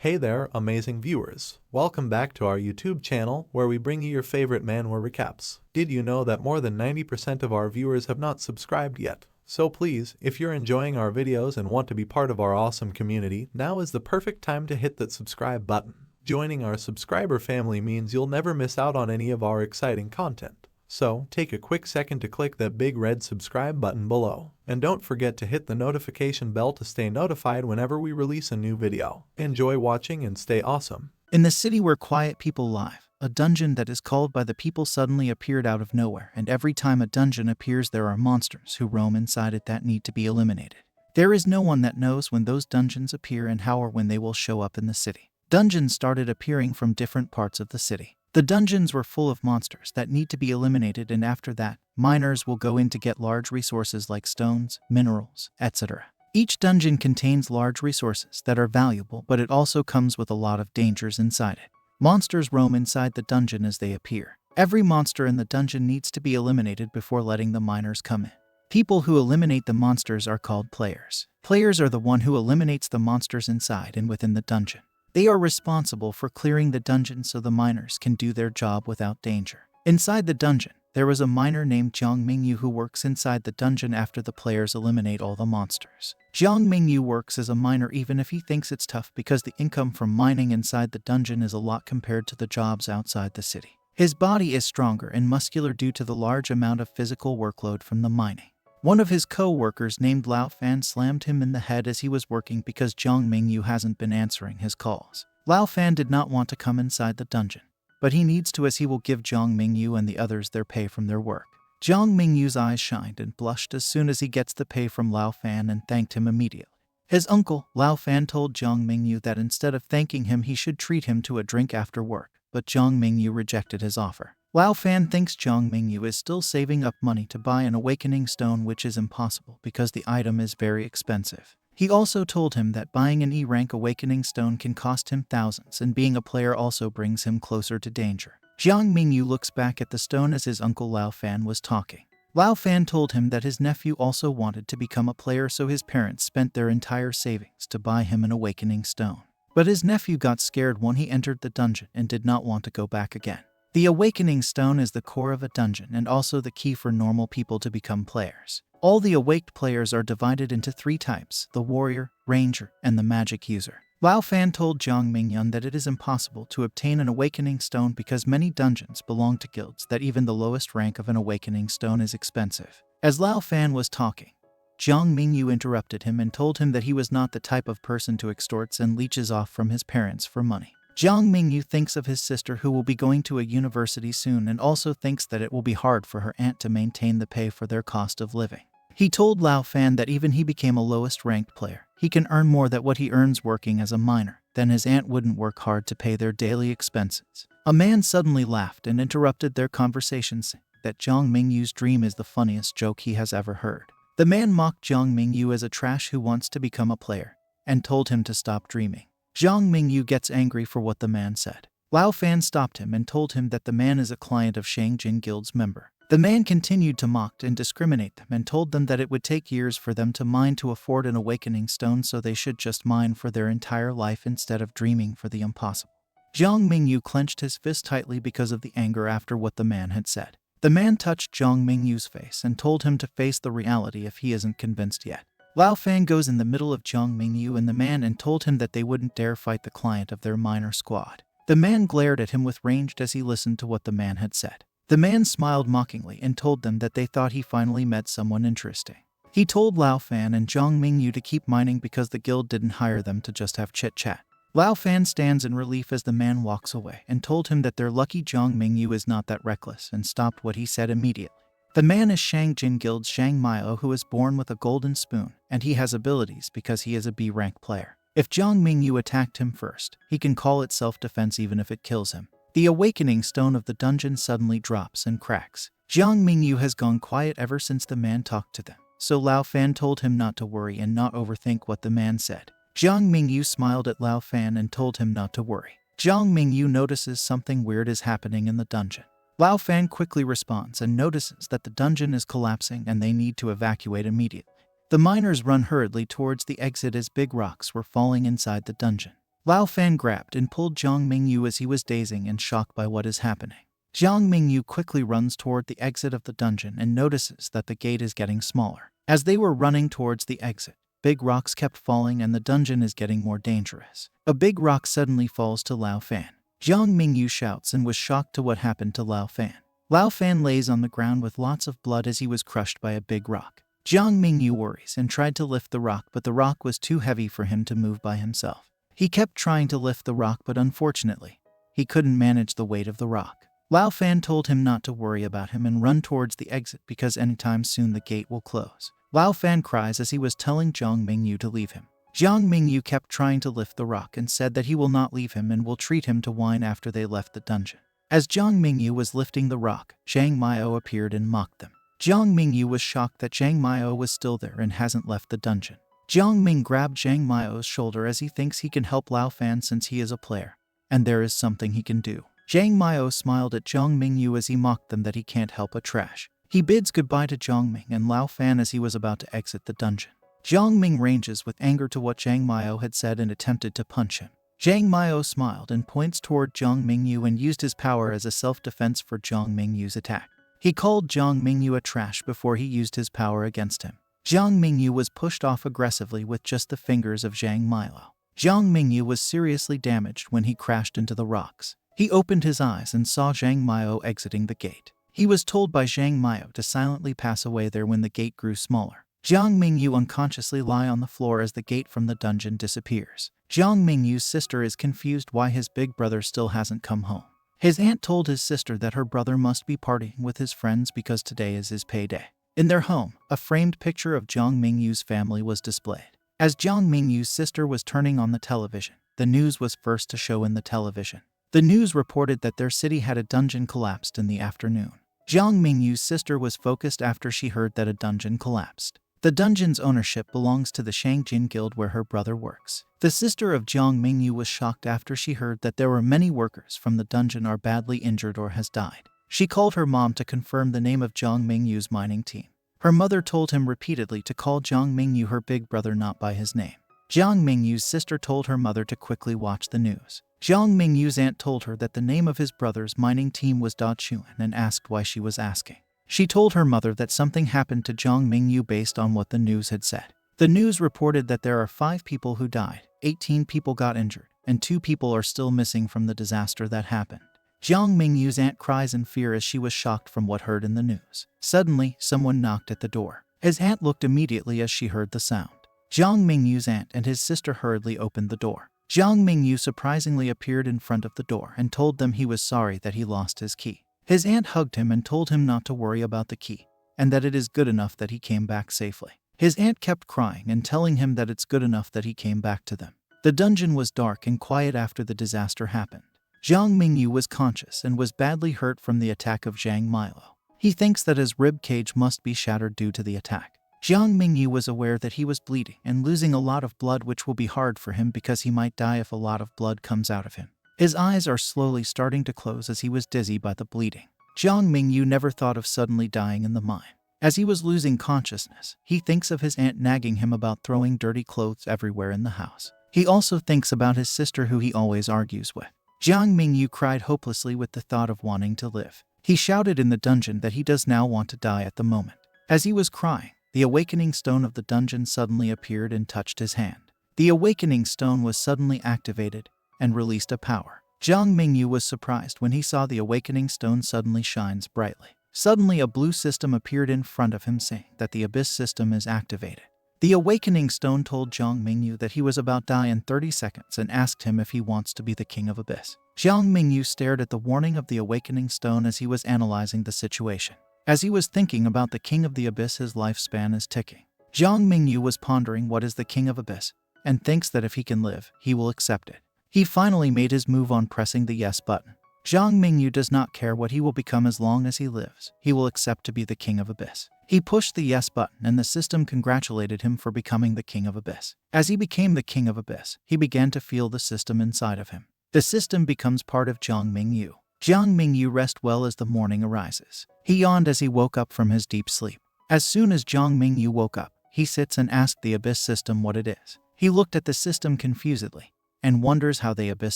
Hey there, amazing viewers. Welcome back to our YouTube channel where we bring you your favorite manhwa recaps. Did you know that more than 90% of our viewers have not subscribed yet? So please, if you're enjoying our videos and want to be part of our awesome community, now is the perfect time to hit that subscribe button. Joining our subscriber family means you'll never miss out on any of our exciting content. So, take a quick second to click that big red subscribe button below. And don't forget to hit the notification bell to stay notified whenever we release a new video. Enjoy watching and stay awesome. In the city where quiet people live, a dungeon that is called by the people suddenly appeared out of nowhere, and every time a dungeon appears there are monsters who roam inside it that need to be eliminated. There is no one that knows when those dungeons appear and how or when they will show up in the city. Dungeons started appearing from different parts of the city. The dungeons were full of monsters that need to be eliminated, and after that, miners will go in to get large resources like stones, minerals, etc. Each dungeon contains large resources that are valuable, but it also comes with a lot of dangers inside it. Monsters roam inside the dungeon as they appear. Every monster in the dungeon needs to be eliminated before letting the miners come in. People who eliminate the monsters are called players. Players are the one who eliminates the monsters inside and within the dungeon. They are responsible for clearing the dungeon so the miners can do their job without danger. Inside the dungeon, there was a miner named Jiang Mingyu who works inside the dungeon after the players eliminate all the monsters. Jiang Mingyu works as a miner even if he thinks it's tough because the income from mining inside the dungeon is a lot compared to the jobs outside the city. His body is stronger and muscular due to the large amount of physical workload from the mining. One of his co-workers named Lao Fan slammed him in the head as he was working because Jiang Mingyu hasn't been answering his calls. Lao Fan did not want to come inside the dungeon, but he needs to as he will give Jiang Mingyu and the others their pay from their work. Jiang Mingyu's eyes shined and blushed as soon as he gets the pay from Lao Fan and thanked him immediately. His uncle, Lao Fan, told Jiang Mingyu that instead of thanking him he should treat him to a drink after work, but Jiang Mingyu rejected his offer. Lao Fan thinks Jiang Mingyu is still saving up money to buy an awakening stone, which is impossible because the item is very expensive. He also told him that buying an E-rank awakening stone can cost him thousands, and being a player also brings him closer to danger. Jiang Mingyu looks back at the stone as his uncle Lao Fan was talking. Lao Fan told him that his nephew also wanted to become a player, so his parents spent their entire savings to buy him an awakening stone. But his nephew got scared when he entered the dungeon and did not want to go back again. The awakening stone is the core of a dungeon and also the key for normal people to become players. All the awaked players are divided into 3 types: the warrior, ranger, and the magic user. Lao Fan told Jiang Mingyu that it is impossible to obtain an awakening stone because many dungeons belong to guilds, that even the lowest rank of an awakening stone is expensive. As Lao Fan was talking, Jiang Mingyu interrupted him and told him that he was not the type of person to extort and leeches off from his parents for money. Jiang Mingyu thinks of his sister who will be going to a university soon and also thinks that it will be hard for her aunt to maintain the pay for their cost of living. He told Lao Fan that even he became a lowest ranked player, he can earn more than what he earns working as a miner, then his aunt wouldn't work hard to pay their daily expenses. A man suddenly laughed and interrupted their conversation, saying that Jiang Mingyu's dream is the funniest joke he has ever heard. The man mocked Jiang Mingyu as a trash who wants to become a player and told him to stop dreaming. Jiang Mingyu gets angry for what the man said. Lao Fan stopped him and told him that the man is a client of Shangjin Guild's member. The man continued to mock and discriminate them and told them that it would take years for them to mine to afford an awakening stone, so they should just mine for their entire life instead of dreaming for the impossible. Jiang Mingyu clenched his fist tightly because of the anger after what the man had said. The man touched Jiang Mingyu's face and told him to face the reality if he isn't convinced yet. Lao Fan goes in the middle of Jiang Mingyu and the man and told him that they wouldn't dare fight the client of their miner squad. The man glared at him with rage as he listened to what the man had said. The man smiled mockingly and told them that they thought he finally met someone interesting. He told Lao Fan and Jiang Mingyu to keep mining because the guild didn't hire them to just have chit-chat. Lao Fan stands in relief as the man walks away and told him that their lucky Jiang Mingyu is not that reckless and stopped what he said immediately. The man is Shangjin Guild's Shang Mio, who is born with a golden spoon, and he has abilities because he is a B-rank player. If Jiang Mingyu attacked him first, he can call it self-defense even if it kills him. The awakening stone of the dungeon suddenly drops and cracks. Jiang Mingyu has gone quiet ever since the man talked to them, so Lao Fan told him not to worry and not overthink what the man said. Jiang Mingyu smiled at Lao Fan and told him not to worry. Jiang Mingyu notices something weird is happening in the dungeon. Lao Fan quickly responds and notices that the dungeon is collapsing and they need to evacuate immediately. The miners run hurriedly towards the exit as big rocks were falling inside the dungeon. Lao Fan grabbed and pulled Jiang Mingyu as he was dazing and shocked by what is happening. Jiang Mingyu quickly runs toward the exit of the dungeon and notices that the gate is getting smaller. As they were running towards the exit, big rocks kept falling and the dungeon is getting more dangerous. A big rock suddenly falls to Lao Fan. Jiang Mingyu shouts and was shocked to what happened to Lao Fan. Lao Fan lays on the ground with lots of blood as he was crushed by a big rock. Jiang Mingyu worries and tried to lift the rock, but the rock was too heavy for him to move by himself. He kept trying to lift the rock, but unfortunately, he couldn't manage the weight of the rock. Lao Fan told him not to worry about him and run towards the exit because anytime soon the gate will close. Lao Fan cries as he was telling Jiang Mingyu to leave him. Jiang Mingyu kept trying to lift the rock and said that he will not leave him and will treat him to wine after they left the dungeon. As Jiang Mingyu was lifting the rock, Jiang Mingyu appeared and mocked them. Jiang Mingyu was shocked that Jiang Mingyu was still there and hasn't left the dungeon. Jiang Ming grabbed Jiang Mingyu's shoulder as he thinks he can help Lao Fan since he is a player, and there is something he can do. Jiang Mingyu smiled at Jiang Mingyu as he mocked them that he can't help but trash. He bids goodbye to Jiang Ming and Lao Fan as he was about to exit the dungeon. Jiang Ming ranges with anger to what Jiang Mingyu had said and attempted to punch him. Jiang Mingyu smiled and points toward Jiang Mingyu and used his power as a self-defense for Jiang Mingyu's attack. He called Jiang Mingyu a trash before he used his power against him. Jiang Mingyu was pushed off aggressively with just the fingers of Jiang Mingyu. Jiang Mingyu was seriously damaged when he crashed into the rocks. He opened his eyes and saw Jiang Mingyu exiting the gate. He was told by Jiang Mingyu to silently pass away there when the gate grew smaller. Jiang Mingyu unconsciously lie on the floor as the gate from the dungeon disappears. Jiang Mingyu's sister is confused why his big brother still hasn't come home. His aunt told his sister that her brother must be partying with his friends because today is his payday. In their home, a framed picture of Jiang Mingyu's family was displayed. As Jiang Mingyu's sister was turning on the television, the news was first to show in the television. The news reported that their city had a dungeon collapsed in the afternoon. Jiang Mingyu's sister was focused after she heard that a dungeon collapsed. The dungeon's ownership belongs to the Shangjin Guild where her brother works. The sister of Jiang Mingyu was shocked after she heard that there were many workers from the dungeon are badly injured or has died. She called her mom to confirm the name of Jiang Mingyu's mining team. Her mother told him repeatedly to call Jiang Mingyu her big brother, not by his name. Jiang Mingyu's sister told her mother to quickly watch the news. Jiang Mingyu's aunt told her that the name of his brother's mining team was Da Chuan and asked why she was asking. She told her mother that something happened to Jiang Mingyu based on what the news had said. The news reported that there are 5 people who died, 18 people got injured, and 2 people are still missing from the disaster that happened. Jiang Mingyu's aunt cries in fear as she was shocked from what heard in the news. Suddenly, someone knocked at the door. His aunt looked immediately as she heard the sound. Jiang Mingyu's aunt and his sister hurriedly opened the door. Jiang Mingyu surprisingly appeared in front of the door and told them he was sorry that he lost his key. His aunt hugged him and told him not to worry about the key, and that it is good enough that he came back safely. His aunt kept crying and telling him that it's good enough that he came back to them. The dungeon was dark and quiet after the disaster happened. Jiang Mingyu was conscious and was badly hurt from the attack of Jiang Mingyu. He thinks that his rib cage must be shattered due to the attack. Jiang Mingyu was aware that he was bleeding and losing a lot of blood, which will be hard for him because he might die if a lot of blood comes out of him. His eyes are slowly starting to close as he was dizzy by the bleeding. Jiang Mingyu never thought of suddenly dying in the mine. As he was losing consciousness, he thinks of his aunt nagging him about throwing dirty clothes everywhere in the house. He also thinks about his sister who he always argues with. Jiang Mingyu cried hopelessly with the thought of wanting to live. He shouted in the dungeon that he does now want to die at the moment. As he was crying, the awakening stone of the dungeon suddenly appeared and touched his hand. The awakening stone was suddenly activated and released a power. Jiang Mingyu was surprised when he saw the awakening stone suddenly shines brightly. Suddenly a blue system appeared in front of him saying that the abyss system is activated. The awakening stone told Jiang Mingyu that he was about to die in 30 seconds and asked him if he wants to be the king of abyss. Jiang Mingyu stared at the warning of the awakening stone as he was analyzing the situation. As he was thinking about the king of the abyss, his lifespan is ticking. Jiang Mingyu was pondering what is the king of abyss and thinks that if he can live, he will accept it. He finally made his move on pressing the yes button. Jiang Mingyu does not care what he will become as long as he lives. He will accept to be the king of abyss. He pushed the yes button and the system congratulated him for becoming the king of abyss. As he became the king of abyss, he began to feel the system inside of him. The system becomes part of Jiang Mingyu. Jiang Mingyu rests well as the morning arises. He yawned as he woke up from his deep sleep. As soon as Jiang Mingyu woke up, he sits and asks the abyss system what it is. He looked at the system confusedly. and wonders how the abyss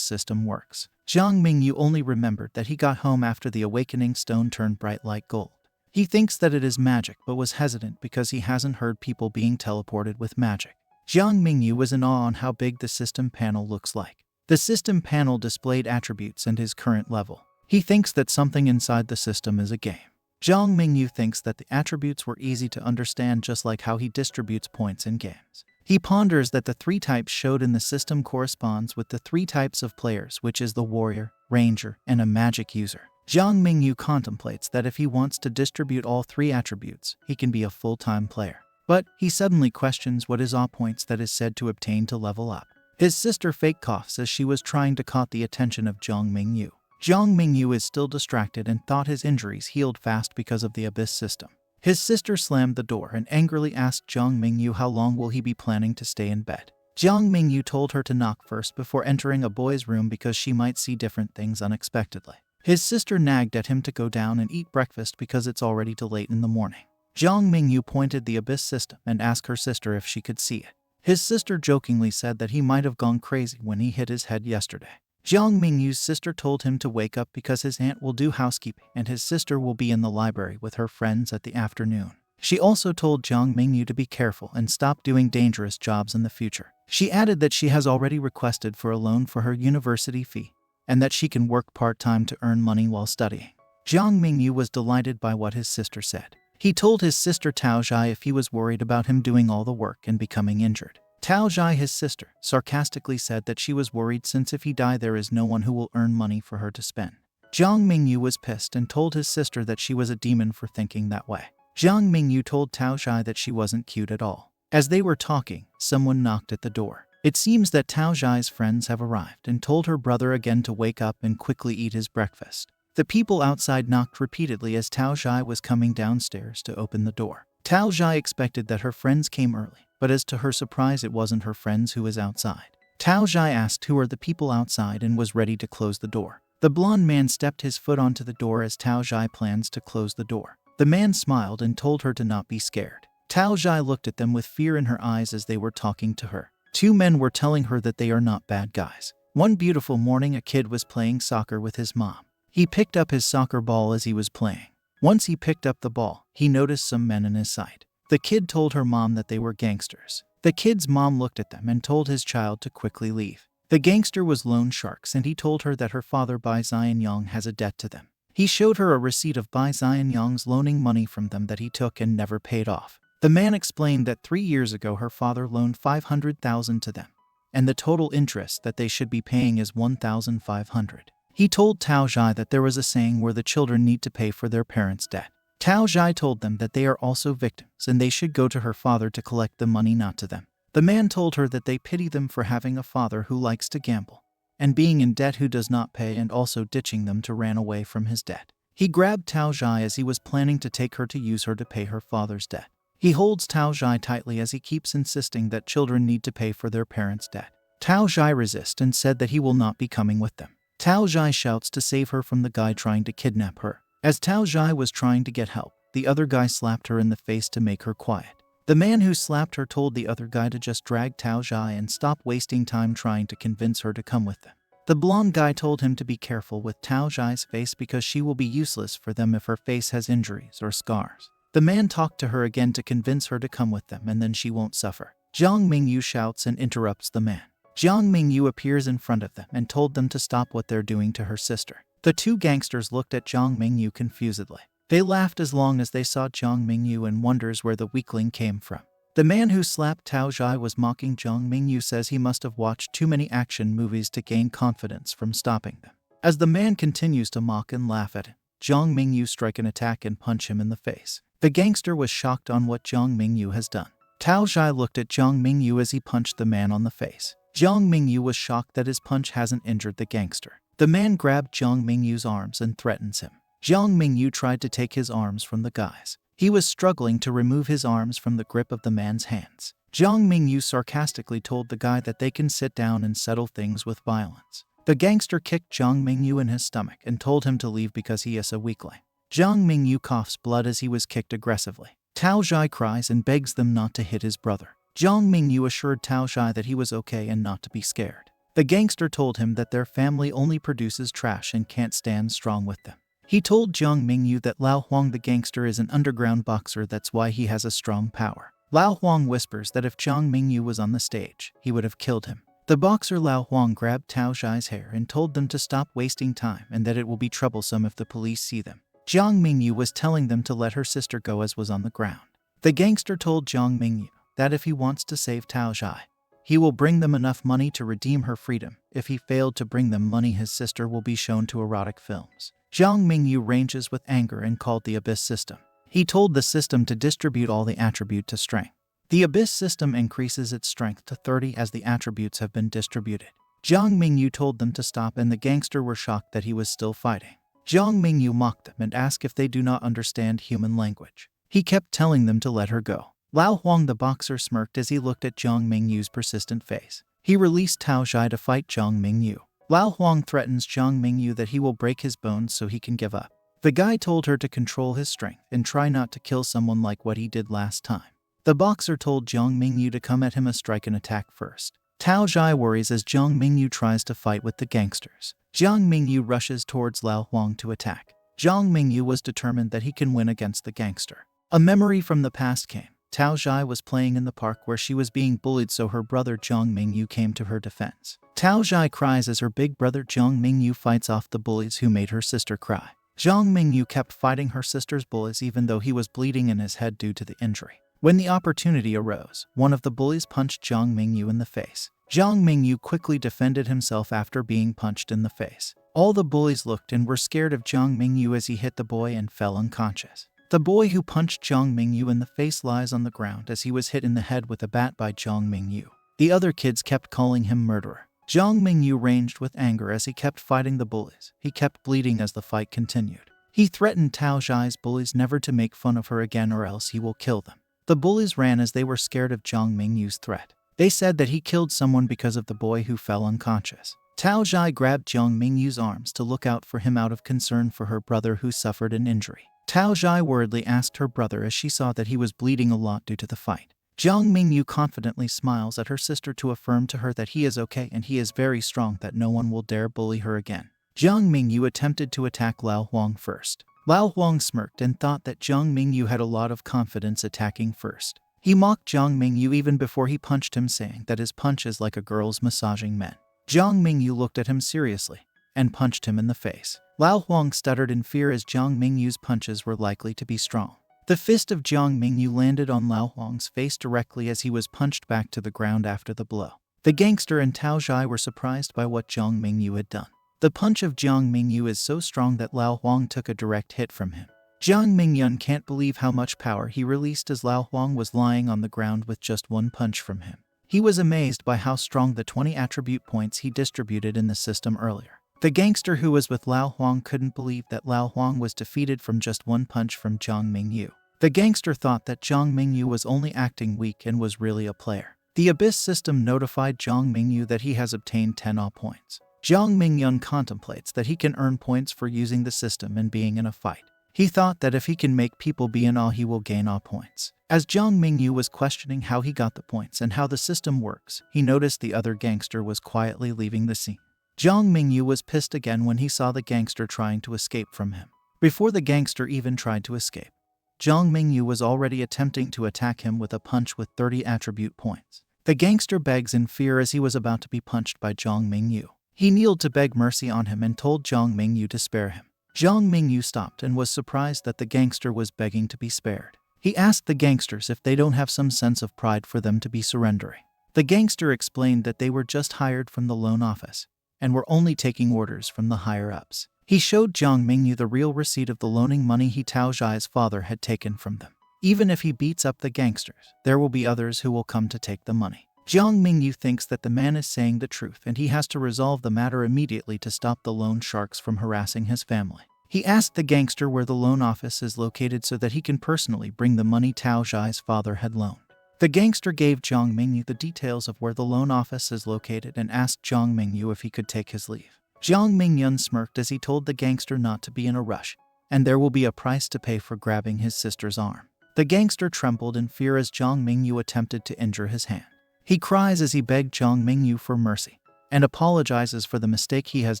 system works. Jiang Mingyu only remembered that he got home after the awakening stone turned bright like gold. He thinks that it is magic but was hesitant because he hasn't heard people being teleported with magic. Jiang Mingyu was in awe on how big the system panel looks like. The system panel displayed attributes and his current level. He thinks that something inside the system is a game. Jiang Mingyu thinks that the attributes were easy to understand, just like how he distributes points in games. He ponders that the 3 types showed in the system corresponds with the 3 types of players, which is the warrior, ranger, and a magic user. Jiang Mingyu contemplates that if he wants to distribute all 3 attributes, he can be a full-time player. But he suddenly questions what is all points that is said to obtain to level up. His sister fake coughs as she was trying to caught the attention of Jiang Mingyu. Jiang Mingyu is still distracted and thought his injuries healed fast because of the abyss system. His sister slammed the door and angrily asked Jiang Mingyu how long will he be planning to stay in bed. Jiang Mingyu told her to knock first before entering a boy's room because she might see different things unexpectedly. His sister nagged at him to go down and eat breakfast because it's already too late in the morning. Jiang Mingyu pointed the abyss system and asked her sister if she could see it. His sister jokingly said that he might have gone crazy when he hit his head yesterday. Jiang Mingyu's sister told him to wake up because his aunt will do housekeeping and his sister will be in the library with her friends at the afternoon. She also told Jiang Mingyu to be careful and stop doing dangerous jobs in the future. She added that she has already requested for a loan for her university fee and that she can work part-time to earn money while studying. Jiang Mingyu was delighted by what his sister said. He told his sister Tao Zhai if he was worried about him doing all the work and becoming injured. Tao Zhai, his sister, sarcastically said that she was worried since if he die there is no one who will earn money for her to spend. Jiang Mingyu was pissed and told his sister that she was a demon for thinking that way. Jiang Mingyu told Tao Zhai that she wasn't cute at all. As they were talking, someone knocked at the door. It seems that Tao Zhai's friends have arrived and told her brother again to wake up and quickly eat his breakfast. The people outside knocked repeatedly as Tao Zhai was coming downstairs to open the door. Tao Zhai expected that her friends came early, but as to her surprise it wasn't her friends who was outside. Tao Zhai asked who are the people outside and was ready to close the door. The blonde man stepped his foot onto the door as Tao Zhai plans to close the door. The man smiled and told her to not be scared. Tao Zhai looked at them with fear in her eyes as they were talking to her. 2 men were telling her that they are not bad guys. One beautiful morning a kid was playing soccer with his mom. He picked up his soccer ball as he was playing. Once he picked up the ball, he noticed some men in his sight. The kid told her mom that they were gangsters. The kid's mom looked at them and told his child to quickly leave. The gangster was Loan Sharks and he told her that her father Bai Xianyang has a debt to them. He showed her a receipt of Bai Xianyang's loaning money from them that he took and never paid off. The man explained that 3 years ago her father loaned 500,000 to them, and the total interest that they should be paying is 1,500. He told Tao Zhai that there was a saying where the children need to pay for their parents' debt. Tao Zhai told them that they are also victims and they should go to her father to collect the money, not to them. The man told her that they pity them for having a father who likes to gamble and being in debt who does not pay, and also ditching them to ran away from his debt. He grabbed Tao Zhai as he was planning to take her to use her to pay her father's debt. He holds Tao Zhai tightly as he keeps insisting that children need to pay for their parents' debt. Tao Zhai resists and said that he will not be coming with them. Tao Zhai shouts to save her from the guy trying to kidnap her. As Tao Zhai was trying to get help, the other guy slapped her in the face to make her quiet. The man who slapped her told the other guy to just drag Tao Zhai and stop wasting time trying to convince her to come with them. The blonde guy told him to be careful with Tao Zhai's face because she will be useless for them if her face has injuries or scars. The man talked to her again to convince her to come with them and then she won't suffer. Jiang Mingyu shouts and interrupts the man. Jiang Mingyu appears in front of them and told them to stop what they're doing to her sister. The 2 gangsters looked at Jiang Mingyu confusedly. They laughed as long as they saw Jiang Mingyu and wonders where the weakling came from. The man who slapped Tao Zhai was mocking Jiang Mingyu, says he must have watched too many action movies to gain confidence from stopping them. As the man continues to mock and laugh at him, Jiang Mingyu strike an attack and punch him in the face. The gangster was shocked on what Jiang Mingyu has done. Tao Zhai looked at Jiang Mingyu as he punched the man on the face. Jiang Mingyu was shocked that his punch hasn't injured the gangster. The man grabbed Jiang Mingyu's arms and threatens him. Jiang Mingyu tried to take his arms from the guys. He was struggling to remove his arms from the grip of the man's hands. Jiang Mingyu sarcastically told the guy that they can sit down and settle things with violence. The gangster kicked Jiang Mingyu in his stomach and told him to leave because he is a weakling. Jiang Mingyu coughs blood as he was kicked aggressively. Tao Zhai cries and begs them not to hit his brother. Jiang Mingyu assured Tao Zhai that he was okay and not to be scared. The gangster told him that their family only produces trash and can't stand strong with them. He told Jiang Mingyu that Lao Huang the gangster is an underground boxer, that's why he has a strong power. Lao Huang whispers that if Jiang Mingyu was on the stage, he would have killed him. The boxer Lao Huang grabbed Tao Zhai's hair and told them to stop wasting time and that it will be troublesome if the police see them. Jiang Mingyu was telling them to let her sister go as was on the ground. The gangster told Jiang Mingyu that if he wants to save Tao Zhai, he will bring them enough money to redeem her freedom. If he failed to bring them money, his sister will be shown to erotic films. Jiang Mingyu ranges with anger and called the Abyss system. He told the system to distribute all the attribute to strength. The Abyss system increases its strength to 30 as the attributes have been distributed. Jiang Mingyu told them to stop and the gangster were shocked that he was still fighting. Jiang Mingyu mocked them and asked if they do not understand human language. He kept telling them to let her go. Lao Huang the boxer smirked as he looked at Jiang Mingyu's persistent face. He released Tao Zhai to fight Jiang Mingyu. Lao Huang threatens Jiang Mingyu that he will break his bones so he can give up. The guy told her to control his strength and try not to kill someone like what he did last time. The boxer told Jiang Mingyu to come at him a strike and attack first. Tao Zhai worries as Jiang Mingyu tries to fight with the gangsters. Jiang Mingyu rushes towards Lao Huang to attack. Jiang Mingyu was determined that he can win against the gangster. A memory from the past came. Tao Zhai was playing in the park where she was being bullied, so her brother Jiang Mingyu came to her defense. Tao Zhai cries as her big brother Jiang Mingyu fights off the bullies who made her sister cry. Jiang Mingyu kept fighting her sister's bullies even though he was bleeding in his head due to the injury. When the opportunity arose, one of the bullies punched Jiang Mingyu in the face. Jiang Mingyu quickly defended himself after being punched in the face. All the bullies looked and were scared of Jiang Mingyu as he hit the boy and fell unconscious. The boy who punched Jiang Mingyu in the face lies on the ground as he was hit in the head with a bat by Jiang Mingyu. The other kids kept calling him murderer. Jiang Mingyu raged with anger as he kept fighting the bullies. He kept bleeding as the fight continued. He threatened Tao Zhai's bullies never to make fun of her again or else he will kill them. The bullies ran as they were scared of Jiang Mingyu's threat. They said that he killed someone because of the boy who fell unconscious. Tao Zhai grabbed Jiang Mingyu's arms to look out for him out of concern for her brother who suffered an injury. Tao Zhai worriedly asked her brother as she saw that he was bleeding a lot due to the fight. Jiang Mingyu confidently smiles at her sister to affirm to her that he is okay and he is very strong, that no one will dare bully her again. Jiang Mingyu attempted to attack Lao Huang first. Lao Huang smirked and thought that Jiang Mingyu had a lot of confidence attacking first. He mocked Jiang Mingyu even before he punched him, saying that his punch is like a girl's massaging men. Jiang Mingyu looked at him seriously and punched him in the face. Lao Huang stuttered in fear as Jiang Mingyu's punches were likely to be strong. The fist of Jiang Mingyu landed on Lao Huang's face directly as he was punched back to the ground after the blow. The gangster and Tao Zhai were surprised by what Jiang Mingyu had done. The punch of Jiang Mingyu is so strong that Lao Huang took a direct hit from him. Jiang Mingyun can't believe how much power he released as Lao Huang was lying on the ground with just one punch from him. He was amazed by how strong the 20 attribute points he distributed in the system earlier. The gangster who was with Lao Huang couldn't believe that Lao Huang was defeated from just one punch from Jiang Mingyu. The gangster thought that Jiang Mingyu was only acting weak and was really a player. The Abyss system notified Jiang Mingyu that he has obtained 10 awe points. Jiang Mingyun contemplates that he can earn points for using the system and being in a fight. He thought that if he can make people be in awe, he will gain awe points. As Jiang Mingyu was questioning how he got the points and how the system works, he noticed the other gangster was quietly leaving the scene. Jiang Mingyu was pissed again when he saw the gangster trying to escape from him. Before the gangster even tried to escape, Jiang Mingyu was already attempting to attack him with a punch with 30 attribute points. The gangster begs in fear as he was about to be punched by Jiang Mingyu. He kneeled to beg mercy on him and told Jiang Mingyu to spare him. Jiang Mingyu stopped and was surprised that the gangster was begging to be spared. He asked the gangsters if they don't have some sense of pride for them to be surrendering. The gangster explained that they were just hired from the loan office and were only taking orders from the higher-ups. He showed Jiang Mingyu the real receipt of the loaning money Tao Zhai's father had taken from them. Even if he beats up the gangsters, there will be others who will come to take the money. Jiang Mingyu thinks that the man is saying the truth and he has to resolve the matter immediately to stop the loan sharks from harassing his family. He asked the gangster where the loan office is located so that he can personally bring the money Tao Zhai's father had loaned. The gangster gave Jiang Mingyu the details of where the loan office is located and asked Jiang Mingyu if he could take his leave. Jiang Mingyun smirked as he told the gangster not to be in a rush, and there will be a price to pay for grabbing his sister's arm. The gangster trembled in fear as Jiang Mingyu attempted to injure his hand. He cries as he begged Jiang Mingyu for mercy. and apologizes for the mistake he has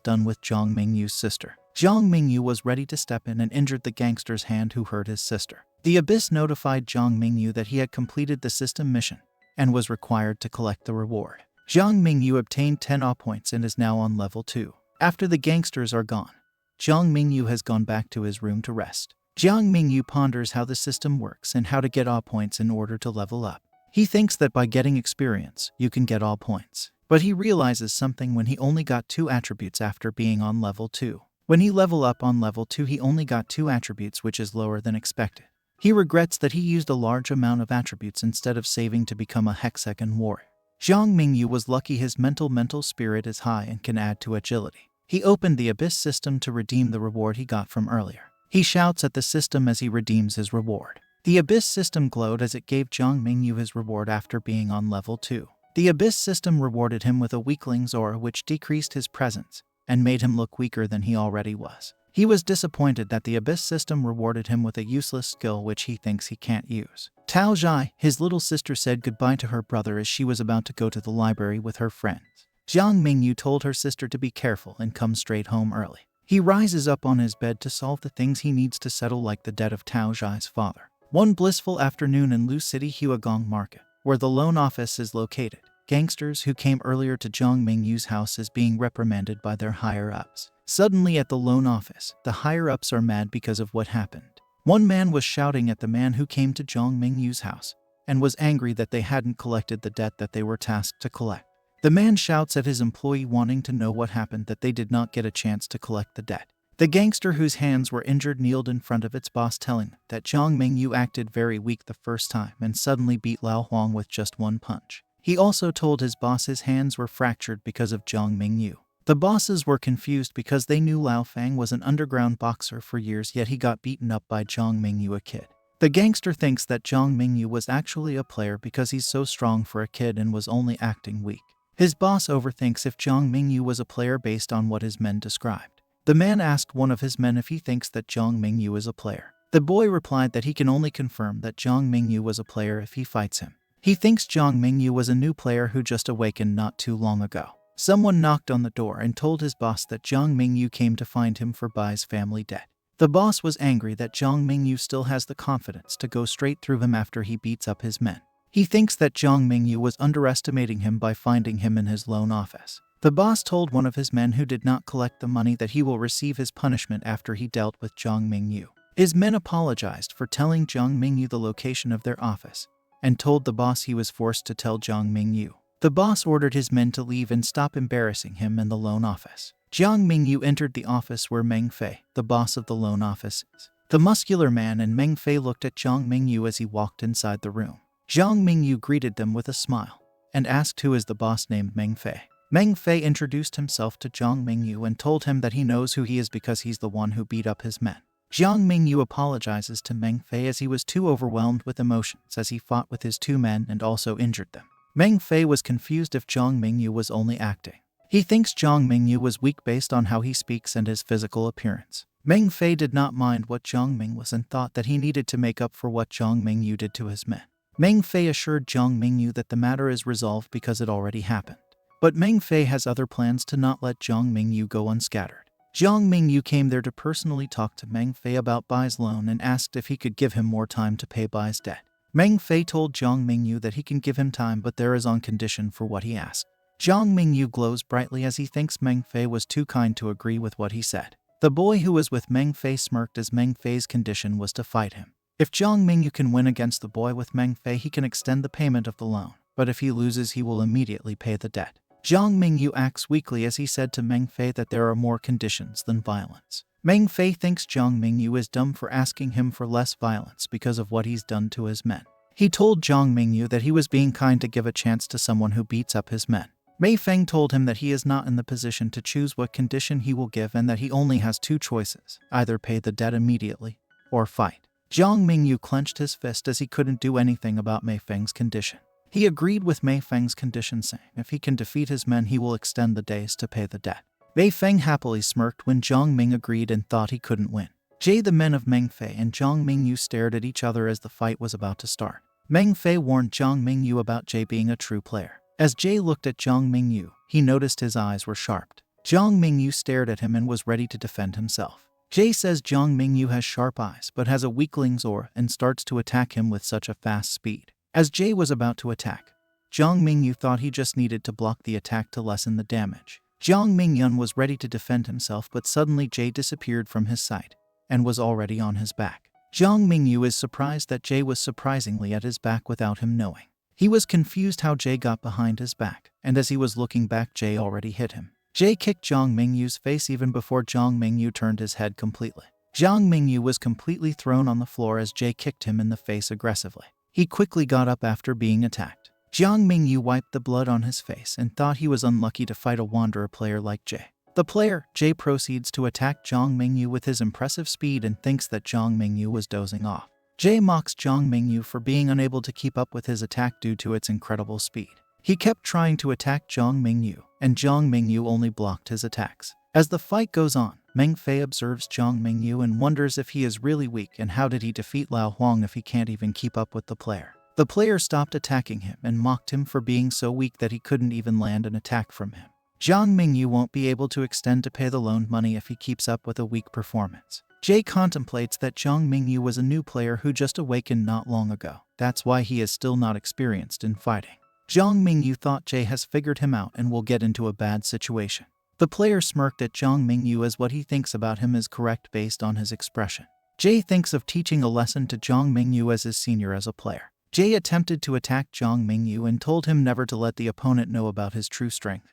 done with Jiang Mingyu's sister. Jiang Mingyu was ready to step in and injured the gangster's hand who hurt his sister. The Abyss notified Jiang Mingyu that he had completed the system mission and was required to collect the reward. Jiang Mingyu obtained 10 awe points and is now on level 2. After the gangsters are gone, Jiang Mingyu has gone back to his room to rest. Jiang Mingyu ponders how the system works and how to get awe points in order to level up. He thinks that by getting experience, you can get awe points. But he realizes something when he only got 2 attributes after being on level 2. When he level up on level 2, he only got 2 attributes, which is lower than expected. He regrets that he used a large amount of attributes instead of saving to become a hexagon warrior. Jiang Mingyu was lucky his mental spirit is high and can add to agility. He opened the Abyss system to redeem the reward he got from earlier. He shouts at the system as he redeems his reward. The Abyss system glowed as it gave Jiang Mingyu his reward after being on level 2. The Abyss system rewarded him with a weakling's aura, which decreased his presence and made him look weaker than he already was. He was disappointed that the Abyss system rewarded him with a useless skill which he thinks he can't use. Tao Zhai, his little sister, said goodbye to her brother as she was about to go to the library with her friends. Jiang Mingyu told her sister to be careful and come straight home early. He rises up on his bed to solve the things he needs to settle, like the debt of Tao Zhai's father. One blissful afternoon in Lu City Huagong Market, where the loan office is located, gangsters who came earlier to Jiang Mingyu's house is being reprimanded by their higher-ups. Suddenly at the loan office, the higher-ups are mad because of what happened. One man was shouting at the man who came to Jiang Mingyu's house and was angry that they hadn't collected the debt that they were tasked to collect. The man shouts at his employee wanting to know what happened that they did not get a chance to collect the debt. The gangster whose hands were injured kneeled in front of its boss, telling that Jiang Mingyu acted very weak the first time and suddenly beat Lao Huang with just 1 punch. He also told his boss his hands were fractured because of Jiang Mingyu. The bosses were confused because they knew Lao Fang was an underground boxer for years, yet he got beaten up by Jiang Mingyu, a kid. The gangster thinks that Jiang Mingyu was actually a player because he's so strong for a kid and was only acting weak. His boss overthinks if Jiang Mingyu was a player based on what his men described. The man asked one of his men if he thinks that Jiang Mingyu is a player. The boy replied that he can only confirm that Jiang Mingyu was a player if he fights him. He thinks Jiang Mingyu was a new player who just awakened not too long ago. Someone knocked on the door and told his boss that Jiang Mingyu came to find him for Bai's family debt. The boss was angry that Jiang Mingyu still has the confidence to go straight through him after he beats up his men. He thinks that Jiang Mingyu was underestimating him by finding him in his loan office. The boss told one of his men who did not collect the money that he will receive his punishment after he dealt with Jiang Mingyu. His men apologized for telling Jiang Mingyu the location of their office and told the boss he was forced to tell Jiang Mingyu. The boss ordered his men to leave and stop embarrassing him in the loan office. Jiang Mingyu entered the office where Meng Fei, the boss of the loan office, is. The muscular man and Meng Fei looked at Jiang Mingyu as he walked inside the room. Jiang Mingyu greeted them with a smile and asked who is the boss named Meng Fei. Meng Fei introduced himself to Jiang Mingyu and told him that he knows who he is because he's the one who beat up his men. Jiang Mingyu apologizes to Meng Fei as he was too overwhelmed with emotions as he fought with his 2 men and also injured them. Meng Fei was confused if Jiang Mingyu was only acting. He thinks Jiang Mingyu was weak based on how he speaks and his physical appearance. Meng Fei did not mind what Jiang Ming was and thought that he needed to make up for what Jiang Mingyu did to his men. Meng Fei assured Jiang Mingyu that the matter is resolved because it already happened. But Meng Fei has other plans to not let Jiang Mingyu go unscattered. Jiang Mingyu came there to personally talk to Meng Fei about Bai's loan and asked if he could give him more time to pay Bai's debt. Meng Fei told Jiang Mingyu that he can give him time, but there is on condition for what he asked. Jiang Mingyu glows brightly as he thinks Meng Fei was too kind to agree with what he said. The boy who was with Meng Fei smirked as Meng Fei's condition was to fight him. If Jiang Mingyu can win against the boy with Meng Fei, he can extend the payment of the loan, but if he loses, he will immediately pay the debt. Jiang Mingyu acts weakly as he said to Meng Fei that there are more conditions than violence. Meng Fei thinks Jiang Mingyu is dumb for asking him for less violence because of what he's done to his men. He told Jiang Mingyu that he was being kind to give a chance to someone who beats up his men. Mei Feng told him that he is not in the position to choose what condition he will give and that he only has 2 choices, either pay the debt immediately or fight. Jiang Mingyu clenched his fist as he couldn't do anything about Mei Feng's condition. He agreed with Mei Feng's condition, saying if he can defeat his men, he will extend the days to pay the debt. Mei Feng happily smirked when Jiang Ming agreed and thought he couldn't win. The men of Meng Fei and Jiang Mingyu stared at each other as the fight was about to start. Meng Fei warned Jiang Mingyu about Jay being a true player. As Jay looked at Jiang Mingyu, he noticed his eyes were sharp. Jiang Mingyu stared at him and was ready to defend himself. Jay says Jiang Mingyu has sharp eyes but has a weakling's aura and starts to attack him with such a fast speed. As Jay was about to attack, Jiang Mingyu thought he just needed to block the attack to lessen the damage. Jiang Mingyun was ready to defend himself, but suddenly Jay disappeared from his sight and was already on his back. Jiang Mingyu is surprised that Jay was surprisingly at his back without him knowing. He was confused how Jay got behind his back, and as he was looking back, Jay already hit him. Jay kicked Jiang Mingyu's face even before Jiang Mingyu turned his head completely. Jiang Mingyu was completely thrown on the floor as Jay kicked him in the face aggressively. He quickly got up after being attacked. Jiang Mingyu wiped the blood on his face and thought he was unlucky to fight a wanderer player like Jay. The player, Jay, proceeds to attack Jiang Mingyu with his impressive speed and thinks that Jiang Mingyu was dozing off. Jay mocks Jiang Mingyu for being unable to keep up with his attack due to its incredible speed. He kept trying to attack Jiang Mingyu, and Jiang Mingyu only blocked his attacks. As the fight goes on, Meng Fei observes Jiang Mingyu and wonders if he is really weak and how did he defeat Lao Huang if he can't even keep up with the player. The player stopped attacking him and mocked him for being so weak that he couldn't even land an attack from him. Jiang Mingyu won't be able to extend to pay the loaned money if he keeps up with a weak performance. Jay contemplates that Jiang Mingyu was a new player who just awakened not long ago. That's why he is still not experienced in fighting. Jiang Mingyu thought Jay has figured him out and will get into a bad situation. The player smirked at Jiang Mingyu as what he thinks about him is correct based on his expression. Jay thinks of teaching a lesson to Jiang Mingyu as his senior as a player. Jay attempted to attack Jiang Mingyu and told him never to let the opponent know about his true strength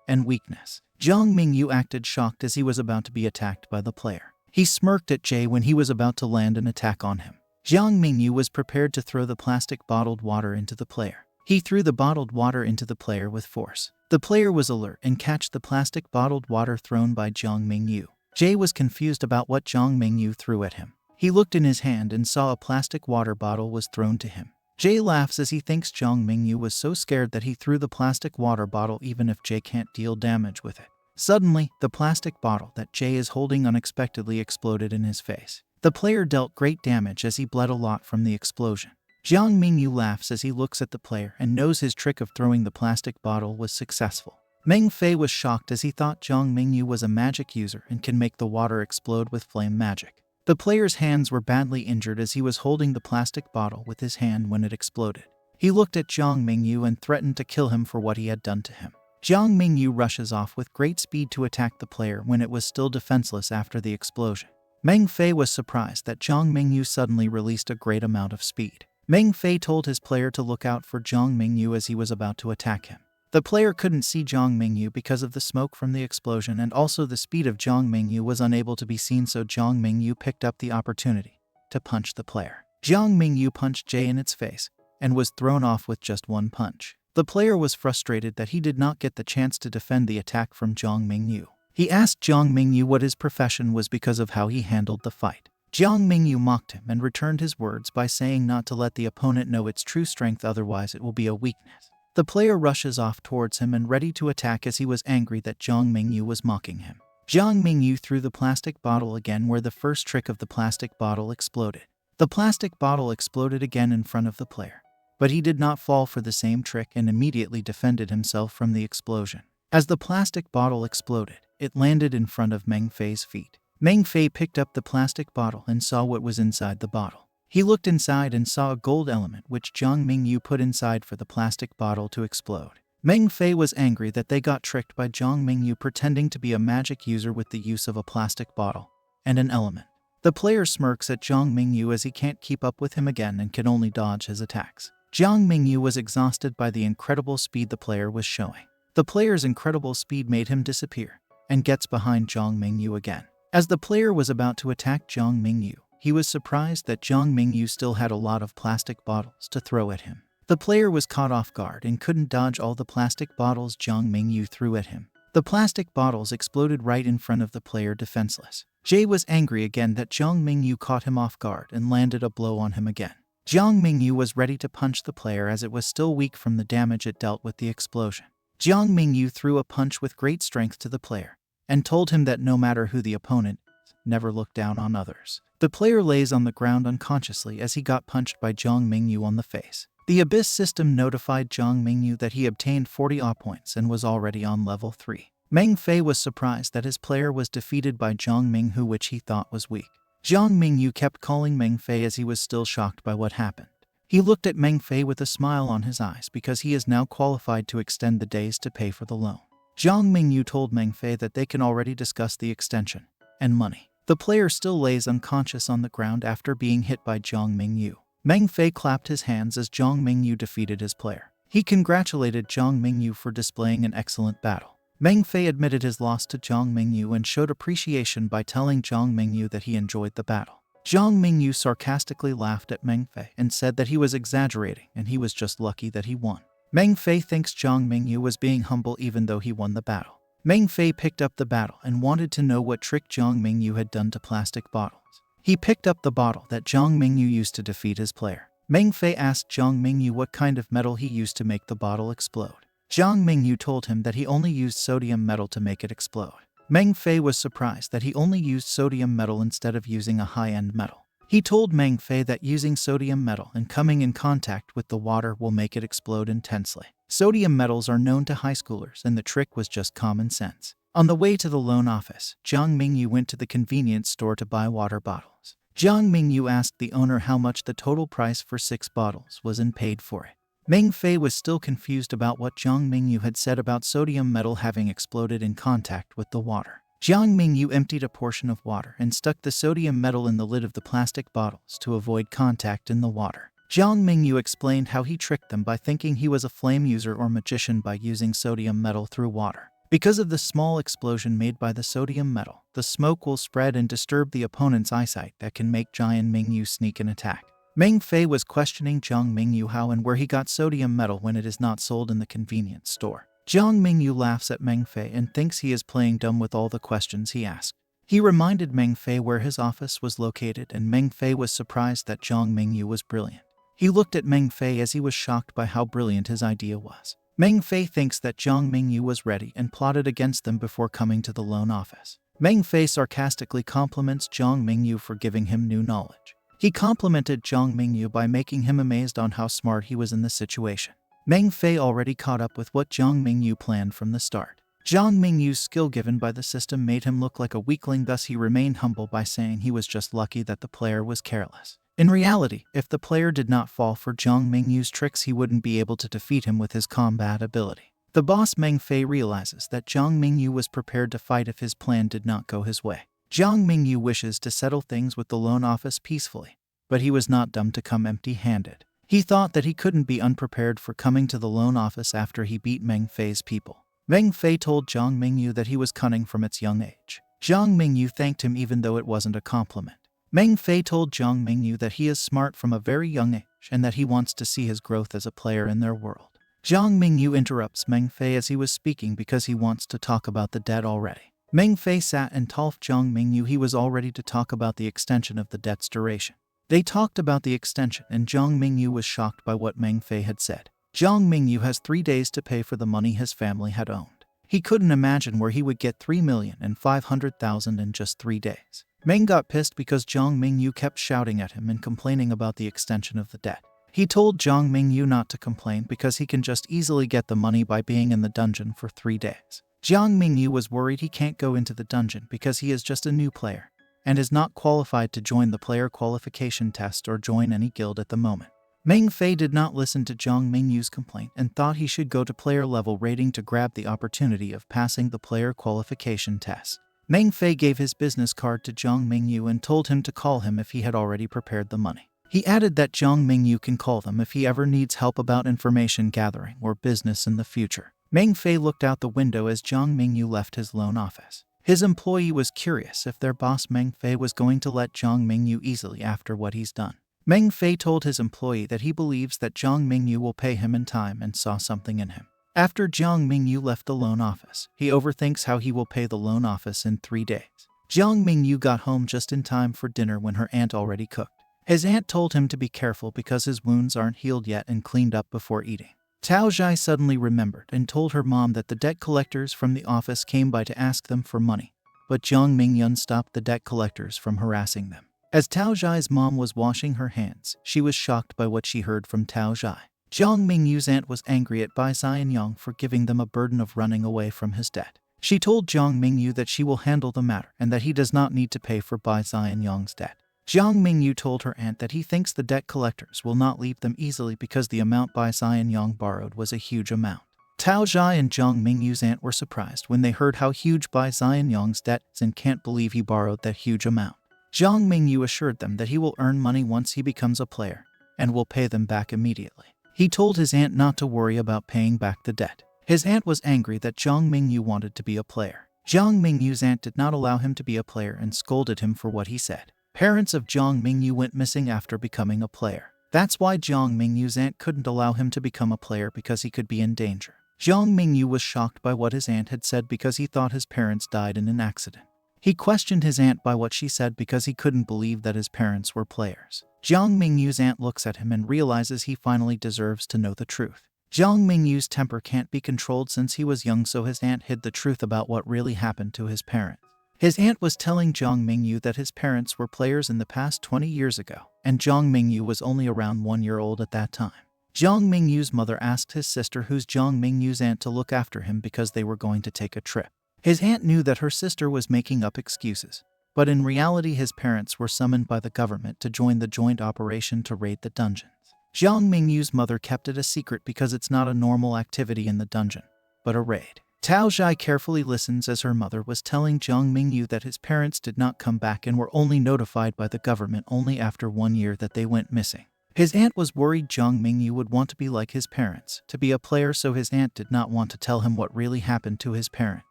and weakness. Jiang Mingyu acted shocked as he was about to be attacked by the player. He smirked at Jay when he was about to land an attack on him. Jiang Mingyu was prepared to throw the plastic bottled water into the player. He threw the bottled water into the player with force. The player was alert and catch the plastic bottled water thrown by Jiang Mingyu. Jay was confused about what Jiang Mingyu threw at him. He looked in his hand and saw a plastic water bottle was thrown to him. Jay laughs as he thinks Jiang Mingyu was so scared that he threw the plastic water bottle even if Jay can't deal damage with it. Suddenly, the plastic bottle that Jay is holding unexpectedly exploded in his face. The player dealt great damage as he bled a lot from the explosion. Jiang Mingyu laughs as he looks at the player and knows his trick of throwing the plastic bottle was successful. Meng Fei was shocked as he thought Jiang Mingyu was a magic user and can make the water explode with flame magic. The player's hands were badly injured as he was holding the plastic bottle with his hand when it exploded. He looked at Jiang Mingyu and threatened to kill him for what he had done to him. Jiang Mingyu rushes off with great speed to attack the player when it was still defenseless after the explosion. Meng Fei was surprised that Jiang Mingyu suddenly released a great amount of speed. Meng Fei told his player to look out for Jiang Mingyu as he was about to attack him. The player couldn't see Jiang Mingyu because of the smoke from the explosion, and also the speed of Jiang Mingyu was unable to be seen, so Jiang Mingyu picked up the opportunity to punch the player. Jiang Mingyu punched Jay in its face and was thrown off with just one punch. The player was frustrated that he did not get the chance to defend the attack from Jiang Mingyu. He asked Jiang Mingyu what his profession was because of how he handled the fight. Jiang Mingyu mocked him and returned his words by saying not to let the opponent know its true strength, otherwise it will be a weakness. The player rushes off towards him and ready to attack as he was angry that Jiang Mingyu was mocking him. Jiang Mingyu threw the plastic bottle again where the first trick of the plastic bottle exploded. The plastic bottle exploded again in front of the player, but he did not fall for the same trick and immediately defended himself from the explosion. As the plastic bottle exploded, it landed in front of Meng Fei's feet. Meng Fei picked up the plastic bottle and saw what was inside the bottle. He looked inside and saw a gold element which Jiang Mingyu put inside for the plastic bottle to explode. Meng Fei was angry that they got tricked by Jiang Mingyu pretending to be a magic user with the use of a plastic bottle and an element. The player smirks at Jiang Mingyu as he can't keep up with him again and can only dodge his attacks. Jiang Mingyu was exhausted by the incredible speed the player was showing. The player's incredible speed made him disappear and gets behind Jiang Mingyu again. As the player was about to attack Jiang Mingyu, he was surprised that Jiang Mingyu still had a lot of plastic bottles to throw at him. The player was caught off guard and couldn't dodge all the plastic bottles Jiang Mingyu threw at him. The plastic bottles exploded right in front of the player, defenseless. Jay was angry again that Jiang Mingyu caught him off guard and landed a blow on him again. Jiang Mingyu was ready to punch the player as it was still weak from the damage it dealt with the explosion. Jiang Mingyu threw a punch with great strength to the player and told him that no matter who the opponent is, never look down on others. The player lays on the ground unconsciously as he got punched by Jiang Mingyu on the face. The Abyss system notified Jiang Mingyu that he obtained 40 awe points and was already on level 3. Meng Fei was surprised that his player was defeated by Jiang Mingyu, which he thought was weak. Jiang Mingyu kept calling Meng Fei as he was still shocked by what happened. He looked at Meng Fei with a smile on his eyes because he is now qualified to extend the days to pay for the loan. Jiang Mingyu told Meng Fei that they can already discuss the extension and money. The player still lays unconscious on the ground after being hit by Jiang Mingyu. Meng Fei clapped his hands as Jiang Mingyu defeated his player. He congratulated Jiang Mingyu for displaying an excellent battle. Meng Fei admitted his loss to Jiang Mingyu and showed appreciation by telling Jiang Mingyu that he enjoyed the battle. Jiang Mingyu sarcastically laughed at Meng Fei and said that he was exaggerating and he was just lucky that he won. Meng Fei thinks Jiang Mingyu was being humble even though he won the battle. Meng Fei picked up the battle and wanted to know what trick Jiang Mingyu had done to plastic bottles. He picked up the bottle that Jiang Mingyu used to defeat his player. Meng Fei asked Jiang Mingyu what kind of metal he used to make the bottle explode. Jiang Mingyu told him that he only used sodium metal to make it explode. Meng Fei was surprised that he only used sodium metal instead of using a high-end metal. He told Meng Fei that using sodium metal and coming in contact with the water will make it explode intensely. Sodium metals are known to high schoolers, and the trick was just common sense. On the way to the loan office, Jiang Mingyu went to the convenience store to buy water bottles. Jiang Mingyu asked the owner how much the total price for 6 bottles was and paid for it. Meng Fei was still confused about what Jiang Mingyu had said about sodium metal having exploded in contact with the water. Jiang Mingyu emptied a portion of water and stuck the sodium metal in the lid of the plastic bottles to avoid contact in the water. Jiang Mingyu explained how he tricked them by thinking he was a flame user or magician by using sodium metal through water. Because of the small explosion made by the sodium metal, the smoke will spread and disturb the opponent's eyesight that can make Jiang Mingyu sneak an attack. Meng Fei was questioning Jiang Mingyu how and where he got sodium metal when it is not sold in the convenience store. Jiang Mingyu laughs at Meng Fei and thinks he is playing dumb with all the questions he asked. He reminded Meng Fei where his office was located, and Meng Fei was surprised that Jiang Mingyu was brilliant. He looked at Meng Fei as he was shocked by how brilliant his idea was. Meng Fei thinks that Jiang Mingyu was ready and plotted against them before coming to the loan office. Meng Fei sarcastically compliments Jiang Mingyu for giving him new knowledge. He complimented Jiang Mingyu by making him amazed on how smart he was in the situation. Meng Fei already caught up with what Jiang Mingyu planned from the start. Jiang Mingyu's skill given by the system made him look like a weakling, thus he remained humble by saying he was just lucky that the player was careless. In reality, if the player did not fall for Jiang Mingyu's tricks, he wouldn't be able to defeat him with his combat ability. The boss Meng Fei realizes that Jiang Mingyu was prepared to fight if his plan did not go his way. Jiang Mingyu wishes to settle things with the loan office peacefully, but he was not dumb to come empty-handed. He thought that he couldn't be unprepared for coming to the loan office after he beat Meng Fei's people. Meng Fei told Jiang Mingyu that he was cunning from its young age. Jiang Mingyu thanked him even though it wasn't a compliment. Meng Fei told Jiang Mingyu that he is smart from a very young age and that he wants to see his growth as a player in their world. Jiang Mingyu interrupts Meng Fei as he was speaking because he wants to talk about the debt already. Meng Fei sat and told Jiang Mingyu he was all ready to talk about the extension of the debt's duration. They talked about the extension, and Jiang Mingyu was shocked by what Meng Fei had said. Jiang Mingyu has 3 days to pay for the money his family had owned. He couldn't imagine where he would get 3,500,000 in just 3 days. Meng got pissed because Jiang Mingyu kept shouting at him and complaining about the extension of the debt. He told Jiang Mingyu not to complain because he can just easily get the money by being in the dungeon for 3 days. Jiang Mingyu was worried he can't go into the dungeon because he is just a new player and is not qualified to join the player qualification test or join any guild at the moment. Meng Fei did not listen to Jiang Mingyu's complaint and thought he should go to player level rating to grab the opportunity of passing the player qualification test. Meng Fei gave his business card to Jiang Mingyu and told him to call him if he had already prepared the money. He added that Jiang Mingyu can call them if he ever needs help about information gathering or business in the future. Meng Fei looked out the window as Jiang Mingyu left his loan office. His employee was curious if their boss Meng Fei was going to let Jiang Mingyu easily after what he's done. Meng Fei told his employee that he believes that Jiang Mingyu will pay him in time and saw something in him. After Jiang Mingyu left the loan office, he overthinks how he will pay the loan office in 3 days. Jiang Mingyu got home just in time for dinner when her aunt already cooked. His aunt told him to be careful because his wounds aren't healed yet and cleaned up before eating. Tao Zhai suddenly remembered and told her mom that the debt collectors from the office came by to ask them for money, but Jiang Mingyun stopped the debt collectors from harassing them. As Tao Zhai's mom was washing her hands, she was shocked by what she heard from Tao Zhai. Jiang Mingyu's aunt was angry at Bai Xianyang for giving them a burden of running away from his debt. She told Jiang Mingyu that she will handle the matter and that he does not need to pay for Bai Xianyang's debt. Jiang Mingyu told her aunt that he thinks the debt collectors will not leave them easily because the amount Bai Xianyang borrowed was a huge amount. Tao Zhai and Jiang Mingyu's aunt were surprised when they heard how huge Bai Xianyang's debt is and can't believe he borrowed that huge amount. Jiang Mingyu assured them that he will earn money once he becomes a player and will pay them back immediately. He told his aunt not to worry about paying back the debt. His aunt was angry that Jiang Mingyu wanted to be a player. Jiang Mingyu's aunt did not allow him to be a player and scolded him for what he said. Parents of Jiang Mingyu went missing after becoming a player. That's why Jiang Mingyu's aunt couldn't allow him to become a player because he could be in danger. Jiang Mingyu was shocked by what his aunt had said because he thought his parents died in an accident. He questioned his aunt by what she said because he couldn't believe that his parents were players. Jiang Mingyu's aunt looks at him and realizes he finally deserves to know the truth. Jiang Mingyu's temper can't be controlled since he was young, so his aunt hid the truth about what really happened to his parents. His aunt was telling Jiang Mingyu that his parents were players in the past 20 years ago, and Jiang Mingyu was only around 1 year old at that time. Jiang Mingyu's mother asked his sister, who's Jiang Mingyu's aunt, to look after him because they were going to take a trip. His aunt knew that her sister was making up excuses, but in reality his parents were summoned by the government to join the joint operation to raid the dungeons. Jiang Mingyu's mother kept it a secret because it's not a normal activity in the dungeon, but a raid. Tao Zhai carefully listens as her mother was telling Jiang Mingyu that his parents did not come back and were only notified by the government only after 1 year that they went missing. His aunt was worried Jiang Mingyu would want to be like his parents, to be a player, so his aunt did not want to tell him what really happened to his parents.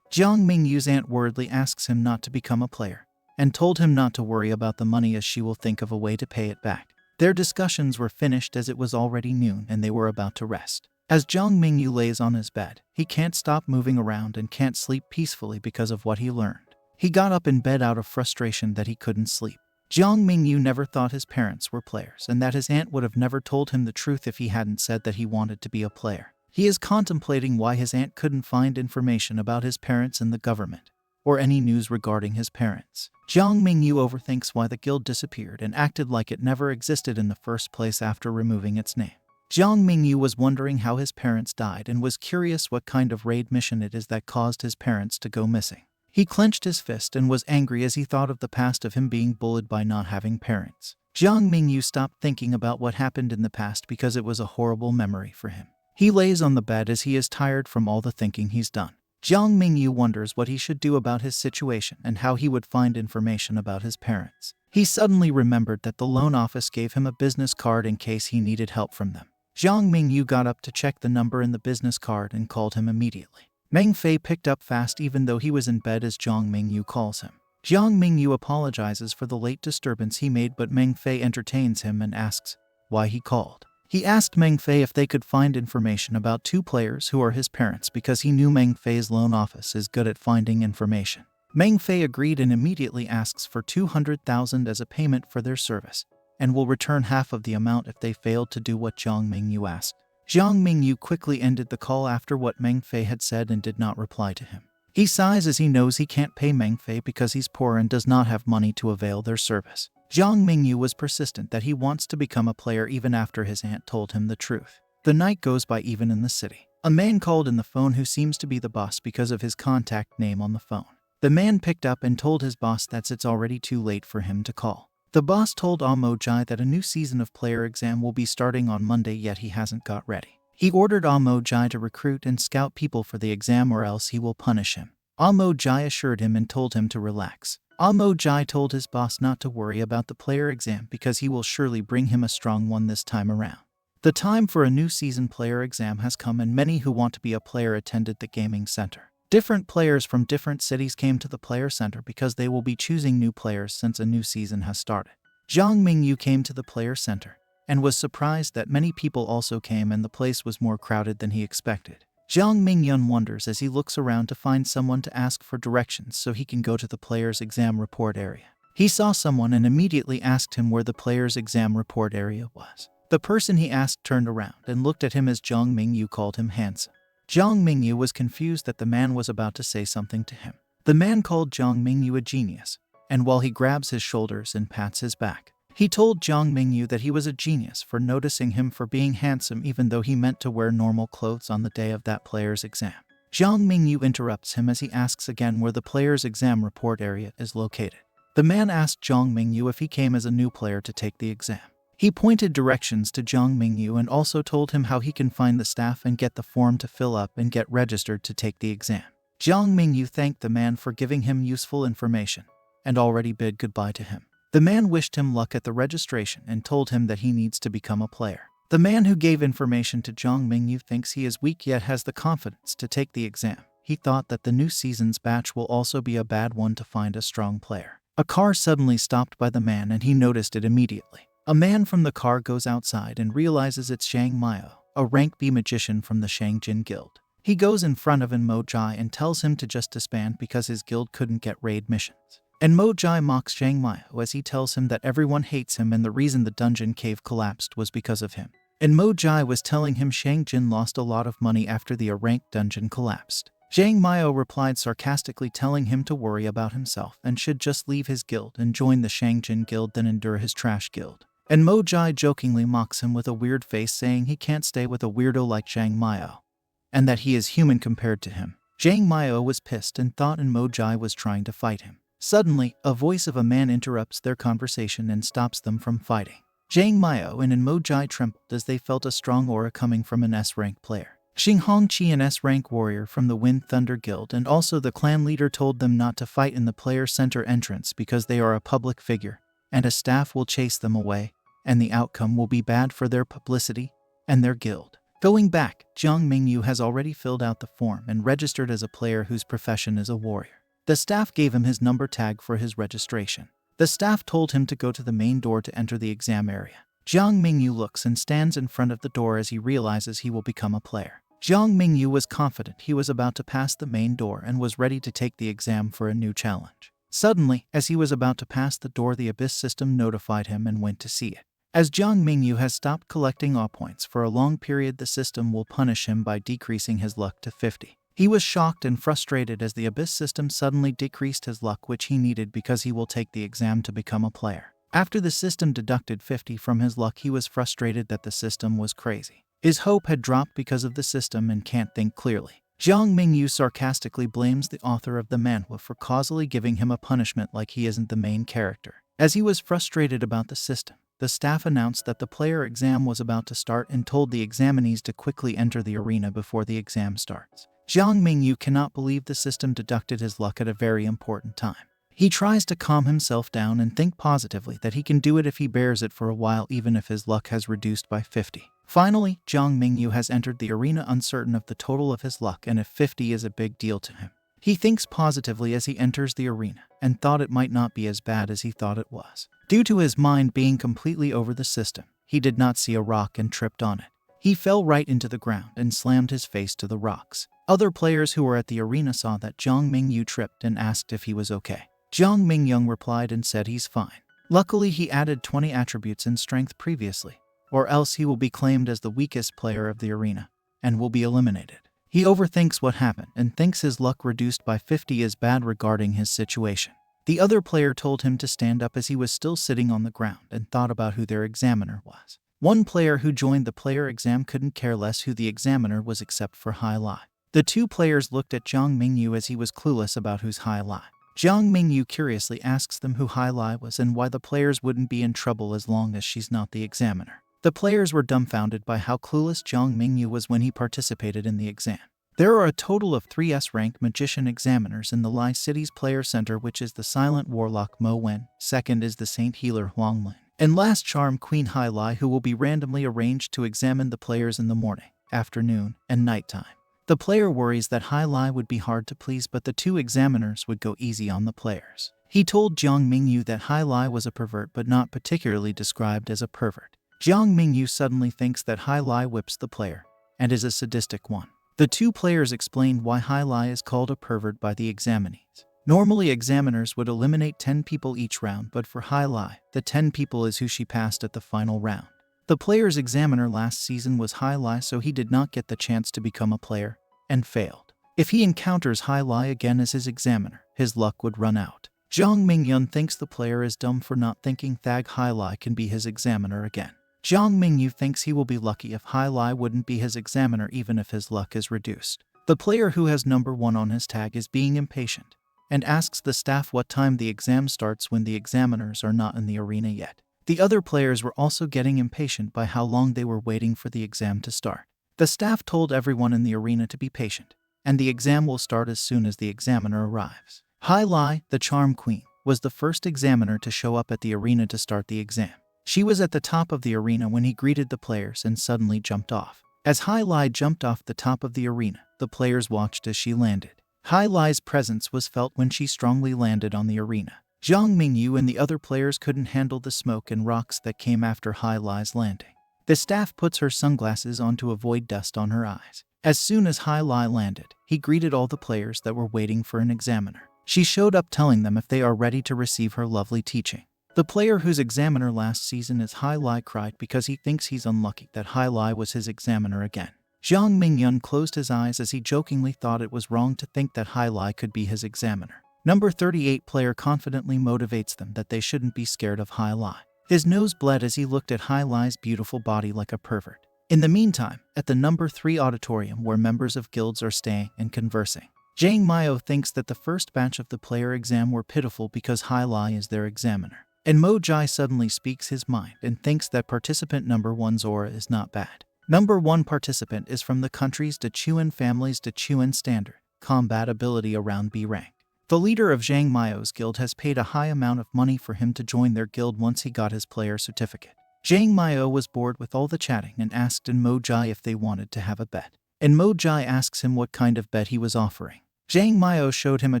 Jiang Mingyu's aunt worriedly asks him not to become a player, and told him not to worry about the money as she will think of a way to pay it back. Their discussions were finished as it was already noon and they were about to rest. As Jiang Mingyu lays on his bed, he can't stop moving around and can't sleep peacefully because of what he learned. He got up in bed out of frustration that he couldn't sleep. Jiang Mingyu never thought his parents were players and that his aunt would have never told him the truth if he hadn't said that he wanted to be a player. He is contemplating why his aunt couldn't find information about his parents in the government, or any news regarding his parents. Jiang Mingyu overthinks why the guild disappeared and acted like it never existed in the first place after removing its name. Jiang Mingyu was wondering how his parents died and was curious what kind of raid mission it is that caused his parents to go missing. He clenched his fist and was angry as he thought of the past of him being bullied by not having parents. Jiang Mingyu stopped thinking about what happened in the past because it was a horrible memory for him. He lays on the bed as he is tired from all the thinking he's done. Jiang Mingyu wonders what he should do about his situation and how he would find information about his parents. He suddenly remembered that the loan office gave him a business card in case he needed help from them. Jiang Mingyu got up to check the number in the business card and called him immediately. Meng Fei picked up fast even though he was in bed as Jiang Mingyu calls him. Jiang Mingyu apologizes for the late disturbance he made, but Meng Fei entertains him and asks why he called. He asked Meng Fei if they could find information about 2 players who are his parents because he knew Meng Fei's loan office is good at finding information. Meng Fei agreed and immediately asks for 200,000 as a payment for their service, and will return half of the amount if they failed to do what Jiang Mingyu asked. Jiang Mingyu quickly ended the call after what Meng Fei had said and did not reply to him. He sighs as he knows he can't pay Meng Fei because he's poor and does not have money to avail their service. Jiang Mingyu was persistent that he wants to become a player even after his aunt told him the truth. The night goes by even in the city. A man called in the phone who seems to be the boss because of his contact name on the phone. The man picked up and told his boss that it's already too late for him to call. The boss told Amo Jai that a new season of player exam will be starting on Monday, yet he hasn't got ready. He ordered Amo Jai to recruit and scout people for the exam or else he will punish him. Amo Jai assured him and told him to relax. Amo Jai told his boss not to worry about the player exam because he will surely bring him a strong one this time around. The time for a new season player exam has come and many who want to be a player attended the gaming center. Different players from different cities came to the player center because they will be choosing new players since a new season has started. Jiang Mingyu came to the player center and was surprised that many people also came and the place was more crowded than he expected. Jiang Mingyu wonders as he looks around to find someone to ask for directions so he can go to the player's exam report area. He saw someone and immediately asked him where the player's exam report area was. The person he asked turned around and looked at him as Jiang Mingyu called him handsome. Jiang Mingyu was confused that the man was about to say something to him. The man called Jiang Mingyu a genius, and while he grabs his shoulders and pats his back, He told Jiang Mingyu that he was a genius for noticing him for being handsome even though he meant to wear normal clothes on the day of that player's exam. Jiang Mingyu interrupts him as he asks again where the player's exam report area is located. The man asked Jiang Mingyu if he came as a new player to take the exam. He pointed directions to Jiang Mingyu and also told him how he can find the staff and get the form to fill up and get registered to take the exam. Jiang Mingyu thanked the man for giving him useful information and already bid goodbye to him. The man wished him luck at the registration and told him that he needs to become a player. The man who gave information to Jiang Mingyu thinks he is weak yet has the confidence to take the exam. He thought that the new season's batch will also be a bad one to find a strong player. A car suddenly stopped by the man and he noticed it immediately. A man from the car goes outside and realizes it's Shang Mio, a rank B magician from the Shangjin Guild. He goes in front of Mo Jai and tells him to just disband because his guild couldn't get raid missions. And Mo Jai mocks Shang Mio as he tells him that everyone hates him and the reason the dungeon cave collapsed was because of him. And Mo Jai was telling him Shangjin lost a lot of money after the ranked dungeon collapsed. Shang Mio replied sarcastically telling him to worry about himself and should just leave his guild and join the Shangjin Guild than endure his trash guild. And Mo Jai jokingly mocks him with a weird face saying he can't stay with a weirdo like Shang Mio, and that he is human compared to him. Shang Mio was pissed and thought Mo Jai was trying to fight him. Suddenly, a voice of a man interrupts their conversation and stops them from fighting. Jiang Mio and Mo Jai trembled as they felt a strong aura coming from an S-rank player. Xing Hongqi, an S-rank warrior from the Wind Thunder Guild and also the clan leader, told them not to fight in the player center entrance because they are a public figure, and a staff will chase them away, and the outcome will be bad for their publicity and their guild. Going back, Jiang Mingyu has already filled out the form and registered as a player whose profession is a warrior. The staff gave him his number tag for his registration. The staff told him to go to the main door to enter the exam area. Jiang Mingyu looks and stands in front of the door as he realizes he will become a player. Jiang Mingyu was confident he was about to pass the main door and was ready to take the exam for a new challenge. Suddenly, as he was about to pass the door, the Abyss system notified him and went to see it. As Jiang Mingyu has stopped collecting awe points for a long period, the system will punish him by decreasing his luck to 50. He was shocked and frustrated as the Abyss system suddenly decreased his luck, which he needed because he will take the exam to become a player. After the system deducted 50 from his luck, he was frustrated that the system was crazy. His hope had dropped because of the system and can't think clearly. Jiang Mingyu sarcastically blames the author of the manhwa for causally giving him a punishment like he isn't the main character. As he was frustrated about the system, the staff announced that the player exam was about to start and told the examinees to quickly enter the arena before the exam starts. Jiang Mingyu cannot believe the system deducted his luck at a very important time. He tries to calm himself down and think positively that he can do it if he bears it for a while, even if his luck has reduced by 50. Finally, Jiang Mingyu has entered the arena uncertain of the total of his luck and if 50 is a big deal to him. He thinks positively as he enters the arena and thought it might not be as bad as he thought it was. Due to his mind being completely over the system, he did not see a rock and tripped on it. He fell right into the ground and slammed his face to the rocks. Other players who were at the arena saw that Jiang Mingyu tripped and asked if he was okay. Jiang Mingyu replied and said he's fine. Luckily, he added 20 attributes in strength previously, or else he will be claimed as the weakest player of the arena and will be eliminated. He overthinks what happened and thinks his luck reduced by 50 is bad regarding his situation. The other player told him to stand up as he was still sitting on the ground and thought about who their examiner was. One player who joined the player exam couldn't care less who the examiner was except for Hai Lai. The two players looked at Jiang Mingyu as he was clueless about who's Hai Lai. Jiang Mingyu curiously asks them who Hai Lai was and why the players wouldn't be in trouble as long as she's not the examiner. The players were dumbfounded by how clueless Jiang Mingyu was when he participated in the exam. There are a total of 3 S-rank magician examiners in the Lai City's player center, which is the Silent Warlock Mo Wen, second is the Saint Healer Huang Lin, and last Charm Queen Hai Lai, who will be randomly arranged to examine the players in the morning, afternoon, and nighttime. The player worries that Hai Lai would be hard to please, but the 2 examiners would go easy on the players. He told Jiang Mingyu that Hai Lai was a pervert but not particularly described as a pervert. Jiang Mingyu suddenly thinks that Hai Lai whips the player and is a sadistic one. The 2 players explained why Hai Lai is called a pervert by the examinees. Normally, examiners would eliminate 10 people each round, but for Hai Lai, the 10 people is who she passed at the final round. The player's examiner last season was Hai Lai, so he did not get the chance to become a player and failed. If he encounters Hai Lai again as his examiner, his luck would run out. Jiang Mingyu thinks the player is dumb for not thinking Thag Hai Lai can be his examiner again. Jiang Mingyu thinks he will be lucky if Hai Lai wouldn't be his examiner even if his luck is reduced. The player who has number 1 on his tag is being impatient and asks the staff what time the exam starts when the examiners are not in the arena yet. The other players were also getting impatient by how long they were waiting for the exam to start. The staff told everyone in the arena to be patient, and the exam will start as soon as the examiner arrives. Hai Lai, the Charm Queen, was the first examiner to show up at the arena to start the exam. She was at the top of the arena when he greeted the players and suddenly jumped off. As Hai Lai jumped off the top of the arena, the players watched as she landed. Hai Lai's presence was felt when she strongly landed on the arena. Jiang Mingyu and the other players couldn't handle the smoke and rocks that came after Hai Lai's landing. The staff puts her sunglasses on to avoid dust on her eyes. As soon as Hai Lai landed, he greeted all the players that were waiting for an examiner. She showed up telling them if they are ready to receive her lovely teaching. The player whose examiner last season is Hai Lai cried because he thinks he's unlucky that Hai Lai was his examiner again. Jiang Mingyu closed his eyes as he jokingly thought it was wrong to think that Hai Lai could be his examiner. Number 38 player confidently motivates them that they shouldn't be scared of Hai Lai. His nose bled as he looked at Hai Lai's beautiful body like a pervert. In the meantime, at the number 3 auditorium where members of guilds are staying and conversing, Jiang Mingyu thinks that the first batch of the player exam were pitiful because Hai Lai is their examiner. And Mo Jai suddenly speaks his mind and thinks that participant number 1's aura is not bad. Number 1 participant is from the country's Dechuan family's Dechuan standard, combat ability around B rank. The leader of Jiang Mingyu's guild has paid a high amount of money for him to join their guild once he got his player certificate. Jiang Mingyu was bored with all the chatting and asked Mo Jai if they wanted to have a bet. And Mo Jai asks him what kind of bet he was offering. Jiang Mingyu showed him a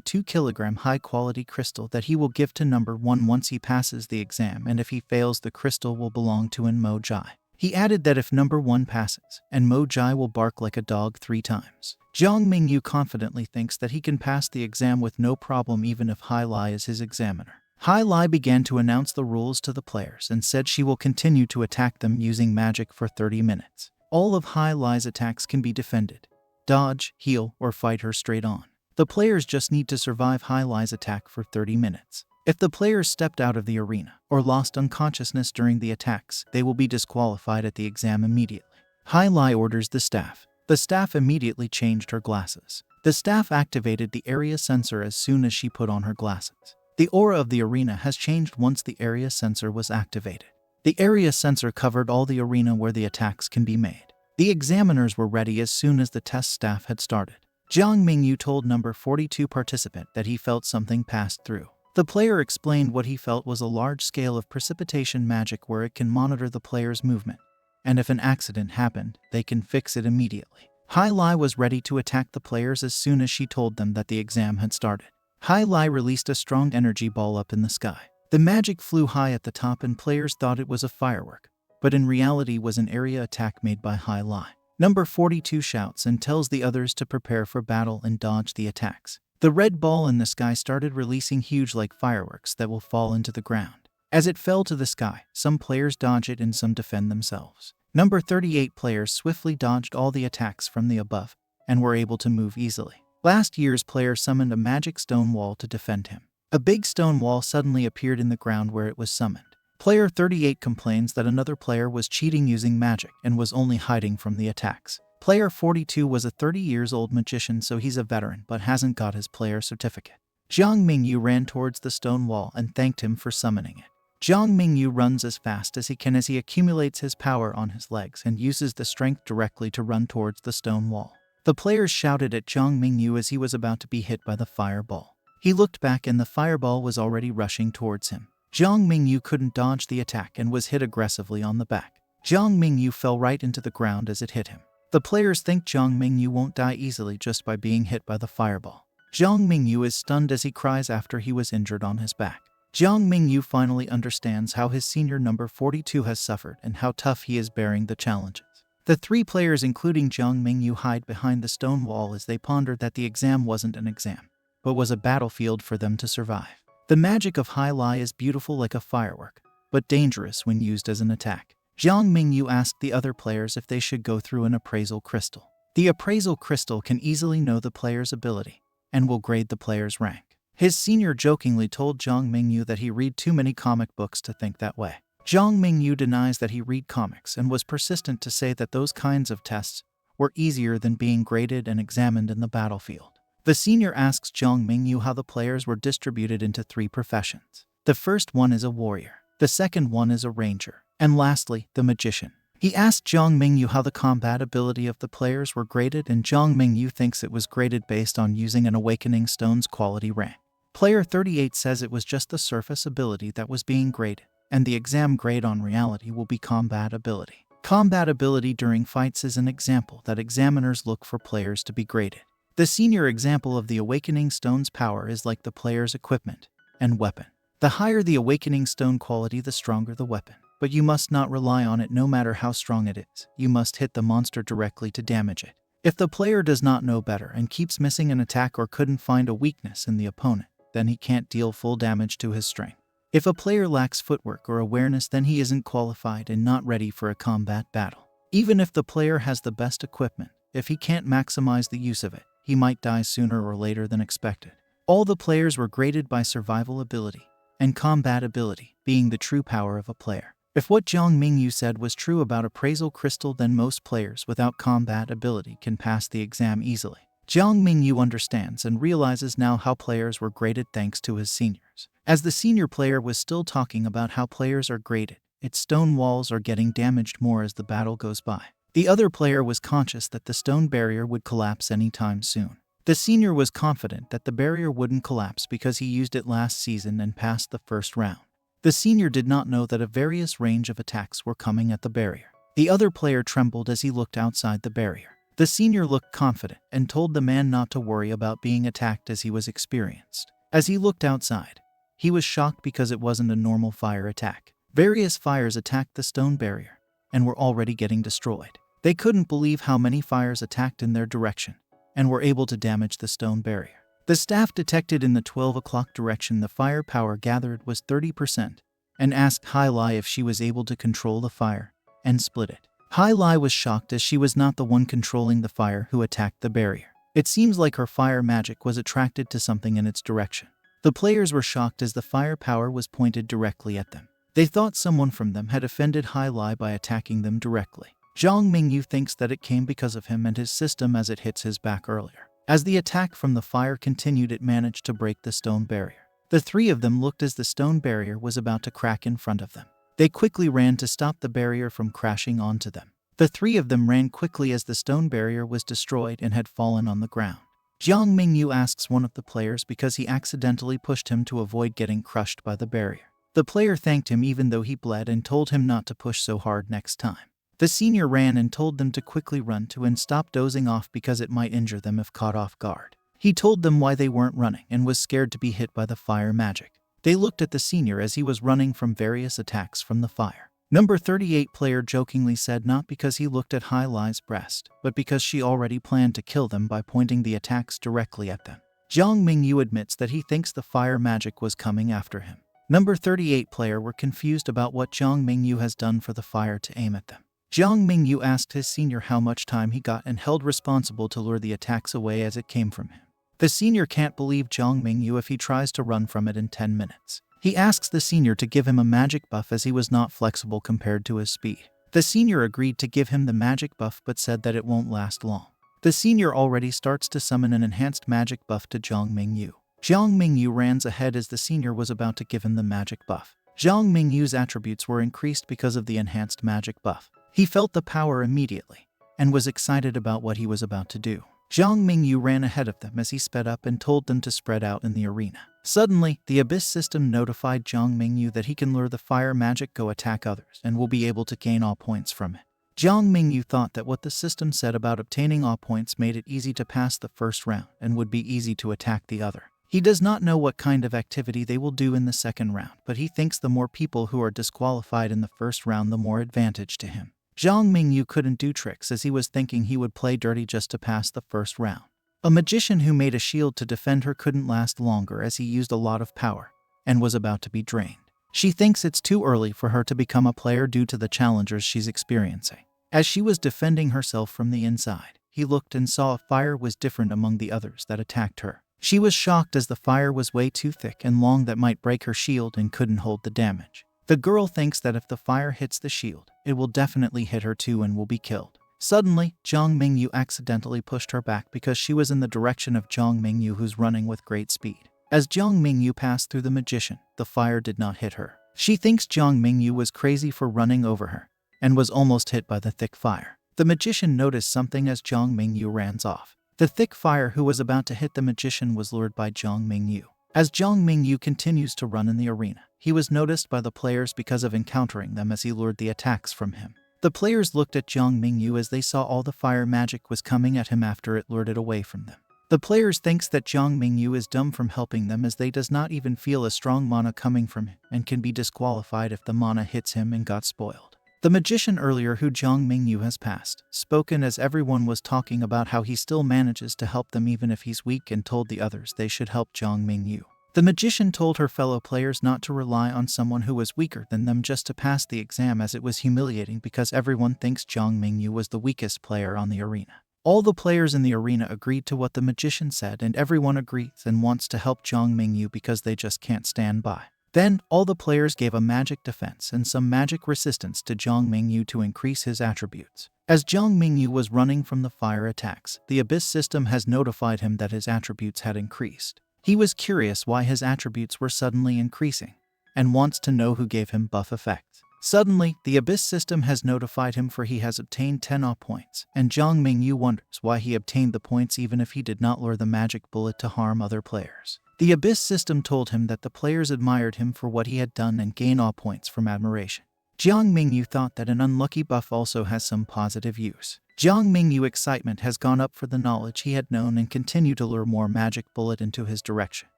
2-kilogram high-quality crystal that he will give to number 1 once he passes the exam, and if he fails the crystal will belong to Mo Jai. He added that if number 1 passes, and Mo Jai will bark like a dog 3 times. Jiang Mingyu confidently thinks that he can pass the exam with no problem even if Hai Lai is his examiner. Hai Lai began to announce the rules to the players and said she will continue to attack them using magic for 30 minutes. All of Hai Lai's attacks can be defended, dodge, heal, or fight her straight on. The players just need to survive Hai Lai's attack for 30 minutes. If the players stepped out of the arena or lost unconsciousness during the attacks, they will be disqualified at the exam immediately. Hai Lai orders the staff. The staff immediately changed her glasses. The staff activated the area sensor as soon as she put on her glasses. The aura of the arena has changed once the area sensor was activated. The area sensor covered all the arena where the attacks can be made. The examiners were ready as soon as the test staff had started. Jiang Mingyu told number 42 participant that he felt something passed through. The player explained what he felt was a large scale of precipitation magic where it can monitor the player's movement, and if an accident happened, they can fix it immediately. Hai Lai was ready to attack the players as soon as she told them that the exam had started. Hai Lai released a strong energy ball up in the sky. The magic flew high at the top and players thought it was a firework, but in reality was an area attack made by Hai Lai. Number 42 shouts and tells the others to prepare for battle and dodge the attacks. The red ball in the sky started releasing huge like fireworks that will fall into the ground. As it fell to the sky, some players dodge it and some defend themselves. Number 38 players swiftly dodged all the attacks from the above and were able to move easily. Last year's player summoned a magic stone wall to defend him. A big stone wall suddenly appeared in the ground where it was summoned. Player 38 complains that another player was cheating using magic and was only hiding from the attacks. Player 42 was a 30-years-old magician, so he's a veteran but hasn't got his player certificate. Jiang Mingyu ran towards the stone wall and thanked him for summoning it. Jiang Mingyu runs as fast as he can as he accumulates his power on his legs and uses the strength directly to run towards the stone wall. The players shouted at Jiang Mingyu as he was about to be hit by the fireball. He looked back and the fireball was already rushing towards him. Jiang Mingyu couldn't dodge the attack and was hit aggressively on the back. Jiang Mingyu fell right into the ground as it hit him. The players think Jiang Mingyu won't die easily just by being hit by the fireball. Jiang Mingyu is stunned as he cries after he was injured on his back. Jiang Mingyu finally understands how his senior number 42 has suffered and how tough he is bearing the challenges. The 3 players including Jiang Mingyu hide behind the stone wall as they ponder that the exam wasn't an exam, but was a battlefield for them to survive. The magic of Hai Lai is beautiful like a firework, but dangerous when used as an attack. Jiang Mingyu asked the other players if they should go through an appraisal crystal. The appraisal crystal can easily know the player's ability and will grade the player's rank. His senior jokingly told Jiang Mingyu that he read too many comic books to think that way. Jiang Mingyu denies that he read comics and was persistent to say that those kinds of tests were easier than being graded and examined in the battlefield. The senior asks Jiang Mingyu how the players were distributed into 3 professions. The first one is a warrior, the second one is a ranger, and lastly, the magician. He asked Jiang Mingyu how the combat ability of the players were graded, and Jiang Mingyu thinks it was graded based on using an Awakening Stone's quality rank. Player 38 says it was just the surface ability that was being graded, and the exam grade on reality will be combat ability. Combat ability during fights is an example that examiners look for players to be graded. The senior example of the Awakening Stone's power is like the player's equipment and weapon. The higher the Awakening Stone quality, the stronger the weapon. But you must not rely on it no matter how strong it is. You must hit the monster directly to damage it. If the player does not know better and keeps missing an attack or couldn't find a weakness in the opponent, then he can't deal full damage to his strength. If a player lacks footwork or awareness, then he isn't qualified and not ready for a combat battle. Even if the player has the best equipment, if he can't maximize the use of it, he might die sooner or later than expected. All the players were graded by survival ability and combat ability being the true power of a player. If what Jiang Mingyu said was true about appraisal crystal, then most players without combat ability can pass the exam easily. Jiang Mingyu understands and realizes now how players were graded thanks to his seniors. As the senior player was still talking about how players are graded, its stone walls are getting damaged more as the battle goes by. The other player was conscious that the stone barrier would collapse anytime soon. The senior was confident that the barrier wouldn't collapse because he used it last season and passed the first round. The senior did not know that a various range of attacks were coming at the barrier. The other player trembled as he looked outside the barrier. The senior looked confident and told the man not to worry about being attacked as he was experienced. As he looked outside, he was shocked because it wasn't a normal fire attack. Various fires attacked the stone barrier and were already getting destroyed. They couldn't believe how many fires attacked in their direction and were able to damage the stone barrier. The staff detected in the 12 o'clock direction the firepower gathered was 30% and asked Hai Lai if she was able to control the fire and split it. Hai Lai was shocked as she was not the one controlling the fire who attacked the barrier. It seems like her fire magic was attracted to something in its direction. The players were shocked as the firepower was pointed directly at them. They thought someone from them had offended Hai Lai by attacking them directly. Jiang Mingyu thinks that it came because of him and his system as it hits his back earlier. As the attack from the fire continued, it managed to break the stone barrier. The 3 of them looked as the stone barrier was about to crack in front of them. They quickly ran to stop the barrier from crashing onto them. The 3 of them ran quickly as the stone barrier was destroyed and had fallen on the ground. Jiang Mingyu asks one of the players because he accidentally pushed him to avoid getting crushed by the barrier. The player thanked him even though he bled and told him not to push so hard next time. The senior ran and told them to quickly run to and stop dozing off because it might injure them if caught off guard. He told them why they weren't running and was scared to be hit by the fire magic. They looked at the senior as he was running from various attacks from the fire. Number 38 player jokingly said not because he looked at Hai Lai's breast, but because she already planned to kill them by pointing the attacks directly at them. Jiang Mingyu admits that he thinks the fire magic was coming after him. Number 38 player were confused about what Jiang Mingyu has done for the fire to aim at them. Jiang Mingyu asked his senior how much time he got and held responsible to lure the attacks away as it came from him. The senior can't believe Jiang Mingyu if he tries to run from it in 10 minutes. He asks the senior to give him a magic buff as he was not flexible compared to his speed. The senior agreed to give him the magic buff but said that it won't last long. The senior already starts to summon an enhanced magic buff to Jiang Mingyu. Jiang Mingyu ran ahead as the senior was about to give him the magic buff. Jiang Mingyu's attributes were increased because of the enhanced magic buff. He felt the power immediately and was excited about what he was about to do. Jiang Mingyu ran ahead of them as he sped up and told them to spread out in the arena. Suddenly, the Abyss system notified Jiang Mingyu that he can lure the fire magic go attack others and will be able to gain all points from it. Jiang Mingyu thought that what the system said about obtaining all points made it easy to pass the first round and would be easy to attack the other. He does not know what kind of activity they will do in the second round, but he thinks the more people who are disqualified in the first round, the more advantage to him. Jiang Mingyu couldn't do tricks as he was thinking he would play dirty just to pass the first round. A magician who made a shield to defend her couldn't last longer as he used a lot of power and was about to be drained. She thinks it's too early for her to become a player due to the challenges she's experiencing. As she was defending herself from the inside, he looked and saw a fire was different among the others that attacked her. She was shocked as the fire was way too thick and long that might break her shield and couldn't hold the damage. The girl thinks that if the fire hits the shield, it will definitely hit her too and will be killed. Suddenly, Jiang Mingyu accidentally pushed her back because she was in the direction of Jiang Mingyu, who's running with great speed. As Jiang Mingyu passed through the magician, the fire did not hit her. She thinks Jiang Mingyu was crazy for running over her and was almost hit by the thick fire. The magician noticed something as Jiang Mingyu ran off. The thick fire who was about to hit the magician was lured by Jiang Mingyu. As Jiang Mingyu continues to run in the arena, he was noticed by the players because of encountering them as he lured the attacks from him. The players looked at Jiang Mingyu as they saw all the fire magic was coming at him after it lured it away from them. The players thinks that Jiang Mingyu is dumb from helping them as they does not even feel a strong mana coming from him and can be disqualified if the mana hits him and got spoiled. The magician earlier, who Jiang Mingyu has passed, spoken as everyone was talking about how he still manages to help them even if he's weak, and told the others they should help Jiang Mingyu. The magician told her fellow players not to rely on someone who was weaker than them just to pass the exam, as it was humiliating because everyone thinks Jiang Mingyu was the weakest player on the arena. All the players in the arena agreed to what the magician said, and everyone agrees and wants to help Jiang Mingyu because they just can't stand by. Then, all the players gave a magic defense and some magic resistance to Jiang Mingyu to increase his attributes. As Jiang Mingyu was running from the fire attacks, the Abyss system has notified him that his attributes had increased. He was curious why his attributes were suddenly increasing, and wants to know who gave him buff effects. Suddenly, the Abyss system has notified him for he has obtained 10 awe points, and Jiang Mingyu wonders why he obtained the points even if he did not lure the magic bullet to harm other players. The Abyss system told him that the players admired him for what he had done and gained awe points from admiration. Jiang Mingyu thought that an unlucky buff also has some positive use. Jiang Mingyu excitement has gone up for the knowledge he had known and continued to lure more magic bullet into his direction.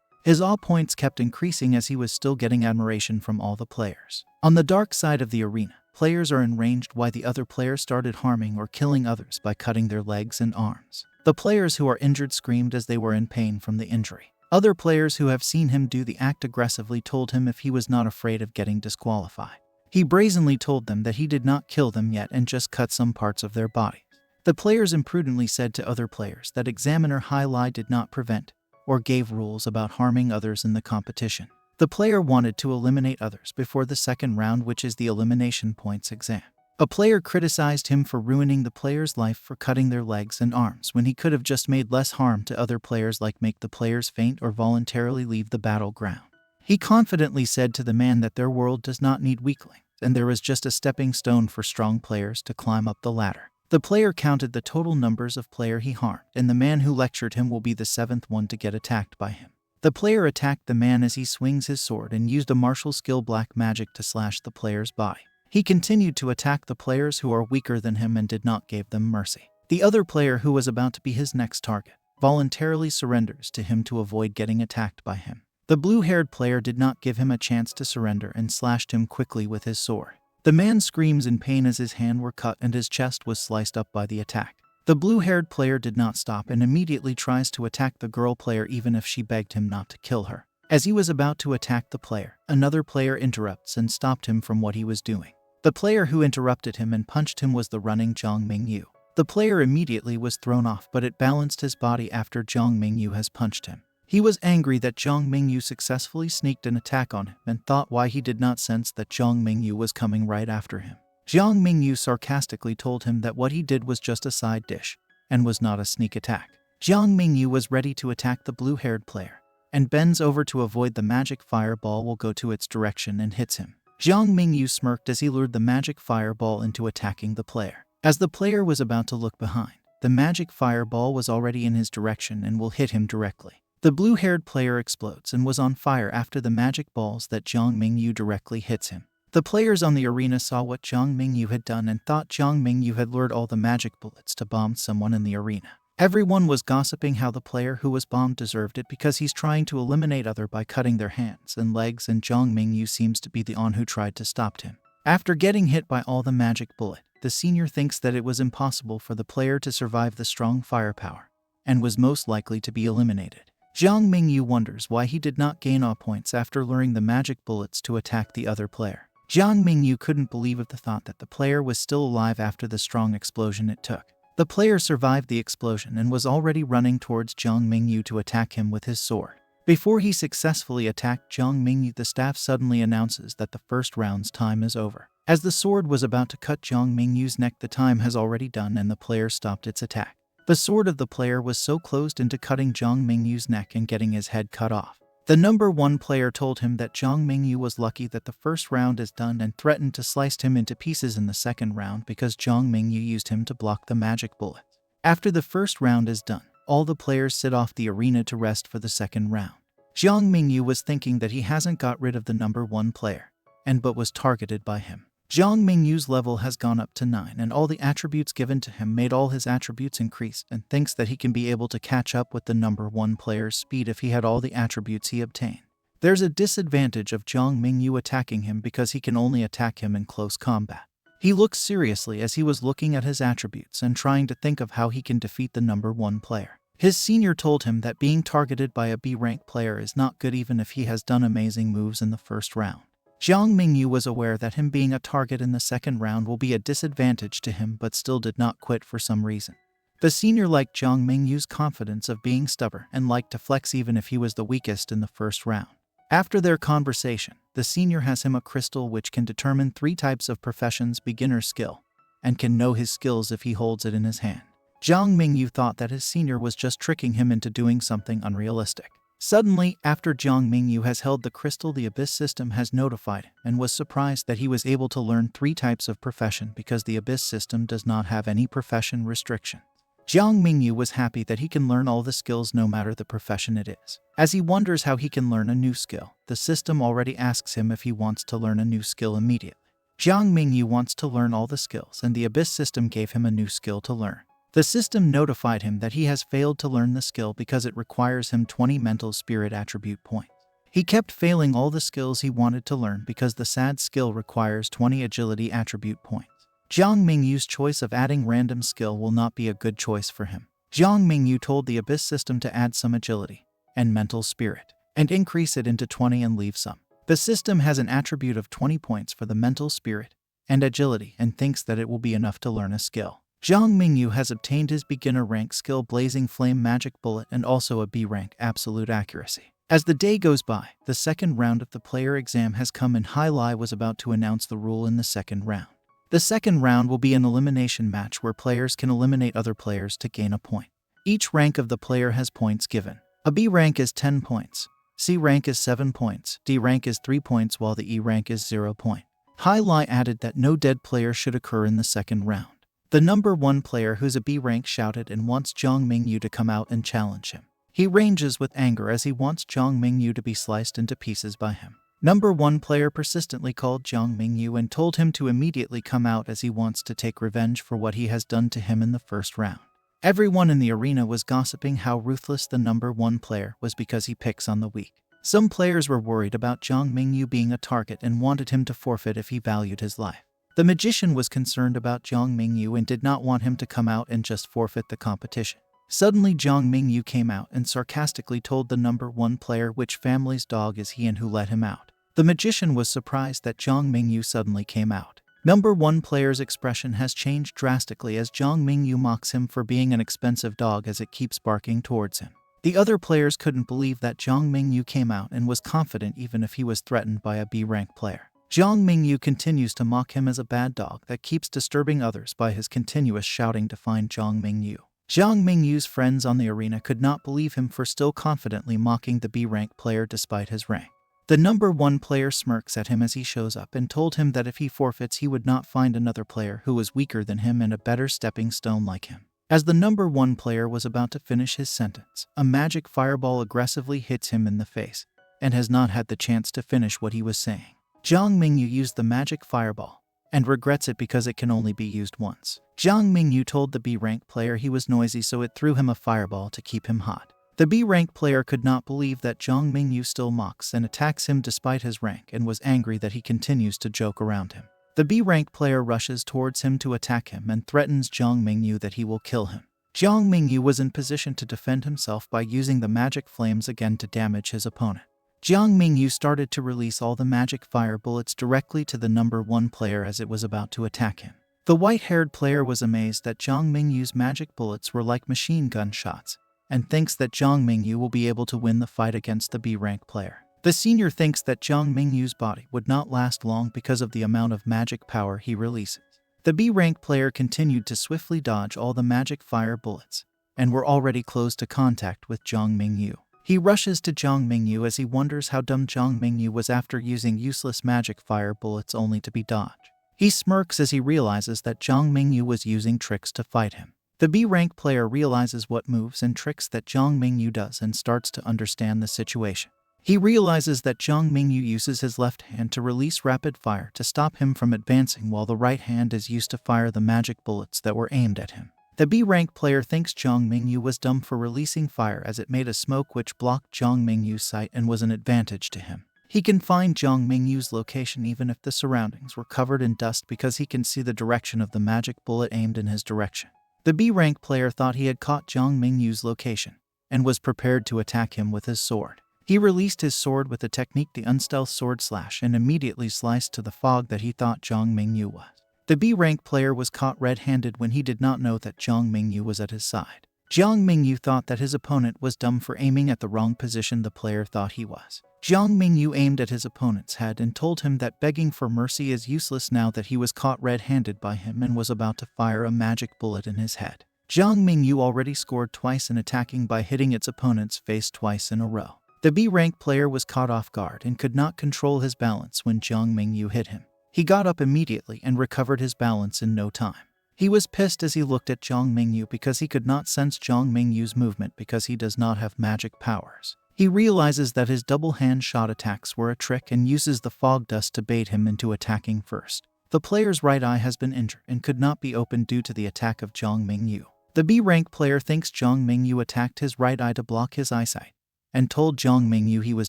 His awe points kept increasing as he was still getting admiration from all the players. On the dark side of the arena, players are enraged why the other players started harming or killing others by cutting their legs and arms. The players who are injured screamed as they were in pain from the injury. Other players who have seen him do the act aggressively told him if he was not afraid of getting disqualified. He brazenly told them that he did not kill them yet and just cut some parts of their bodies. The players imprudently said to other players that Examiner Hai Lai did not prevent or gave rules about harming others in the competition. The player wanted to eliminate others before the second round, which is the elimination points exam. A player criticized him for ruining the player's life for cutting their legs and arms when he could have just made less harm to other players, like make the players faint or voluntarily leave the battleground. He confidently said to the man that their world does not need weaklings, and there is just a stepping stone for strong players to climb up the ladder. The player counted the total numbers of player he harmed, and the man who lectured him will be the 7th one to get attacked by him. The player attacked the man as he swings his sword and used a martial skill black magic to slash the player's body. He continued to attack the players who are weaker than him and did not give them mercy. The other player, who was about to be his next target, voluntarily surrenders to him to avoid getting attacked by him. The blue-haired player did not give him a chance to surrender and slashed him quickly with his sword. The man screams in pain as his hand were cut and his chest was sliced up by the attack. The blue-haired player did not stop and immediately tries to attack the girl player even if she begged him not to kill her. As he was about to attack the player, another player interrupts and stopped him from what he was doing. The player who interrupted him and punched him was the running Jiang Mingyu. The player immediately was thrown off, but it balanced his body after Jiang Mingyu has punched him. He was angry that Jiang Mingyu successfully sneaked an attack on him and thought why he did not sense that Jiang Mingyu was coming right after him. Jiang Mingyu sarcastically told him that what he did was just a side dish and was not a sneak attack. Jiang Mingyu was ready to attack the blue-haired player and bends over to avoid the magic fireball will go to its direction and hits him. Jiang Mingyu smirked as he lured the magic fireball into attacking the player. As the player was about to look behind, the magic fireball was already in his direction and will hit him directly. The blue-haired player explodes and was on fire after the magic balls that Jiang Mingyu directly hits him. The players on the arena saw what Jiang Mingyu had done and thought Jiang Mingyu had lured all the magic bullets to bomb someone in the arena. Everyone was gossiping how the player who was bombed deserved it because he's trying to eliminate other by cutting their hands and legs, and Jiang Mingyu seems to be the one who tried to stop him. After getting hit by all the magic bullet, the senior thinks that it was impossible for the player to survive the strong firepower and was most likely to be eliminated. Jiang Mingyu wonders why he did not gain awe points after luring the magic bullets to attack the other player. Jiang Mingyu couldn't believe the thought that the player was still alive after the strong explosion it took. The player survived the explosion and was already running towards Jiang Mingyu to attack him with his sword. Before he successfully attacked Jiang Mingyu, the staff suddenly announces that the first round's time is over. As the sword was about to cut Jiang Mingyu's neck, the time has already done and the player stopped its attack. The sword of the player was so closed into cutting Jiang Mingyu's neck and getting his head cut off. The number 1 player told him that Jiang Mingyu was lucky that the first round is done and threatened to slice him into pieces in the second round because Jiang Mingyu used him to block the magic bullets. After the first round is done, all the players sit off the arena to rest for the second round. Jiang Mingyu was thinking that he hasn't got rid of the number 1 player, but was targeted by him. Jiang Mingyu's level has gone up to 9 and all the attributes given to him made all his attributes increase, and thinks that he can be able to catch up with the number 1 player's speed if he had all the attributes he obtained. There's a disadvantage of Jiang Mingyu attacking him because he can only attack him in close combat. He looked seriously as he was looking at his attributes and trying to think of how he can defeat the number 1 player. His senior told him that being targeted by a B-rank player is not good even if he has done amazing moves in the first round. Jiang Mingyu was aware that him being a target in the second round will be a disadvantage to him, but still did not quit for some reason. The senior liked Jiang Mingyu's confidence of being stubborn and liked to flex even if he was the weakest in the first round. After their conversation, the senior has him a crystal which can determine 3 types of professions beginner skill, and can know his skills if he holds it in his hand. Jiang Mingyu thought that his senior was just tricking him into doing something unrealistic. Suddenly, after Jiang Mingyu has held the crystal, the Abyss system has notified and was surprised that he was able to learn 3 types of profession because the Abyss system does not have any profession restriction. Jiang Mingyu was happy that he can learn all the skills no matter the profession it is. As he wonders how he can learn a new skill, the system already asks him if he wants to learn a new skill immediately. Jiang Mingyu wants to learn all the skills and the Abyss system gave him a new skill to learn. The system notified him that he has failed to learn the skill because it requires him 20 mental spirit attribute points. He kept failing all the skills he wanted to learn because the sad skill requires 20 agility attribute points. Jiang Mingyu's choice of adding random skill will not be a good choice for him. Jiang Mingyu told the Abyss system to add some agility and mental spirit, and increase it into 20 and leave some. The system has an attribute of 20 points for the mental spirit and agility and thinks that it will be enough to learn a skill. Jiang Mingyu has obtained his beginner rank skill Blazing Flame Magic Bullet and also a B rank Absolute Accuracy. As the day goes by, the second round of the player exam has come and Hai Lai was about to announce the rule in the second round. The second round will be an elimination match where players can eliminate other players to gain a point. Each rank of the player has points given. A B rank is 10 points, C rank is 7 points, D rank is 3 points while the E rank is 0 point. Hai Lai added that no dead player should occur in the second round. The number 1 player who's a B rank shouted and wants Jiang Mingyu to come out and challenge him. He ranges with anger as he wants Jiang Mingyu to be sliced into pieces by him. Number 1 player persistently called Jiang Mingyu and told him to immediately come out as he wants to take revenge for what he has done to him in the first round. Everyone in the arena was gossiping how ruthless the number 1 player was because he picks on the weak. Some players were worried about Jiang Mingyu being a target and wanted him to forfeit if he valued his life. The magician was concerned about Jiang Mingyu and did not want him to come out and just forfeit the competition. Suddenly Jiang Mingyu came out and sarcastically told the number 1 player which family's dog is he and who let him out. The magician was surprised that Jiang Mingyu suddenly came out. Number 1 player's expression has changed drastically as Jiang Mingyu mocks him for being an expensive dog as it keeps barking towards him. The other players couldn't believe that Jiang Mingyu came out and was confident even if he was threatened by a B-rank player. Jiang Mingyu continues to mock him as a bad dog that keeps disturbing others by his continuous shouting to find Jiang Mingyu. Jiang Mingyu's friends on the arena could not believe him for still confidently mocking the B-rank player despite his rank. The number 1 player smirks at him as he shows up and told him that if he forfeits he would not find another player who was weaker than him and a better stepping stone like him. As the number 1 player was about to finish his sentence, a magic fireball aggressively hits him in the face and has not had the chance to finish what he was saying. Jiang Mingyu used the magic fireball and regrets it because it can only be used once. Jiang Mingyu told the B-rank player he was noisy so it threw him a fireball to keep him hot. The B-rank player could not believe that Jiang Mingyu still mocks and attacks him despite his rank and was angry that he continues to joke around him. The B-rank player rushes towards him to attack him and threatens Jiang Mingyu that he will kill him. Jiang Mingyu was in position to defend himself by using the magic flames again to damage his opponent. Jiang Mingyu started to release all the magic fire bullets directly to the number 1 player as it was about to attack him. The white-haired player was amazed that Jiang Mingyu's magic bullets were like machine gun shots, and thinks that Jiang Mingyu will be able to win the fight against the B-rank player. The senior thinks that Jiang Mingyu's body would not last long because of the amount of magic power he releases. The B-rank player continued to swiftly dodge all the magic fire bullets, and were already close to contact with Jiang Mingyu. He rushes to Jiang Mingyu as he wonders how dumb Jiang Mingyu was after using useless magic fire bullets only to be dodged. He smirks as he realizes that Jiang Mingyu was using tricks to fight him. The B-rank player realizes what moves and tricks that Jiang Mingyu does and starts to understand the situation. He realizes that Jiang Mingyu uses his left hand to release rapid fire to stop him from advancing, while the right hand is used to fire the magic bullets that were aimed at him. The B-rank player thinks Jiang Mingyu was dumb for releasing fire, as it made a smoke which blocked Jiang Mingyu's sight and was an advantage to him. He can find Jiang Mingyu's location even if the surroundings were covered in dust, because he can see the direction of the magic bullet aimed in his direction. The B-rank player thought he had caught Jiang Mingyu's location and was prepared to attack him with his sword. He released his sword with the technique the unstealth sword slash and immediately sliced to the fog that he thought Jiang Mingyu was. The B-rank player was caught red-handed when he did not know that Jiang Mingyu was at his side. Jiang Mingyu thought that his opponent was dumb for aiming at the wrong position the player thought he was. Jiang Mingyu aimed at his opponent's head and told him that begging for mercy is useless now that he was caught red-handed by him and was about to fire a magic bullet in his head. Jiang Mingyu already scored twice in attacking by hitting its opponent's face twice in a row. The B-rank player was caught off guard and could not control his balance when Jiang Mingyu hit him. He got up immediately and recovered his balance in no time. He was pissed as he looked at Jiang Mingyu because he could not sense Jiang Mingyu's movement because he does not have magic powers. He realizes that his double hand shot attacks were a trick and uses the fog dust to bait him into attacking first. The player's right eye has been injured and could not be opened due to the attack of Jiang Mingyu. The B-rank player thinks Jiang Mingyu attacked his right eye to block his eyesight, and told Jiang Mingyu he was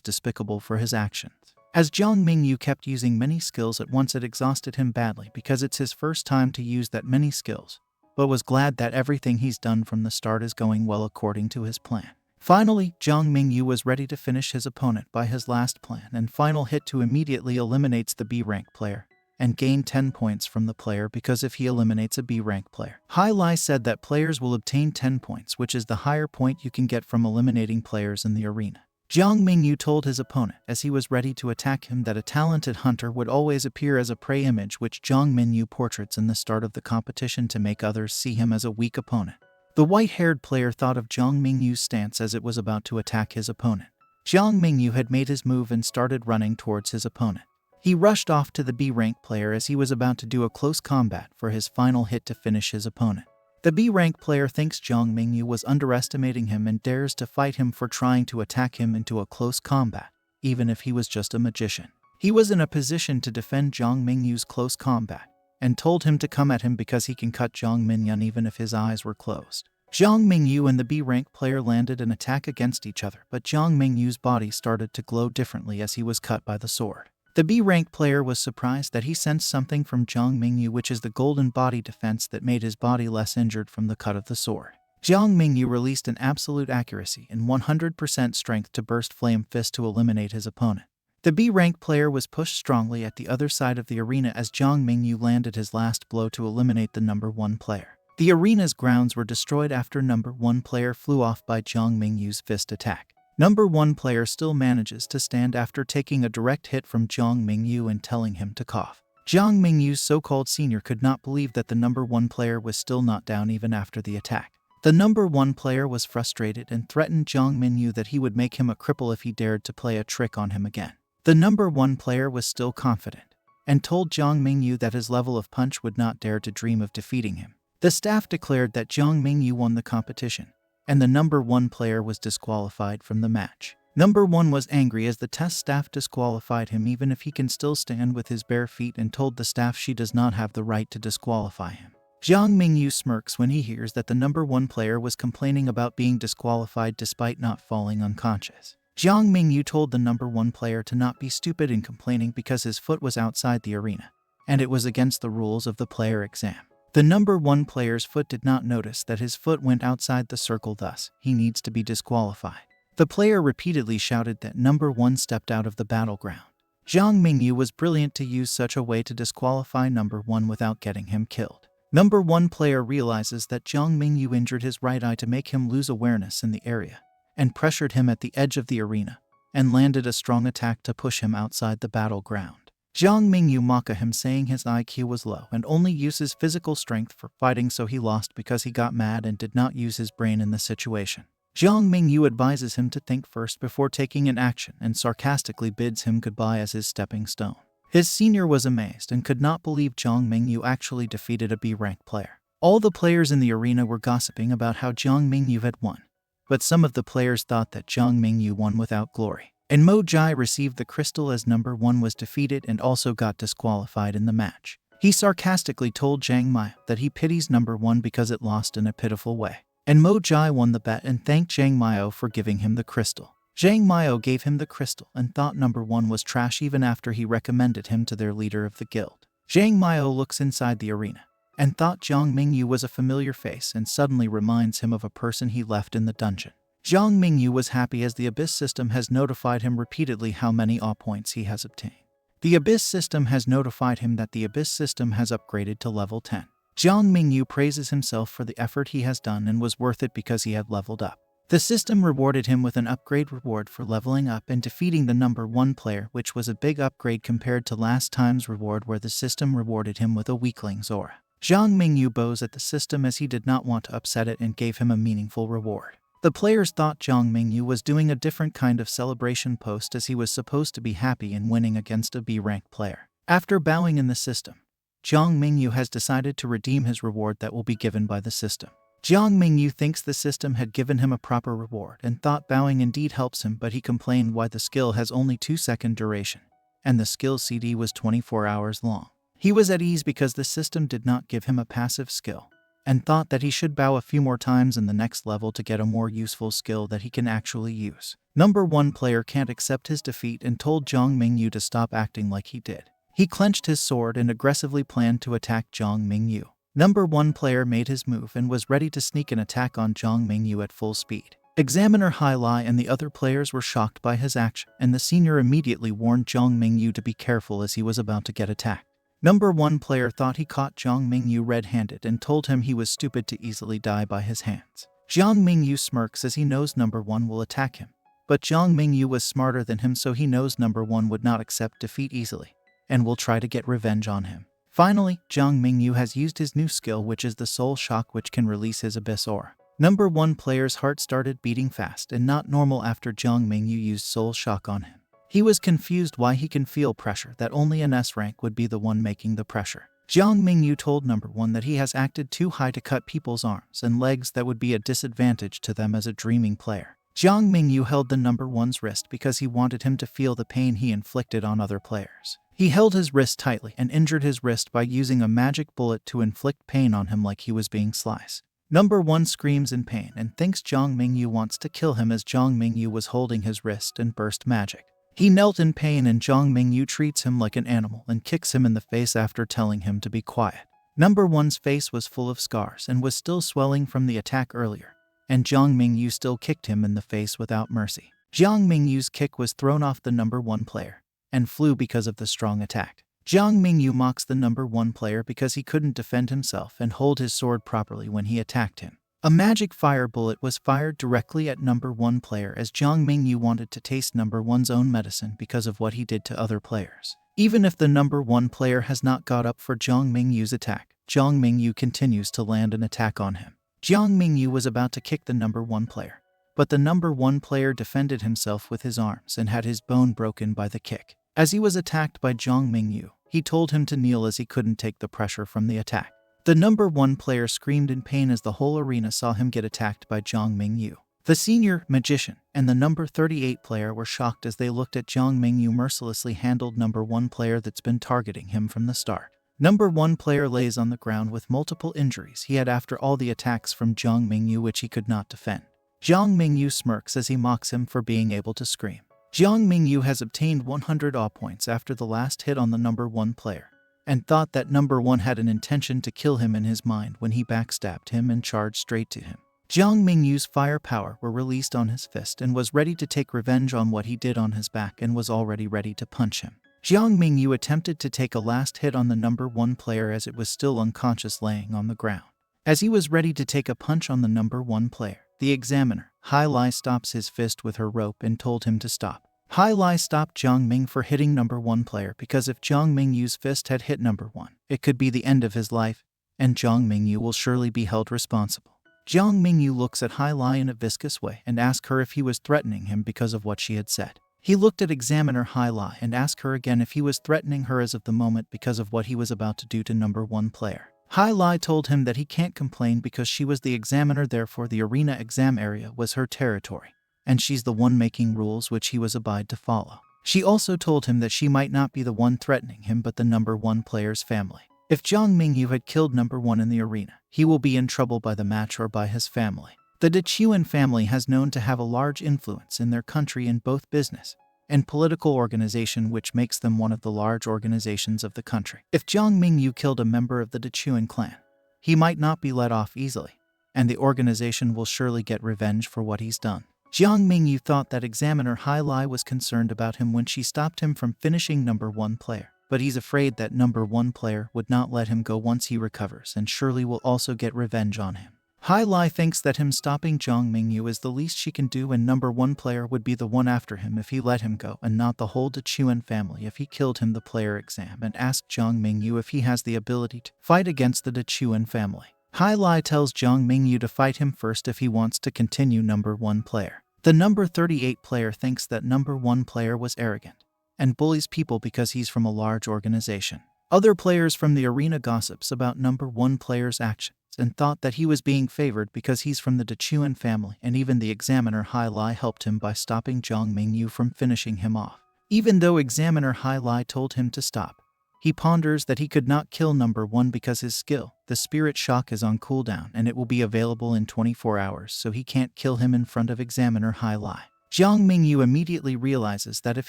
despicable for his actions. As Jiang Mingyu kept using many skills at once, it exhausted him badly because it's his first time to use that many skills, but was glad that everything he's done from the start is going well according to his plan. Finally, Jiang Mingyu was ready to finish his opponent by his last plan and final hit to immediately eliminates the B-rank player and gain 10 points from the player, because if he eliminates a B-rank player. Hai Lai said that players will obtain 10 points, which is the higher point you can get from eliminating players in the arena. Jiang Mingyu told his opponent as he was ready to attack him that a talented hunter would always appear as a prey image, which Jiang Mingyu portraits in the start of the competition to make others see him as a weak opponent. The white-haired player thought of Jiang Mingyu's stance as it was about to attack his opponent. Jiang Mingyu had made his move and started running towards his opponent. He rushed off to the B-rank player as he was about to do a close combat for his final hit to finish his opponent. The B-rank player thinks Jiang Mingyu was underestimating him and dares to fight him for trying to attack him into a close combat, even if he was just a magician. He was in a position to defend Jiang Mingyu's close combat, and told him to come at him because he can cut Jiang Mingyu even if his eyes were closed. Jiang Mingyu and the B-rank player landed an attack against each other, but Jiang Mingyu's body started to glow differently as he was cut by the sword. The B-rank player was surprised that he sensed something from Jiang Mingyu, which is the golden body defense that made his body less injured from the cut of the sword. Jiang Mingyu released an absolute accuracy and 100% strength to burst Flame Fist to eliminate his opponent. The B-rank player was pushed strongly at the other side of the arena as Jiang Mingyu landed his last blow to eliminate the number 1 player. The arena's grounds were destroyed after number 1 player flew off by Jiang Mingyu's fist attack. Number 1 player still manages to stand after taking a direct hit from Jiang Mingyu and telling him to cough. Jiang Mingyu's so-called senior could not believe that the number 1 player was still not down even after the attack. The number 1 player was frustrated and threatened Jiang Mingyu that he would make him a cripple if he dared to play a trick on him again. The number 1 player was still confident, and told Jiang Mingyu that his level of punch would not dare to dream of defeating him. The staff declared that Jiang Mingyu won the competition, and the number 1 player was disqualified from the match. Number 1 was angry as the test staff disqualified him even if he can still stand with his bare feet, and told the staff she does not have the right to disqualify him. Jiang Mingyu smirks when he hears that the number 1 player was complaining about being disqualified despite not falling unconscious. Jiang Mingyu told the number 1 player to not be stupid in complaining because his foot was outside the arena, and it was against the rules of the player exam. The number 1 player's foot did not notice that his foot went outside the circle, thus, he needs to be disqualified. The player repeatedly shouted that number 1 stepped out of the battleground. Jiang Mingyu was brilliant to use such a way to disqualify number 1 without getting him killed. Number 1 player realizes that Jiang Mingyu injured his right eye to make him lose awareness in the area, and pressured him at the edge of the arena, and landed a strong attack to push him outside the battleground. Jiang Mingyu mocked him, saying his IQ was low and only uses physical strength for fighting, so he lost because he got mad and did not use his brain in the situation. Jiang Mingyu advises him to think first before taking an action and sarcastically bids him goodbye as his stepping stone. His senior was amazed and could not believe Jiang Mingyu actually defeated a B-rank player. All the players in the arena were gossiping about how Jiang Mingyu had won, but some of the players thought that Jiang Mingyu won without glory. And Mo Jai received the crystal as number 1 was defeated and also got disqualified in the match. He sarcastically told Jiang Mingyu that he pities number 1 because it lost in a pitiful way. And Mo Jai won the bet and thanked Jiang Mingyu for giving him the crystal. Jiang Mingyu gave him the crystal and thought number 1 was trash even after he recommended him to their leader of the guild. Jiang Mingyu looks inside the arena and thought Jiang Mingyu was a familiar face and suddenly reminds him of a person he left in the dungeon. Jiang Mingyu was happy as the Abyss system has notified him repeatedly how many awe points he has obtained. The Abyss system has notified him that the Abyss system has upgraded to level 10. Jiang Mingyu praises himself for the effort he has done and was worth it because he had leveled up. The system rewarded him with an upgrade reward for leveling up and defeating the number 1 player, which was a big upgrade compared to last time's reward where the system rewarded him with a weakling's aura. Jiang Mingyu bows at the system as he did not want to upset it and gave him a meaningful reward. The players thought Jiang Mingyu was doing a different kind of celebration post as he was supposed to be happy in winning against a B-rank player. After bowing in the system, Jiang Mingyu has decided to redeem his reward that will be given by the system. Jiang Mingyu thinks the system had given him a proper reward and thought bowing indeed helps him, but he complained why the skill has only 2-second duration, and the skill CD was 24 hours long. He was at ease because the system did not give him a passive skill, and thought that he should bow a few more times in the next level to get a more useful skill that he can actually use. Number 1 player can't accept his defeat and told Jiang Mingyu to stop acting like he did. He clenched his sword and aggressively planned to attack Jiang Mingyu. Number 1 player made his move and was ready to sneak an attack on Jiang Mingyu at full speed. Examiner Hai Lai and the other players were shocked by his action, and the senior immediately warned Jiang Mingyu to be careful as he was about to get attacked. Number 1 player thought he caught Jiang Mingyu red-handed and told him he was stupid to easily die by his hands. Jiang Mingyu smirks as he knows number 1 will attack him, but Jiang Mingyu was smarter than him, so he knows number 1 would not accept defeat easily and will try to get revenge on him. Finally, Jiang Mingyu has used his new skill, which is the Soul Shock, which can release his Abyss aura. Number 1 player's heart started beating fast and not normal after Jiang Mingyu used Soul Shock on him. He was confused why he can feel pressure that only an S rank would be the one making the pressure. Jiang Mingyu told number 1 that he has acted too high to cut people's arms and legs that would be a disadvantage to them as a dreaming player. Jiang Mingyu held the number 1's wrist because he wanted him to feel the pain he inflicted on other players. He held his wrist tightly and injured his wrist by using a magic bullet to inflict pain on him like he was being sliced. Number 1 screams in pain and thinks Jiang Mingyu wants to kill him as Jiang Mingyu was holding his wrist and burst magic. He knelt in pain and Jiang Mingyu treats him like an animal and kicks him in the face after telling him to be quiet. Number 1's face was full of scars and was still swelling from the attack earlier, and Jiang Mingyu still kicked him in the face without mercy. Jiang Mingyu's kick was thrown off the number 1 player and flew because of the strong attack. Jiang Mingyu mocks the number 1 player because he couldn't defend himself and hold his sword properly when he attacked him. A magic fire bullet was fired directly at number 1 player as Jiang Mingyu wanted to taste number 1's own medicine because of what he did to other players. Even if the number 1 player has not got up for Jiang Mingyu's attack, Jiang Mingyu continues to land an attack on him. Jiang Mingyu was about to kick the number 1 player, but the number 1 player defended himself with his arms and had his bone broken by the kick. As he was attacked by Jiang Mingyu, he told him to kneel as he couldn't take the pressure from the attack. The number 1 player screamed in pain as the whole arena saw him get attacked by Jiang Mingyu. The senior magician and the number 38 player were shocked as they looked at Jiang Mingyu mercilessly handled number 1 player that's been targeting him from the start. Number 1 player lays on the ground with multiple injuries he had after all the attacks from Jiang Mingyu which he could not defend. Jiang Mingyu smirks as he mocks him for being able to scream. Jiang Mingyu has obtained 100 awe points after the last hit on the number 1 player, and thought that number 1 had an intention to kill him in his mind when he backstabbed him and charged straight to him. Jiang Mingyu's fire power were released on his fist and was ready to take revenge on what he did on his back and was already ready to punch him. Jiang Mingyu attempted to take a last hit on the number 1 player as it was still unconscious laying on the ground. As he was ready to take a punch on the number 1 player, the examiner, Hai Lai, stops his fist with her rope and told him to stop. Hai Lai stopped Jiang Ming for hitting number 1 player because if Jiang Mingyu's fist had hit number 1, it could be the end of his life, and Jiang Mingyu will surely be held responsible. Jiang Mingyu looks at Hai Lai in a viscous way and asks her if he was threatening him because of what she had said. He looked at examiner Hai Lai and asked her again if he was threatening her as of the moment because of what he was about to do to number 1 player. Hai Lai told him that he can't complain because she was the examiner, therefore the arena exam area was her territory, and she's the one making rules which he was obliged to follow. She also told him that she might not be the one threatening him but the number 1 player's family. If Jiang Mingyu had killed number 1 in the arena, he will be in trouble by the match or by his family. The Dechuan family has known to have a large influence in their country in both business and political organization, which makes them one of the large organizations of the country. If Jiang Mingyu killed a member of the Dechuan clan, he might not be let off easily, and the organization will surely get revenge for what he's done. Jiang Mingyu thought that examiner Hai Lai was concerned about him when she stopped him from finishing number 1 player, but he's afraid that number 1 player would not let him go once he recovers and surely will also get revenge on him. Hai Lai thinks that him stopping Jiang Mingyu is the least she can do, and number 1 player would be the one after him if he let him go and not the whole Dechuan family if he killed him. The player exam and asked Jiang Mingyu if he has the ability to fight against the Dechuan family. Hai Lai tells Jiang Mingyu to fight him first if he wants to continue number 1 player. The number 38 player thinks that number 1 player was arrogant and bullies people because he's from a large organization. Other players from the arena gossips about number 1 player's actions and thought that he was being favored because he's from the Dechuan family, and even the examiner Hai Lai helped him by stopping Jiang Mingyu from finishing him off. Even though examiner Hai Lai told him to stop, he ponders that he could not kill number 1 because his skill, the spirit shock, is on cooldown and it will be available in 24 hours, so he can't kill him in front of examiner Hai Lai. Jiang Mingyu immediately realizes that if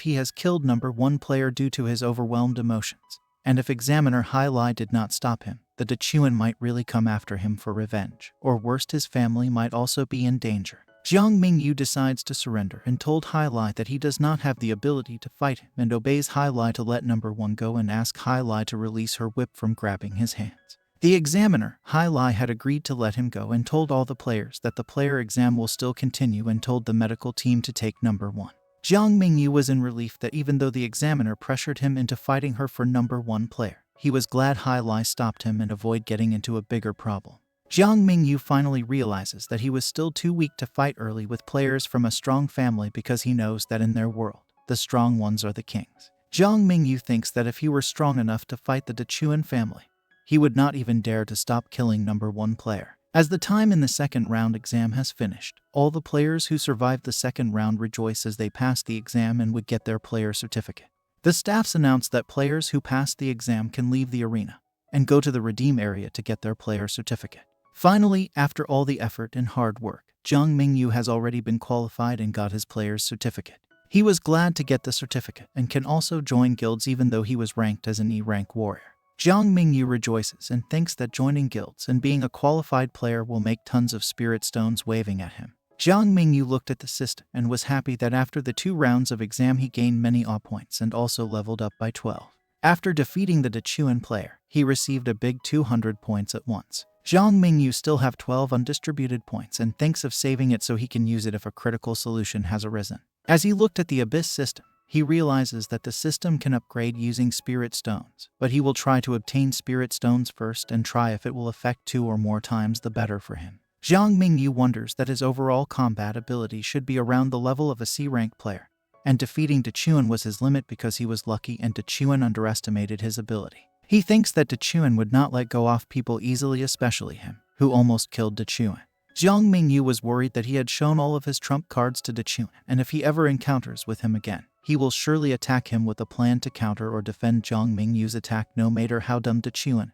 he has killed number 1 player due to his overwhelmed emotions, and if examiner Hai Lai did not stop him, the Dechuan might really come after him for revenge, or worst, his family might also be in danger. Jiang Mingyu decides to surrender and told Hai Lai that he does not have the ability to fight him, and obeys Hai Lai to let number 1 go and ask Hai Lai to release her whip from grabbing his hands. The examiner, Hai Lai, had agreed to let him go and told all the players that the player exam will still continue and told the medical team to take number 1. Jiang Mingyu was in relief that even though the examiner pressured him into fighting her for number 1 player, he was glad Hai Lai stopped him and avoid getting into a bigger problem. Jiang Mingyu finally realizes that he was still too weak to fight early with players from a strong family because he knows that in their world, the strong ones are the kings. Jiang Mingyu thinks that if he were strong enough to fight the Dechuan family, he would not even dare to stop killing number 1 player. As the time in the second round exam has finished, all the players who survived the second round rejoice as they passed the exam and would get their player certificate. The staffs announced that players who passed the exam can leave the arena and go to the redeem area to get their player certificate. Finally, after all the effort and hard work, Jiang Mingyu has already been qualified and got his player's certificate. He was glad to get the certificate and can also join guilds even though he was ranked as an E-rank warrior. Jiang Mingyu rejoices and thinks that joining guilds and being a qualified player will make tons of spirit stones waving at him. Jiang Mingyu looked at the system and was happy that after the 2 rounds of exam he gained many awe points and also leveled up by 12. After defeating the Dechuan player, he received a big 200 points at once. Jiang Mingyu still have 12 undistributed points and thinks of saving it so he can use it if a critical solution has arisen. As he looked at the Abyss system, he realizes that the system can upgrade using spirit stones, but he will try to obtain spirit stones first and try if it will affect 2 or more times, the better for him. Jiang Mingyu wonders that his overall combat ability should be around the level of a C-rank player, and defeating Dechuan was his limit because he was lucky and Dechuan underestimated his ability. He thinks that Dechuan would not let go off people easily, especially him, who almost killed Dechuan. Jiang Mingyu was worried that he had shown all of his trump cards to Dechuan, and if he ever encounters with him again, he will surely attack him with a plan to counter or defend Jiang Mingyu's attack no matter how dumb Dechuan.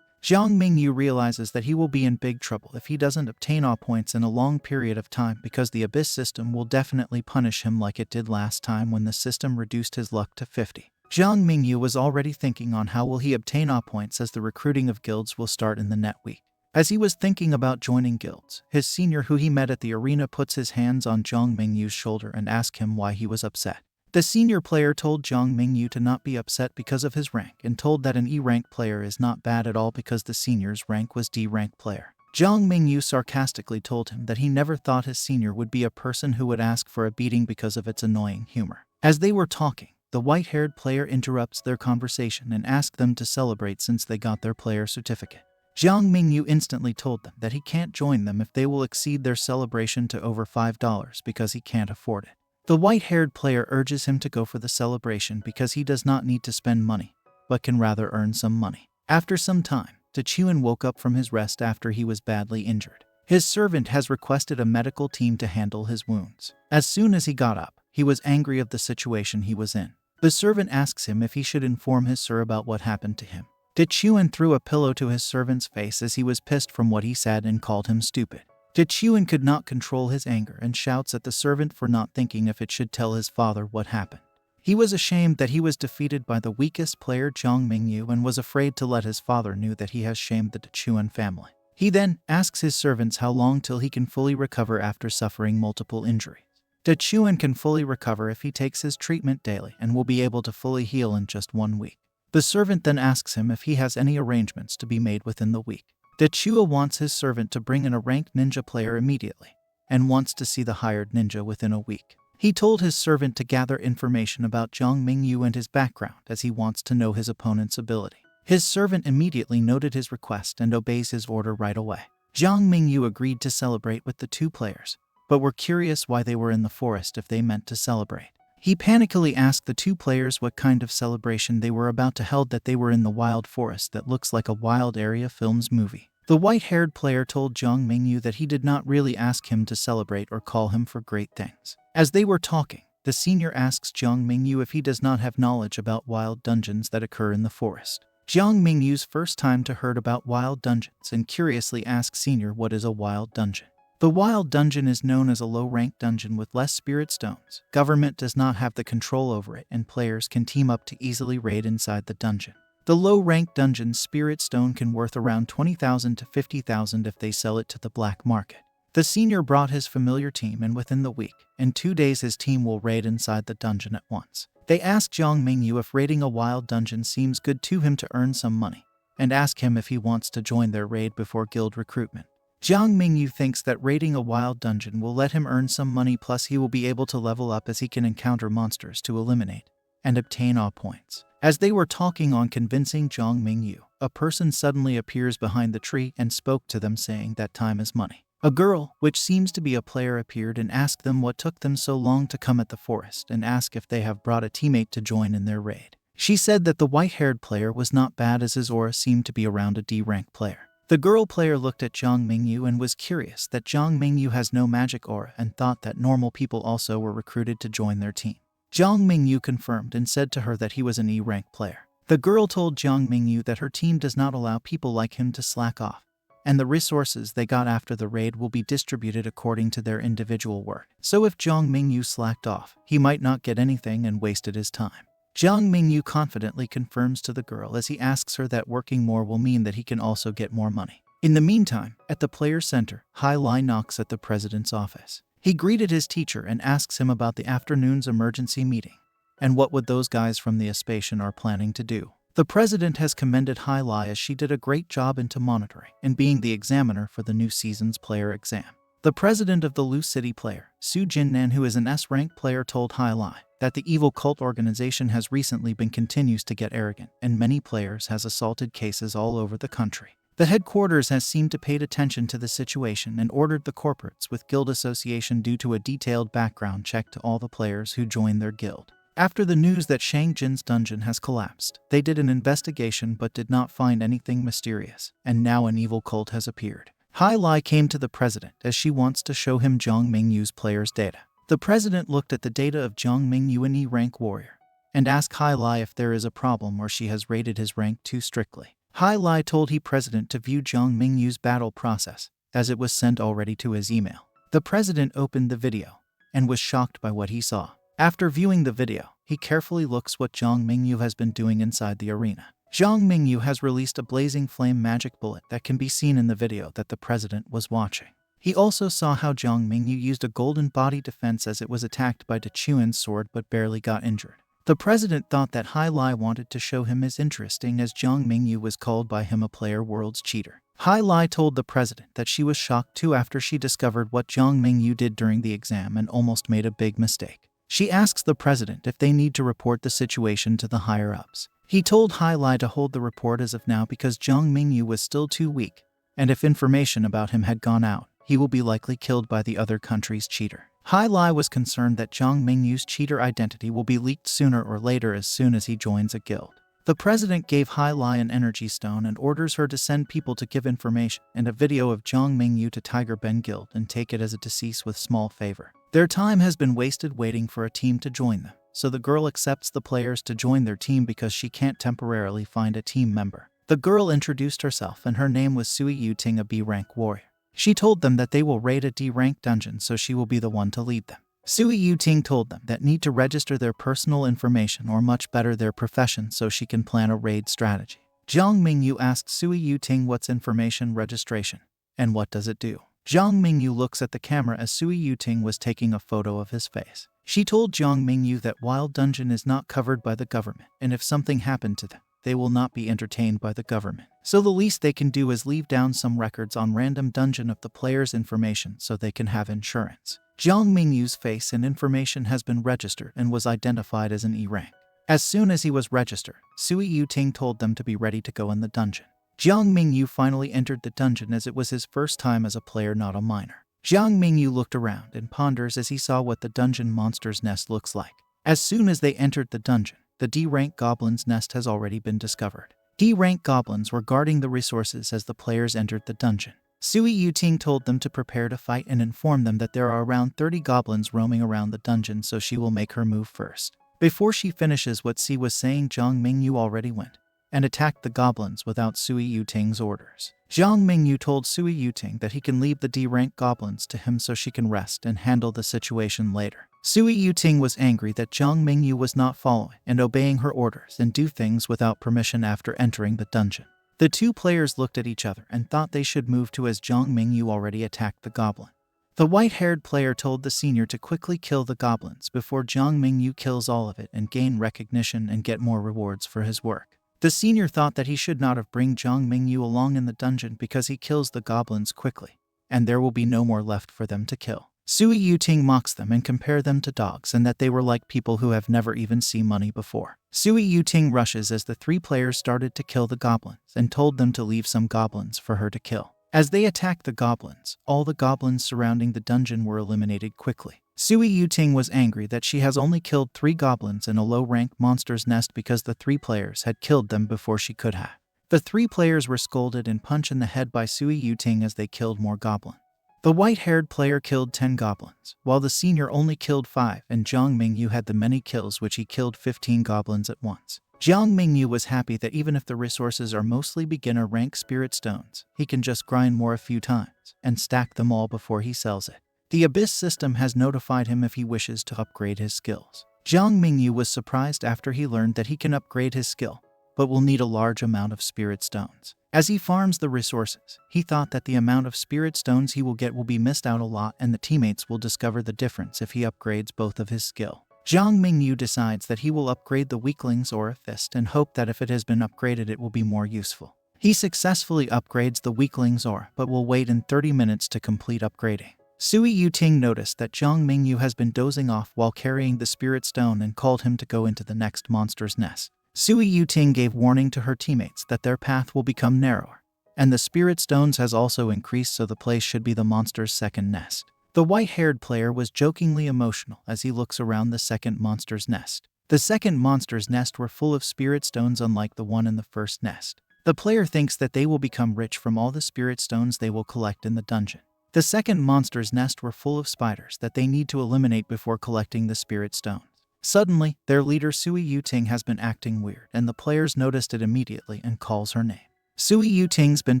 Jiang Mingyu realizes that he will be in big trouble if he doesn't obtain awe points in a long period of time because the Abyss system will definitely punish him like it did last time when the system reduced his luck to 50. Jiang Mingyu was already thinking on how will he obtain awe points as the recruiting of guilds will start in the net week. As he was thinking about joining guilds, his senior who he met at the arena puts his hands on Jiang Mingyu's shoulder and asks him why he was upset. The senior player told Jiang Mingyu to not be upset because of his rank and told that an E-rank player is not bad at all because the senior's rank was D-rank player. Jiang Mingyu sarcastically told him that he never thought his senior would be a person who would ask for a beating because of its annoying humor. As they were talking, the white-haired player interrupts their conversation and asks them to celebrate since they got their player certificate. Jiang Mingyu instantly told them that he can't join them if they will exceed their celebration to over $5 because he can't afford it. The white-haired player urges him to go for the celebration because he does not need to spend money, but can rather earn some money. After some time, Tachuan woke up from his rest after he was badly injured. His servant has requested a medical team to handle his wounds. As soon as he got up, he was angry of the situation he was in. The servant asks him if he should inform his sir about what happened to him. Tachuan threw a pillow to his servant's face as he was pissed from what he said and called him stupid. Tachuan could not control his anger and shouts at the servant for not thinking if it should tell his father what happened. He was ashamed that he was defeated by the weakest player Jiang Mingyu and was afraid to let his father know that he has shamed the Tachuan family. He then asks his servants how long till he can fully recover after suffering multiple injuries. Tachuan can fully recover if he takes his treatment daily and will be able to fully heal in just 1 week. The servant then asks him if he has any arrangements to be made within the week. Dachua wants his servant to bring in a ranked ninja player immediately, and wants to see the hired ninja within a week. He told his servant to gather information about Jiang Mingyu and his background as he wants to know his opponent's ability. His servant immediately noted his request and obeys his order right away. Jiang Mingyu agreed to celebrate with the 2 players, but were curious why they were in the forest if they meant to celebrate. He panically asked the 2 players what kind of celebration they were about to hold, that they were in the wild forest that looks like a wild area films movie. The white-haired player told Jiang Mingyu that he did not really ask him to celebrate or call him for great things. As they were talking, the senior asks Jiang Mingyu if he does not have knowledge about wild dungeons that occur in the forest. Jiang Mingyu's first time to heard about wild dungeons and curiously asks senior what is a wild dungeon. The wild dungeon is known as a low-ranked dungeon with less spirit stones. Government does not have the control over it and players can team up to easily raid inside the dungeon. The low-ranked dungeon's spirit stone can worth around 20,000 to 50,000 if they sell it to the black market. The senior brought his familiar team and within the week, in 2 days his team will raid inside the dungeon at once. They ask Jiang Mingyu if raiding a wild dungeon seems good to him to earn some money, and ask him if he wants to join their raid before guild recruitment. Jiang Mingyu thinks that raiding a wild dungeon will let him earn some money, plus he will be able to level up as he can encounter monsters to eliminate and obtain all points. As they were talking on convincing Jiang Mingyu, a person suddenly appears behind the tree and spoke to them saying that time is money. A girl, which seems to be a player, appeared and asked them what took them so long to come at the forest and asked if they have brought a teammate to join in their raid. She said that the white-haired player was not bad as his aura seemed to be around a D-rank player. The girl player looked at Jiang Mingyu and was curious that Jiang Mingyu has no magic aura and thought that normal people also were recruited to join their team. Jiang Mingyu confirmed and said to her that he was an E-rank player. The girl told Jiang Mingyu that her team does not allow people like him to slack off, and the resources they got after the raid will be distributed according to their individual work. So if Jiang Mingyu slacked off, he might not get anything and wasted his time. Jiang Mingyu confidently confirms to the girl as he asks her that working more will mean that he can also get more money. In the meantime, at the player center, Hai Lai knocks at the president's office. He greeted his teacher and asks him about the afternoon's emergency meeting, and what would those guys from the Aspation are planning to do. The president has commended Hai Lai as she did a great job into monitoring and being the examiner for the new season's player exam. The president of the Lu City player, Su Jinnan, who is an S-rank player, told Hai Lai that the evil cult organization has recently been continues to get arrogant and many players has assaulted cases all over the country. The headquarters has seemed to paid attention to the situation and ordered the corporates with guild association due to a detailed background check to all the players who joined their guild. After the news that Shang Jin's dungeon has collapsed, they did an investigation but did not find anything mysterious, and now an evil cult has appeared. Hai Lai came to the president as she wants to show him Jiang Mingyu's players' data. The president looked at the data of Jiang Mingyu, an E-rank warrior, and asked Hai Lai if there is a problem or she has rated his rank too strictly. Hai Lai told the president to view Jiang Mingyu's battle process, as it was sent already to his email. The president opened the video, and was shocked by what he saw. After viewing the video, he carefully looks what Jiang Mingyu has been doing inside the arena. Jiang Mingyu has released a blazing flame magic bullet that can be seen in the video that the president was watching. He also saw how Jiang Mingyu used a golden body defense as it was attacked by Dechuan's sword but barely got injured. The president thought that Hai Lai wanted to show him his interesting as Jiang Mingyu was called by him a player world's cheater. Hai Lai told the president that she was shocked too after she discovered what Jiang Mingyu did during the exam and almost made a big mistake. She asks the president if they need to report the situation to the higher-ups. He told Hai Lai to hold the report as of now because Jiang Mingyu was still too weak, and if information about him had gone out, he will be likely killed by the other country's cheater. Hai Lai was concerned that Jiang Mingyu's cheater identity will be leaked sooner or later as soon as he joins a guild. The president gave Hai Lai an energy stone and orders her to send people to give information and a video of Jiang Mingyu to Tiger Ben Guild and take it as a decease with small favor. Their time has been wasted waiting for a team to join them, so the girl accepts the players to join their team because she can't temporarily find a team member. The girl introduced herself and her name was Sui Yuting, a B-rank warrior. She told them that they will raid a D-rank dungeon, so she will be the one to lead them. Sui Yuting told them that need to register their personal information or much better their profession so she can plan a raid strategy. Jiang Mingyu asked Sui Yuting what's information registration and what does it do. Jiang Mingyu looks at the camera as Sui Yuting was taking a photo of his face. She told Jiang Mingyu that Wild Dungeon is not covered by the government, and if something happened to them, they will not be entertained by the government. So the least they can do is leave down some records on random dungeon of the player's information so they can have insurance. Jiang Mingyu's face and information has been registered and was identified as an E rank. As soon as he was registered, Sui Yuting told them to be ready to go in the dungeon. Jiang Mingyu finally entered the dungeon as it was his first time as a player, not a minor. Jiang Mingyu looked around and ponders as he saw what the dungeon monster's nest looks like. As soon as they entered the dungeon, the D-rank goblin's nest has already been discovered. D-rank goblins were guarding the resources as the players entered the dungeon. Sui Yuting told them to prepare to fight and informed them that there are around 30 goblins roaming around the dungeon, so she will make her move first. Before she finishes what Si was saying, Jiang Mingyu already went and attacked the goblins without Sui Yuting's orders. Jiang Mingyu told Sui Yuting that he can leave the D-rank goblins to him so she can rest and handle the situation later. Sui Yuting was angry that Jiang Mingyu was not following and obeying her orders and do things without permission after entering the dungeon. The two players looked at each other and thought they should move to as Jiang Mingyu already attacked the goblin. The white-haired player told the senior to quickly kill the goblins before Jiang Mingyu kills all of it and gain recognition and get more rewards for his work. The senior thought that he should not have bring Jiang Mingyu along in the dungeon because he kills the goblins quickly, and there will be no more left for them to kill. Sui Yuting mocks them and compare them to dogs and that they were like people who have never even seen money before. Sui Yuting rushes as the three players started to kill the goblins and told them to leave some goblins for her to kill. As they attacked the goblins, all the goblins surrounding the dungeon were eliminated quickly. Sui Yuting was angry that she has only killed 3 goblins in a low-rank monster's nest because the 3 players had killed them before she could have. The 3 players were scolded and punched in the head by Sui Yuting as they killed more goblins. The white-haired player killed 10 goblins, while the senior only killed 5, and Jiang Mingyu had the many kills which he killed 15 goblins at once. Jiang Mingyu was happy that even if the resources are mostly beginner-rank spirit stones, he can just grind more a few times and stack them all before he sells it. The Abyss system has notified him if he wishes to upgrade his skills. Jiang Mingyu was surprised after he learned that he can upgrade his skill, but will need a large amount of spirit stones. As he farms the resources, he thought that the amount of spirit stones he will get will be missed out a lot and the teammates will discover the difference if he upgrades both of his skill. Jiang Mingyu decides that he will upgrade the weakling's aura fist and hope that if it has been upgraded it will be more useful. He successfully upgrades the weakling's aura but will wait in 30 minutes to complete upgrading. Sui Yuting noticed that Jiang Mingyu has been dozing off while carrying the spirit stone and called him to go into the next monster's nest. Sui Yuting gave warning to her teammates that their path will become narrower, and the spirit stones has also increased, so the place should be the monster's second nest. The white-haired player was jokingly emotional as he looks around the second monster's nest. The second monster's nest were full of spirit stones unlike the one in the first nest. The player thinks that they will become rich from all the spirit stones they will collect in the dungeon. The second monster's nest were full of spiders that they need to eliminate before collecting the spirit stones. Suddenly, their leader Sui Yuting has been acting weird, and the players noticed it immediately and calls her name. Sui Yuting's been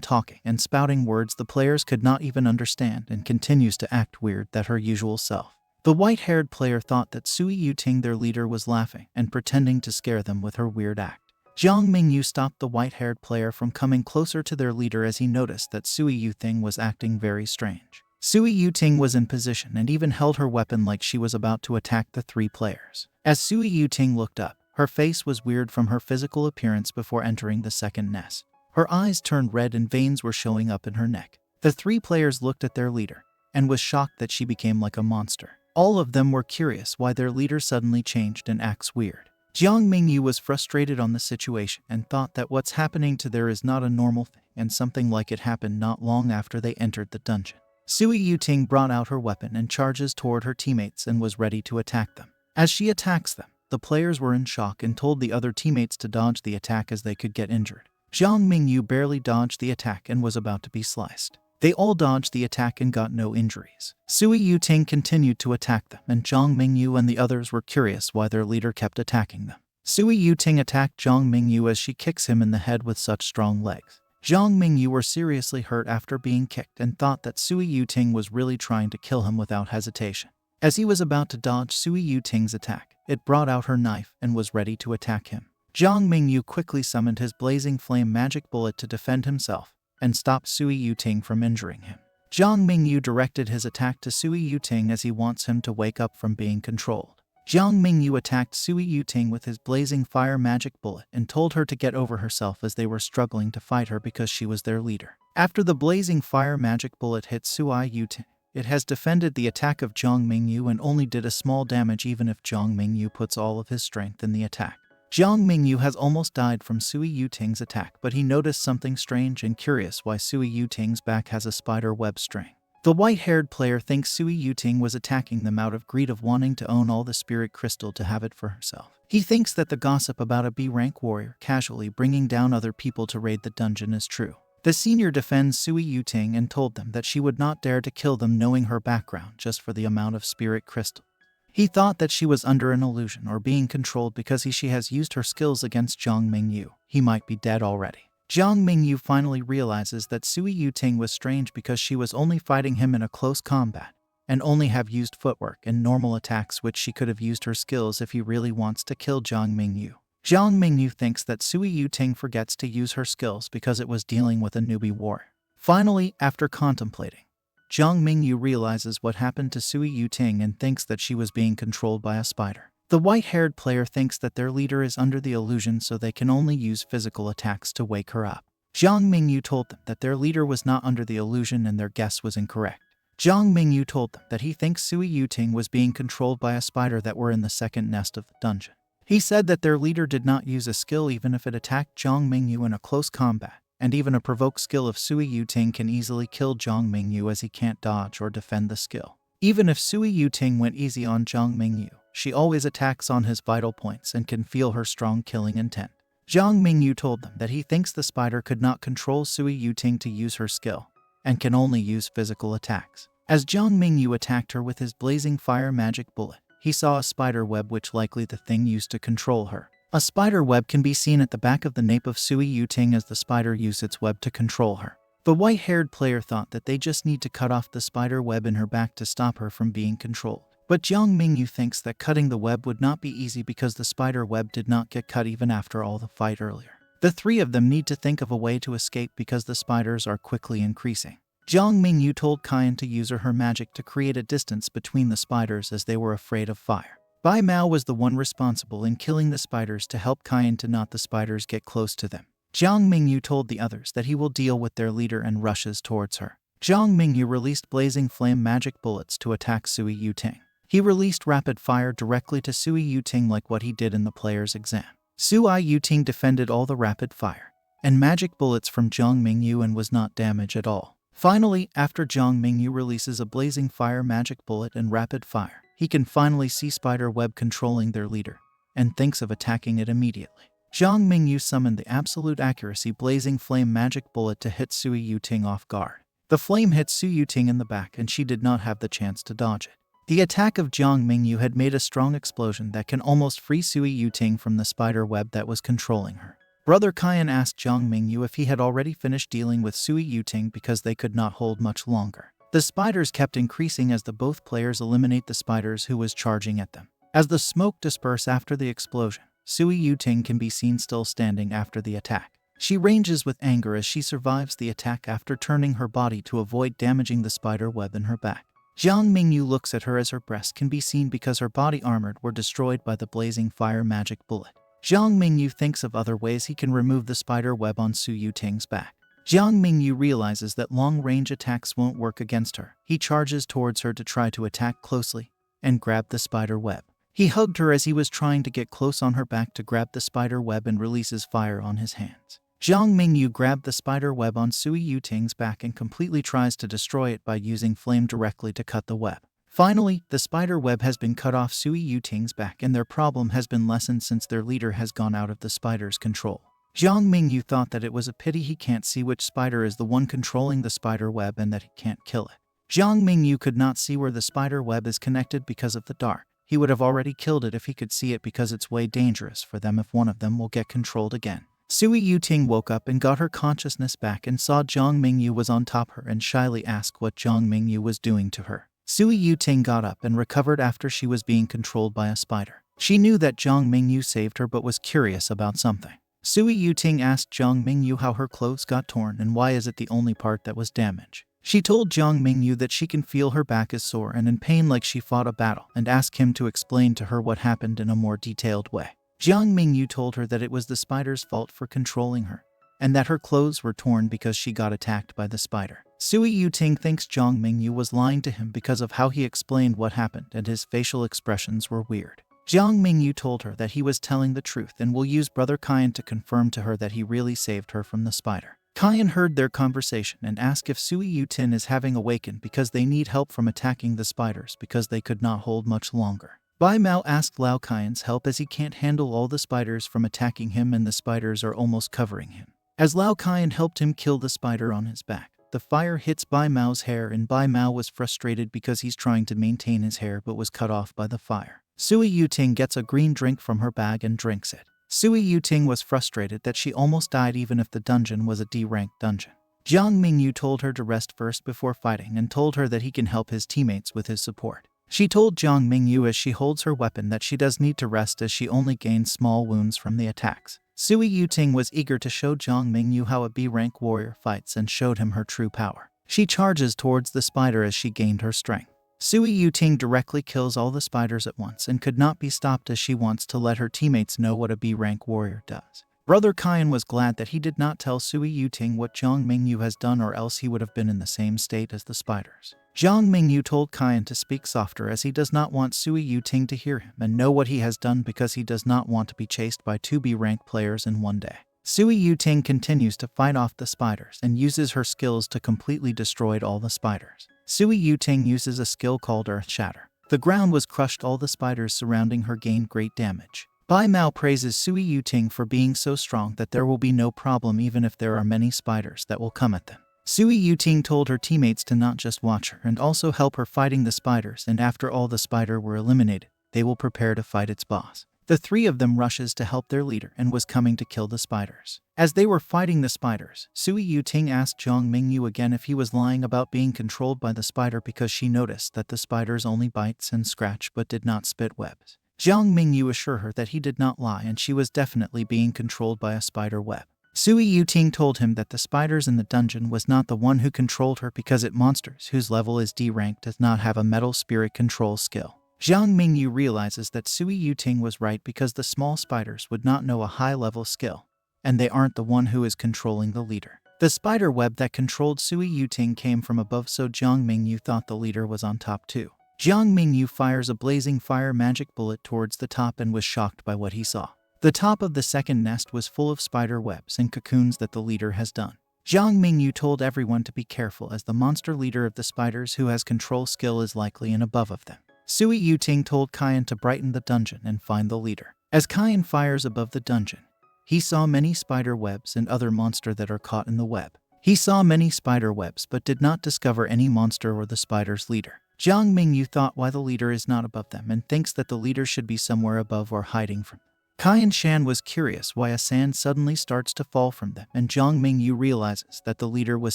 talking and spouting words the players could not even understand and continues to act weird than her usual self. The white-haired player thought that Sui Yuting, their leader, was laughing and pretending to scare them with her weird act. Jiang Mingyu stopped the white-haired player from coming closer to their leader as he noticed that Sui Yuting was acting very strange. Sui Yuting was in position and even held her weapon like she was about to attack the 3 players. As Sui Yuting looked up, her face was weird from her physical appearance before entering the second nest. Her eyes turned red and veins were showing up in her neck. The 3 players looked at their leader and was shocked that she became like a monster. All of them were curious why their leader suddenly changed and acts weird. Jiang Mingyu was frustrated on the situation and thought that what's happening to there is not a normal thing and something like it happened not long after they entered the dungeon. Sui Yuting brought out her weapon and charges toward her teammates and was ready to attack them. As she attacks them, the players were in shock and told the other teammates to dodge the attack as they could get injured. Jiang Mingyu barely dodged the attack and was about to be sliced. They all dodged the attack and got no injuries. Sui Yuting continued to attack them, and Jiang Mingyu and the others were curious why their leader kept attacking them. Sui Yuting attacked Jiang Mingyu as she kicks him in the head with such strong legs. Jiang Mingyu were seriously hurt after being kicked and thought that Sui Yuting was really trying to kill him without hesitation. As he was about to dodge Sui Yuting's attack, it brought out her knife and was ready to attack him. Jiang Mingyu quickly summoned his blazing flame magic bullet to defend himself and stop Sui Yuting from injuring him. Jiang Mingyu directed his attack to Sui Yuting as he wants him to wake up from being controlled. Jiang Mingyu attacked Sui Yuting with his blazing fire magic bullet and told her to get over herself as they were struggling to fight her because she was their leader. After the blazing fire magic bullet hit Sui Yuting, it has defended the attack of Jiang Mingyu and only did a small damage even if Jiang Mingyu puts all of his strength in the attack. Jiang Mingyu has almost died from Sui Yuting's attack, but he noticed something strange and curious why Sui Yuting's back has a spider web string. The white-haired player thinks Sui Yuting was attacking them out of greed of wanting to own all the spirit crystal to have it for herself. He thinks that the gossip about a B-rank warrior casually bringing down other people to raid the dungeon is true. The senior defends Sui Yuting and told them that she would not dare to kill them knowing her background just for the amount of spirit crystal. He thought that she was under an illusion or being controlled because she has used her skills against Jiang Mingyu. He might be dead already. Jiang Mingyu finally realizes that Sui Yuting was strange because she was only fighting him in a close combat and only have used footwork and normal attacks, which she could have used her skills if he really wants to kill Jiang Mingyu. Jiang Mingyu thinks that Sui Yuting forgets to use her skills because it was dealing with a newbie warrior. Finally, after contemplating, Jiang Mingyu realizes what happened to Sui Yuting and thinks that she was being controlled by a spider. The white-haired player thinks that their leader is under the illusion so they can only use physical attacks to wake her up. Jiang Mingyu told them that their leader was not under the illusion and their guess was incorrect. Jiang Mingyu told them that he thinks Sui Yuting was being controlled by a spider that were in the second nest of the dungeon. He said that their leader did not use a skill even if it attacked Jiang Mingyu in a close combat, and even a provoke skill of Sui Yuting can easily kill Jiang Mingyu as he can't dodge or defend the skill. Even if Sui Yuting went easy on Jiang Mingyu, she always attacks on his vital points and can feel her strong killing intent. Jiang Mingyu told them that he thinks the spider could not control Sui Yuting to use her skill, and can only use physical attacks. As Jiang Mingyu attacked her with his blazing fire magic bullet, he saw a spider web which likely the thing used to control her. A spider web can be seen at the back of the nape of Sui Yuting as the spider used its web to control her. The white-haired player thought that they just need to cut off the spider web in her back to stop her from being controlled. But Jiang Mingyu thinks that cutting the web would not be easy because the spider web did not get cut even after all the fight earlier. The 3 of them need to think of a way to escape because the spiders are quickly increasing. Jiang Mingyu told Kayan to use her magic to create a distance between the spiders as they were afraid of fire. Bai Mao was the one responsible in killing the spiders to help Kayan to not the spiders get close to them. Jiang Mingyu told the others that he will deal with their leader and rushes towards her. Jiang Mingyu released blazing flame magic bullets to attack Sui Yuting. He released rapid fire directly to Sui Yuting like what he did in the player's exam. Sui Yuting defended all the rapid fire and magic bullets from Jiang Mingyu and was not damaged at all. Finally, after Jiang Mingyu releases a blazing fire magic bullet and rapid fire, he can finally see spider web controlling their leader and thinks of attacking it immediately. Jiang Mingyu summoned the absolute accuracy blazing flame magic bullet to hit Sui Yuting off guard. The flame hit Sui Yuting in the back and she did not have the chance to dodge it. The attack of Jiang Mingyu had made a strong explosion that can almost free Sui Yuting from the spider web that was controlling her. Brother Kayan asked Jiang Mingyu if he had already finished dealing with Sui Yuting because they could not hold much longer. The spiders kept increasing as the both players eliminate the spiders who was charging at them. As the smoke dispersed after the explosion, Sui Yuting can be seen still standing after the attack. She ranges with anger as she survives the attack after turning her body to avoid damaging the spider web in her back. Jiang Mingyu looks at her as her breasts can be seen because her body armored were destroyed by the blazing fire magic bullet. Jiang Mingyu thinks of other ways he can remove the spider web on Su Yuting's back. Jiang Mingyu realizes that long-range attacks won't work against her. He charges towards her to try to attack closely and grab the spider web. He hugged her as he was trying to get close on her back to grab the spider web and releases fire on his hands. Jiang Mingyu grabbed the spider web on Sui Yuting's back and completely tries to destroy it by using flame directly to cut the web. Finally, the spider web has been cut off Sui Yuting's back and their problem has been lessened since their leader has gone out of the spider's control. Jiang Mingyu thought that it was a pity he can't see which spider is the one controlling the spider web and that he can't kill it. Jiang Mingyu could not see where the spider web is connected because of the dark. He would have already killed it if he could see it because it's way dangerous for them if one of them will get controlled again. Sui Yuting woke up and got her consciousness back and saw Jiang Mingyu was on top of her and shyly asked what Jiang Mingyu was doing to her. Sui Yuting got up and recovered after she was being controlled by a spider. She knew that Jiang Mingyu saved her but was curious about something. Sui Yuting asked Jiang Mingyu how her clothes got torn and why is it the only part that was damaged. She told Jiang Mingyu that she can feel her back is sore and in pain like she fought a battle and asked him to explain to her what happened in a more detailed way. Jiang Mingyu told her that it was the spider's fault for controlling her and that her clothes were torn because she got attacked by the spider. Sui Yuting thinks Jiang Mingyu was lying to him because of how he explained what happened and his facial expressions were weird. Jiang Mingyu told her that he was telling the truth and will use Brother Kyan to confirm to her that he really saved her from the spider. Kyan heard their conversation and asked if Sui Yuting is having awakened because they need help from attacking the spiders because they could not hold much longer. Bai Mao asked Lao Kyan's help as he can't handle all the spiders from attacking him and the spiders are almost covering him. As Lao Kyan helped him kill the spider on his back, the fire hits Bai Mao's hair and Bai Mao was frustrated because he's trying to maintain his hair but was cut off by the fire. Sui Yuting gets a green drink from her bag and drinks it. Sui Yuting was frustrated that she almost died even if the dungeon was a D-ranked dungeon. Jiang Mingyu told her to rest first before fighting and told her that he can help his teammates with his support. She told Jiang Mingyu as she holds her weapon that she does need to rest as she only gains small wounds from the attacks. Sui Yuting was eager to show Jiang Mingyu how a B-rank warrior fights and showed him her true power. She charges towards the spider as she gained her strength. Sui Yuting directly kills all the spiders at once and could not be stopped as she wants to let her teammates know what a B-rank warrior does. Brother Kyan was glad that he did not tell Sui Yuting what Jiang Mingyu has done or else he would have been in the same state as the spiders. Jiang Mingyu told Kyan to speak softer as he does not want Sui Yuting to hear him and know what he has done because he does not want to be chased by 2 B-rank players in one day. Sui Yuting continues to fight off the spiders and uses her skills to completely destroy all the spiders. Sui Yuting uses a skill called Earth Shatter. The ground was crushed, all the spiders surrounding her gained great damage. Bai Mao praises Sui Yuting for being so strong that there will be no problem even if there are many spiders that will come at them. Sui Yuting told her teammates to not just watch her and also help her fighting the spiders, and after all the spider were eliminated, they will prepare to fight its boss. The 3 of them rushes to help their leader and was coming to kill the spiders. As they were fighting the spiders, Sui Yuting asked Jiang Mingyu again if he was lying about being controlled by the spider because she noticed that the spiders only bites and scratch but did not spit webs. Jiang Mingyu assured her that he did not lie and she was definitely being controlled by a spider web. Sui Yuting told him that the spiders in the dungeon was not the one who controlled her because it monsters whose level is D-rank does not have a metal spirit control skill. Jiang Mingyu realizes that Sui Yuting was right because the small spiders would not know a high-level skill, and they aren't the one who is controlling the leader. The spider web that controlled Sui Yuting came from above, so Jiang Mingyu thought the leader was on top too. Jiang Mingyu fires a blazing fire magic bullet towards the top and was shocked by what he saw. The top of the second nest was full of spider webs and cocoons that the leader has done. Jiang Mingyu told everyone to be careful as the monster leader of the spiders who has control skill is likely in above of them. Sui Yuting told Kyan to brighten the dungeon and find the leader. As Kyan fires above the dungeon, he saw many spider webs and other monster that are caught in the web. He saw many spider webs but did not discover any monster or the spider's leader. Jiang Mingyu thought why the leader is not above them and thinks that the leader should be somewhere above or hiding from them. Kyan Shan was curious why a sand suddenly starts to fall from them, and Jiang Mingyu realizes that the leader was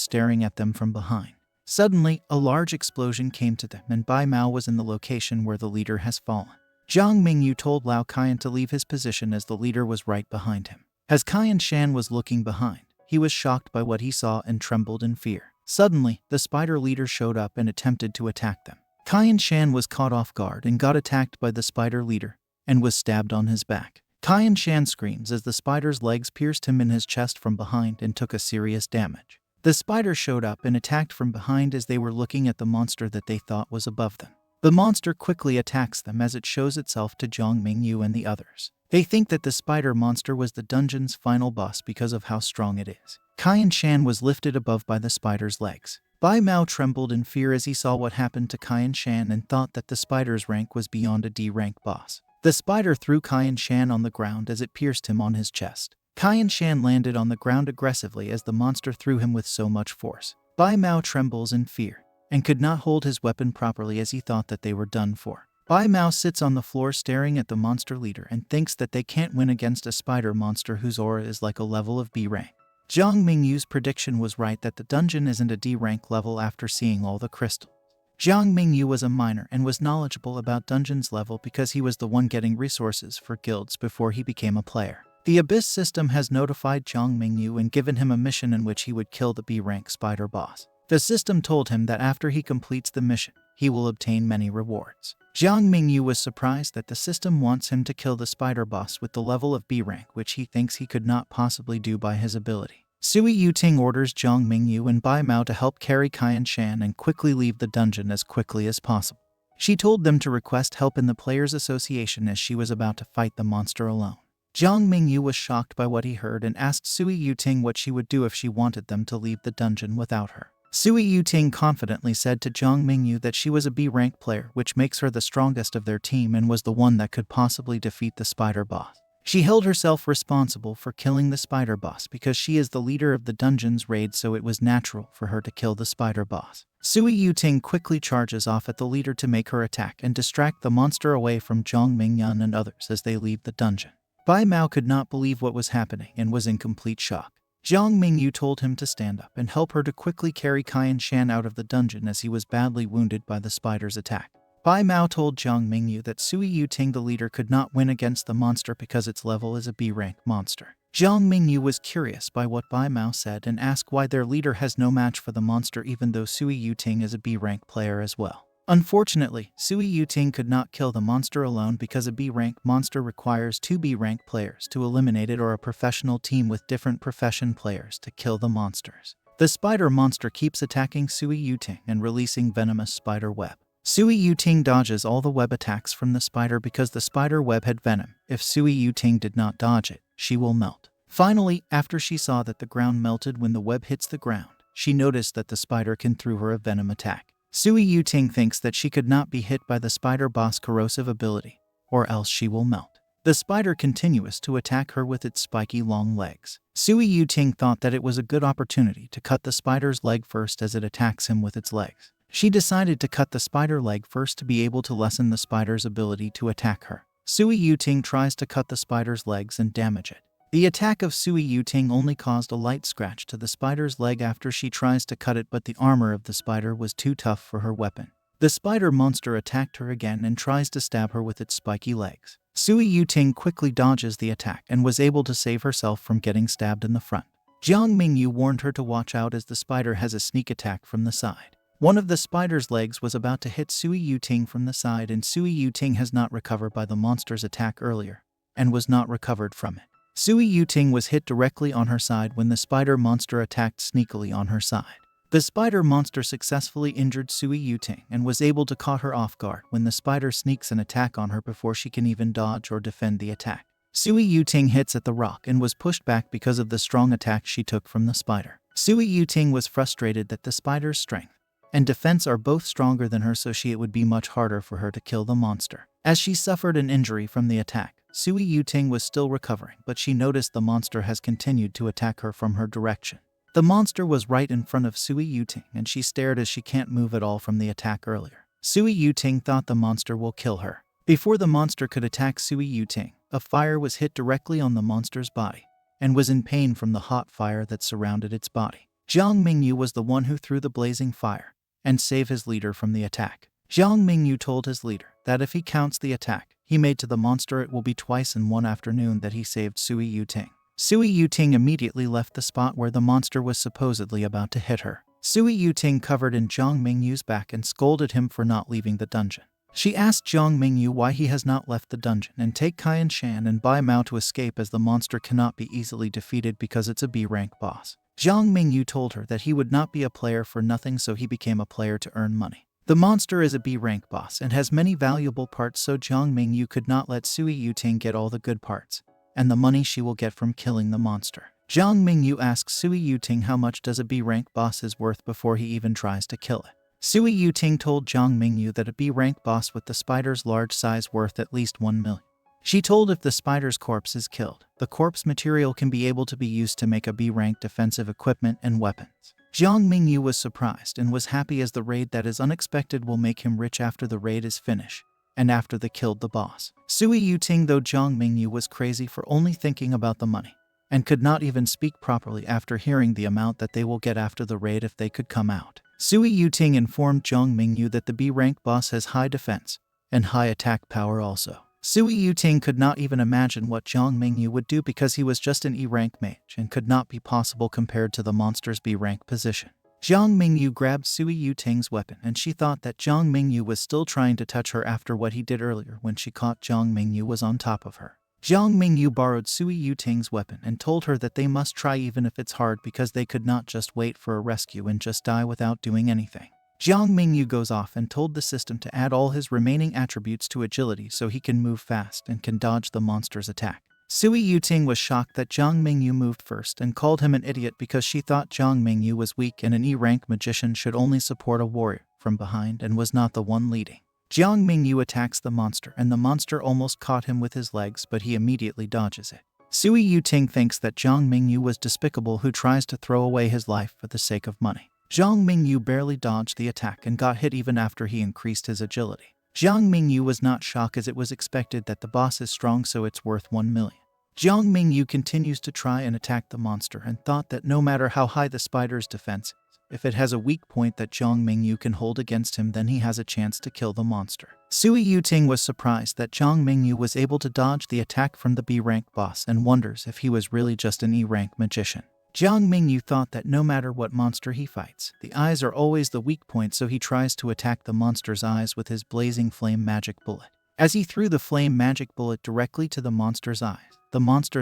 staring at them from behind. Suddenly, a large explosion came to them and Bai Mao was in the location where the leader has fallen. Jiang Mingyu told Lao Kyan to leave his position as the leader was right behind him. As Kaiyan Shan was looking behind, he was shocked by what he saw and trembled in fear. Suddenly, the spider leader showed up and attempted to attack them. Kaiyan Shan was caught off guard and got attacked by the spider leader and was stabbed on his back. Kaiyan Shan screams as the spider's legs pierced him in his chest from behind and took a serious damage. The spider showed up and attacked from behind as they were looking at the monster that they thought was above them. The monster quickly attacks them as it shows itself to Jiang Mingyu and the others. They think that the spider monster was the dungeon's final boss because of how strong it is. Kaiyan Shan was lifted above by the spider's legs. Bai Mao trembled in fear as he saw what happened to Kaiyan Shan and thought that the spider's rank was beyond a D rank boss. The spider threw Kaiyan Shan on the ground as it pierced him on his chest. Kaiyan Shan landed on the ground aggressively as the monster threw him with so much force. Bai Mao trembles in fear and could not hold his weapon properly as he thought that they were done for. Bai Mao sits on the floor staring at the monster leader and thinks that they can't win against a spider monster whose aura is like a level of B rank. Jiang Mingyu's prediction was right that the dungeon isn't a D rank level after seeing all the crystals. Jiang Mingyu was a miner and was knowledgeable about dungeons level because he was the one getting resources for guilds before he became a player. The Abyss system has notified Jiang Mingyu and given him a mission in which he would kill the B rank spider boss. The system told him that after he completes the mission, he will obtain many rewards. Jiang Mingyu was surprised that the system wants him to kill the spider boss with the level of B rank, which he thinks he could not possibly do by his ability. Sui Yuting orders Jiang Mingyu and Bai Mao to help carry Kaiyan Shan and quickly leave the dungeon as quickly as possible. She told them to request help in the Players Association as she was about to fight the monster alone. Jiang Mingyu was shocked by what he heard and asked Sui Yuting what she would do if she wanted them to leave the dungeon without her. Sui Yuting confidently said to Jiang Mingyu that she was a B-rank player, which makes her the strongest of their team and was the one that could possibly defeat the spider boss. She held herself responsible for killing the spider boss because she is the leader of the dungeon's raid, so it was natural for her to kill the spider boss. Sui Yuting quickly charges off at the leader to make her attack and distract the monster away from Jiang Mingyan and others as they leave the dungeon. Bai Mao could not believe what was happening and was in complete shock. Jiang Mingyu told him to stand up and help her to quickly carry Kaiyan Shan out of the dungeon as he was badly wounded by the spider's attack. Bai Mao told Jiang Mingyu that Sui Yuting, the leader, could not win against the monster because its level is a B-rank monster. Jiang Mingyu was curious by what Bai Mao said and asked why their leader has no match for the monster even though Sui Yuting is a B-rank player as well. Unfortunately, Sui Yuting could not kill the monster alone because a B-rank monster requires 2 B-rank players to eliminate it or a professional team with different profession players to kill the monsters. The spider monster keeps attacking Sui Yuting and releasing venomous spider web. Sui Yuting dodges all the web attacks from the spider because the spider web had venom. If Sui Yuting did not dodge it, she will melt. Finally, after she saw that the ground melted when the web hits the ground, she noticed that the spider can throw her a venom attack. Sui Yuting thinks that she could not be hit by the spider boss' corrosive ability, or else she will melt. The spider continues to attack her with its spiky long legs. Sui Yuting thought that it was a good opportunity to cut the spider's leg first as it attacks him with its legs. She decided to cut the spider leg first to be able to lessen the spider's ability to attack her. Sui Yuting tries to cut the spider's legs and damage it. The attack of Sui Yuting only caused a light scratch to the spider's leg after she tries to cut it, but the armor of the spider was too tough for her weapon. The spider monster attacked her again and tries to stab her with its spiky legs. Sui Yuting quickly dodges the attack and was able to save herself from getting stabbed in the front. Jiang Mingyu warned her to watch out as the spider has a sneak attack from the side. One of the spider's legs was about to hit Sui Yuting from the side, and Sui Yuting has not recovered by the monster's attack earlier and was not recovered from it. Sui Yuting was hit directly on her side when the spider monster attacked sneakily on her side. The spider monster successfully injured Sui Yuting and was able to caught her off guard when the spider sneaks an attack on her before she can even dodge or defend the attack. Sui Yuting hits at the rock and was pushed back because of the strong attack she took from the spider. Sui Yuting was frustrated that the spider's strength and defense are both stronger than her, so it would be much harder for her to kill the monster. As she suffered an injury from the attack, Sui Yuting was still recovering, but she noticed the monster has continued to attack her from her direction. The monster was right in front of Sui Yuting, and she stared as she can't move at all from the attack earlier. Sui Yuting thought the monster will kill her. Before the monster could attack Sui Yuting, a fire was hit directly on the monster's body and was in pain from the hot fire that surrounded its body. Jiang Mingyu was the one who threw the blazing fire and saved his leader from the attack. Jiang Mingyu told his leader that if he counts the attack he made to the monster, it will be twice in one afternoon that he saved Sui Yuting. Sui Yuting immediately left the spot where the monster was supposedly about to hit her. Sui Yuting covered in Jiang Mingyu's back and scolded him for not leaving the dungeon. She asked Jiang Mingyu why he has not left the dungeon and take Kaiyan Shan and Bai Mao to escape, as the monster cannot be easily defeated because it's a B-rank boss. Jiang Mingyu told her that he would not be a player for nothing, so he became a player to earn money. The monster is a B-rank boss and has many valuable parts, so Jiang Mingyu could not let Sui Yuting get all the good parts and the money she will get from killing the monster. Jiang Mingyu asks Sui Yuting how much does a B-rank boss is worth before he even tries to kill it. Sui Yuting told Jiang Mingyu that a B-rank boss with the spider's large size worth at least 1 million. She told if the spider's corpse is killed, the corpse material can be able to be used to make a B-rank defensive equipment and weapons. Jiang Mingyu was surprised and was happy, as the raid that is unexpected will make him rich after the raid is finished and after they killed the boss. Sui Yuting, though Jiang Mingyu was crazy for only thinking about the money and could not even speak properly after hearing the amount that they will get after the raid if they could come out. Sui Yuting informed Jiang Mingyu that the B-rank boss has high defense and high attack power also. Sui Yuting could not even imagine what Jiang Mingyu would do because he was just an E-rank mage and could not be possible compared to the monster's B-rank position. Jiang Mingyu grabbed Sui Yuting's weapon, and she thought that Jiang Mingyu was still trying to touch her after what he did earlier when she caught Jiang Mingyu was on top of her. Jiang Mingyu borrowed Sui Yuting's weapon and told her that they must try even if it's hard, because they could not just wait for a rescue and just die without doing anything. Jiang Mingyu goes off and told the system to add all his remaining attributes to agility so he can move fast and can dodge the monster's attack. Sui Yuting was shocked that Jiang Mingyu moved first and called him an idiot because she thought Jiang Mingyu was weak and an E-rank magician should only support a warrior from behind and was not the one leading. Jiang Mingyu attacks the monster, and the monster almost caught him with his legs, but he immediately dodges it. Sui Yuting thinks that Jiang Mingyu was despicable who tries to throw away his life for the sake of money. Jiang Mingyu barely dodged the attack and got hit even after he increased his agility. Jiang Mingyu was not shocked, as it was expected that the boss is strong, so it's worth 1 million. Jiang Mingyu continues to try and attack the monster and thought that no matter how high the spider's defense is, if it has a weak point that Jiang Mingyu can hold against him, then he has a chance to kill the monster. Sui Yuting was surprised that Jiang Mingyu was able to dodge the attack from the B-rank boss and wonders if he was really just an E-rank magician. Jiang Mingyu thought that no matter what monster he fights, the eyes are always the weak point, so he tries to attack the monster's eyes with his blazing flame magic bullet. As he threw the flame magic bullet directly to the monster's